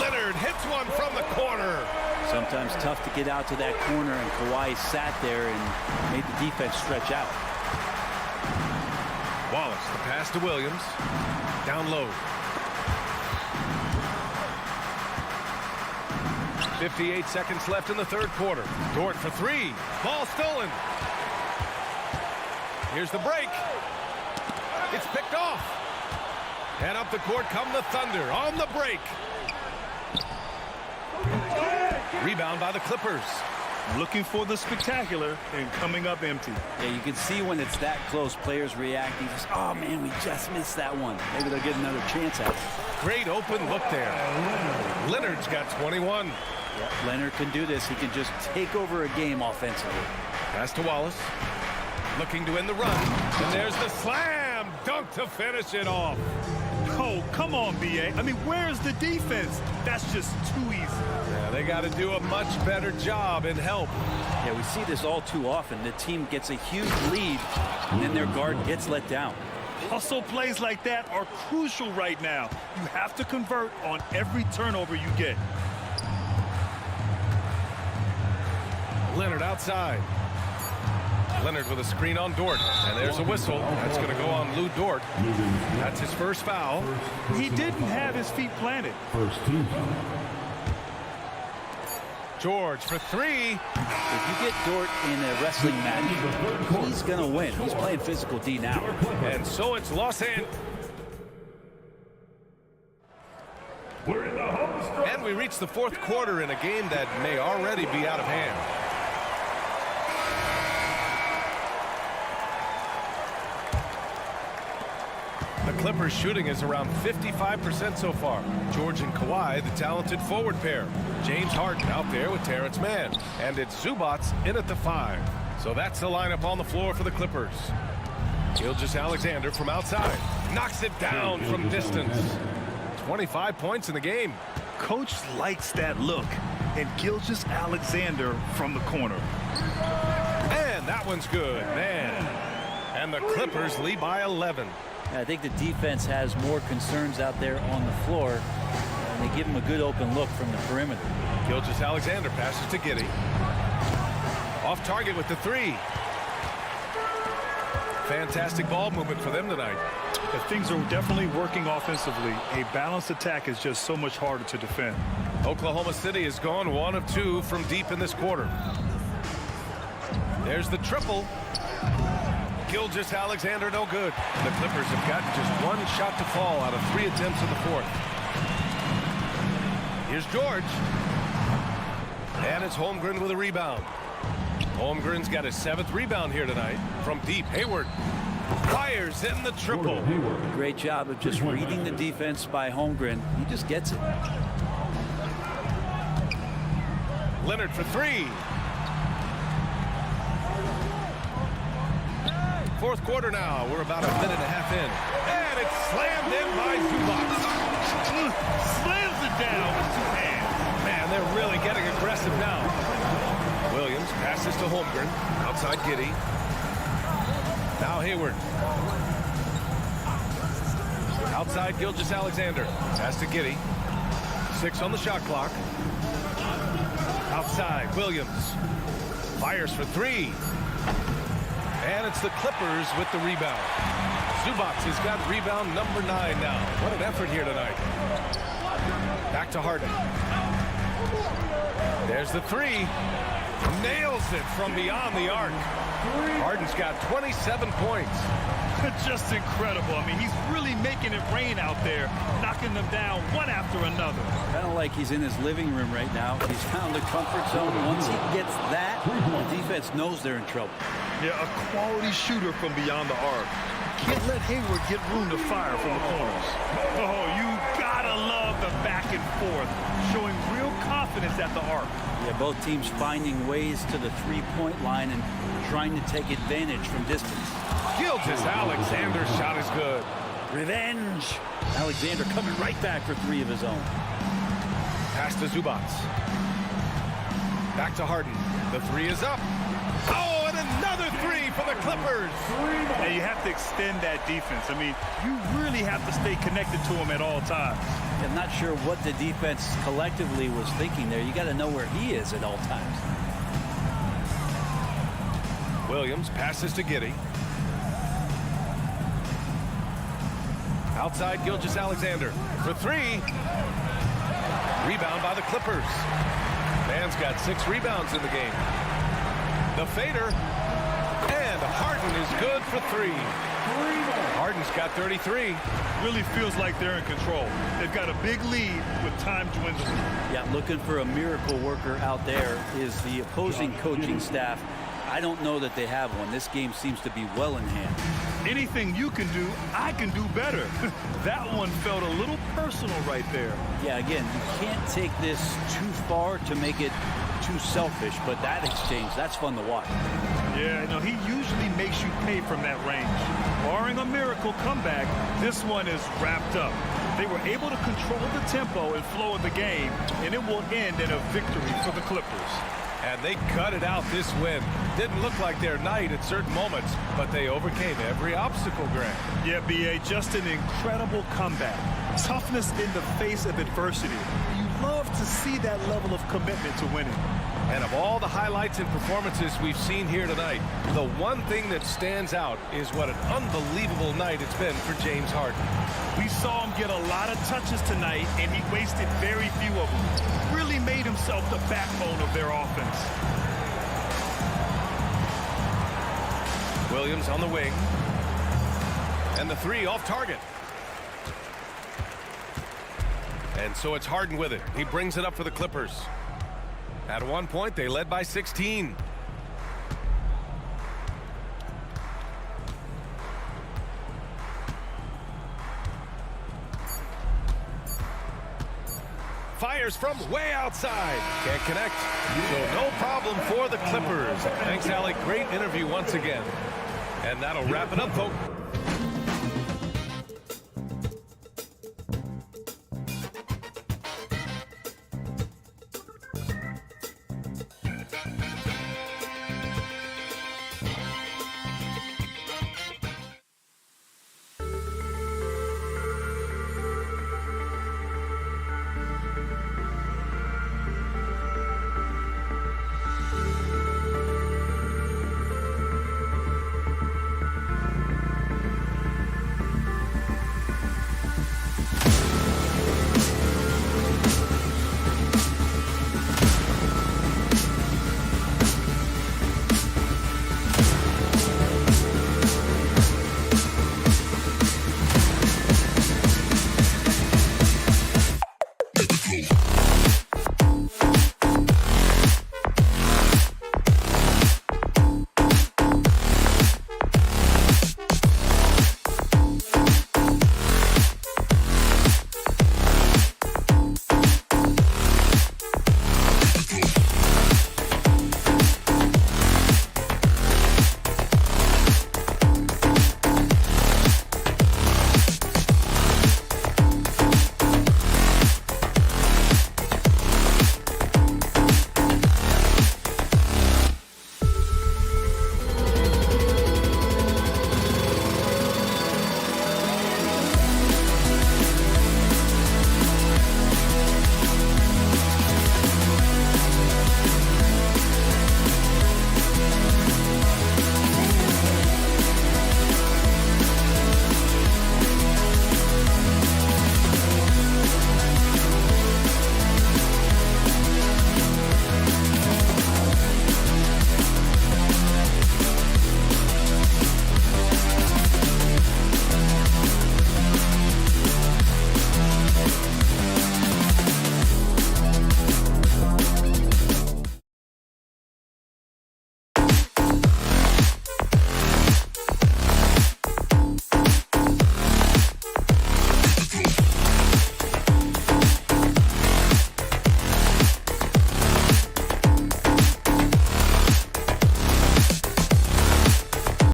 Leonard hits one from the corner. Sometimes tough to get out to that corner, and Kawhi sat there and made the defense stretch out. Wallace, the pass to Williams. Down low. 58 seconds left in the third quarter. Dort for 3. Ball stolen. Here's the break. It's picked off. And up the court come the Thunder on the break. Rebound by the Clippers. Looking for the spectacular and coming up empty. Yeah, you can see when it's that close, players reacting. Just, oh, man, we just missed that one. Maybe they'll get another chance at it. Great open look there. Leonard's got 21. Yeah, Leonard can do this. He can just take over a game offensively. Pass to Wallace. Looking to end the run. And there's the slam dunk to finish it off. Oh, come on, B.A. I mean, where's the defense? That's just too easy. Yeah, they got to do a much better job in help. Yeah, we see this all too often. The team gets a huge lead, and then their guard gets let down. Hustle plays like that are crucial right now. You have to convert on every turnover you get. Leonard outside. Leonard with a screen on Dort. And there's a whistle. That's going to go on Lou Dort. That's his first foul. He didn't have his feet planted. First team. George for 3. If you get Dort in a wrestling match, he's going to win. He's playing physical D now. And so it's Los Angeles. And we reach the fourth quarter in a game that may already be out of hand. The Clippers shooting is around 55% so far. George and Kawhi, the talented forward pair. James Harden out there with Terrence Mann. And it's Zubac in at the 5. So that's the lineup on the floor for the Clippers. Gilgeous-Alexander from outside. Knocks it down from distance. 25 points in the game. Coach likes that look. And Gilgeous-Alexander from the corner. And that one's good, man. And the Clippers lead by 11. I think the defense has more concerns out there on the floor, and they give him a good open look from the perimeter. Gilgeous-Alexander passes to Giddey. Off target with the 3. Fantastic ball movement for them tonight. But things are definitely working offensively. A balanced attack is just so much harder to defend. Oklahoma City has gone 1 of 2 from deep in this quarter. There's the triple. Gilgeous-Alexander no good. The Clippers have gotten just one shot to fall out of 3 attempts in the fourth. Here's George. And it's Holmgren with a rebound. Holmgren's got his 7th rebound here tonight. From deep, Hayward fires in the triple. Great job of just reading the defense by Holmgren. He just gets it. Leonard for 3. Fourth quarter now. We're about a minute and a half in. And it's slammed in by Zubac. Slams it down with 2 hands. Man, they're really getting aggressive now. Williams passes to Holmgren. Outside Giddey. Now Hayward. Outside Gilgeous-Alexander. Pass to Giddey. 6 on the shot clock. Outside Williams. Fires for 3. And it's the Clippers with the rebound. Zubac has got rebound number 9 now. What an effort here tonight. Back to Harden. There's the 3. Nails it from beyond the arc. Harden's got 27 points. Just incredible. I mean, he's really making it rain out there, knocking them down one after another. Kind of like he's in his living room right now. He's found the comfort zone. Once he gets that, the defense knows they're in trouble. Yeah, a quality shooter from beyond the arc. Can't let Hayward get room to fire from the corners. Oh, you gotta love the back and forth, showing real confidence at the arc. Yeah, both teams finding ways to the three-point line and trying to take advantage from distance. Gilgeous-Alexander's shot is good. Revenge. Alexander coming right back for 3 of his own. Pass to Zubac. Back to Harden. The 3 is up. Oh, and another 3 for the Clippers. And you have to extend that defense. I mean, you really have to stay connected to him at all times. I'm not sure what the defense collectively was thinking there. You got to know where he is at all times. Williams passes to Giddey. Outside Gilgeous-Alexander for 3. Rebound by the Clippers. Man's got 6 rebounds in the game. The fader. And Harden is good for 3. Harden's got 33. Really feels like they're in control. They've got a big lead with time dwindling. Yeah, looking for a miracle worker out there is the opposing coaching staff. I don't know that they have one. This game seems to be well in hand. Anything you can do, I can do better. That one felt a little personal right there. Yeah, again, you can't take this too far to make it too selfish, but that exchange, that's fun to watch. Yeah, you know, he usually makes you pay from that range. Barring a miracle comeback, this one is wrapped up. They were able to control the tempo and flow of the game, and it will end in a victory for the Clippers. And they cut it out this win. Didn't look like their night at certain moments, but they overcame every obstacle, Grant. Yeah, B.A., just an incredible comeback. Toughness in the face of adversity. You love to see that level of commitment to winning. And of all the highlights and performances we've seen here tonight, the one thing that stands out is what an unbelievable night it's been for James Harden. We saw him get a lot of touches tonight, and he wasted very few of them. Really made himself the backbone of their offense. Williams on the wing. And the 3 off target. And so it's Harden with it. He brings it up for the Clippers. At one point, they led by 16. Fires from way outside. Can't connect. So no problem for the Clippers. Thanks, Alec. Great interview once again. And that'll wrap it up, folks.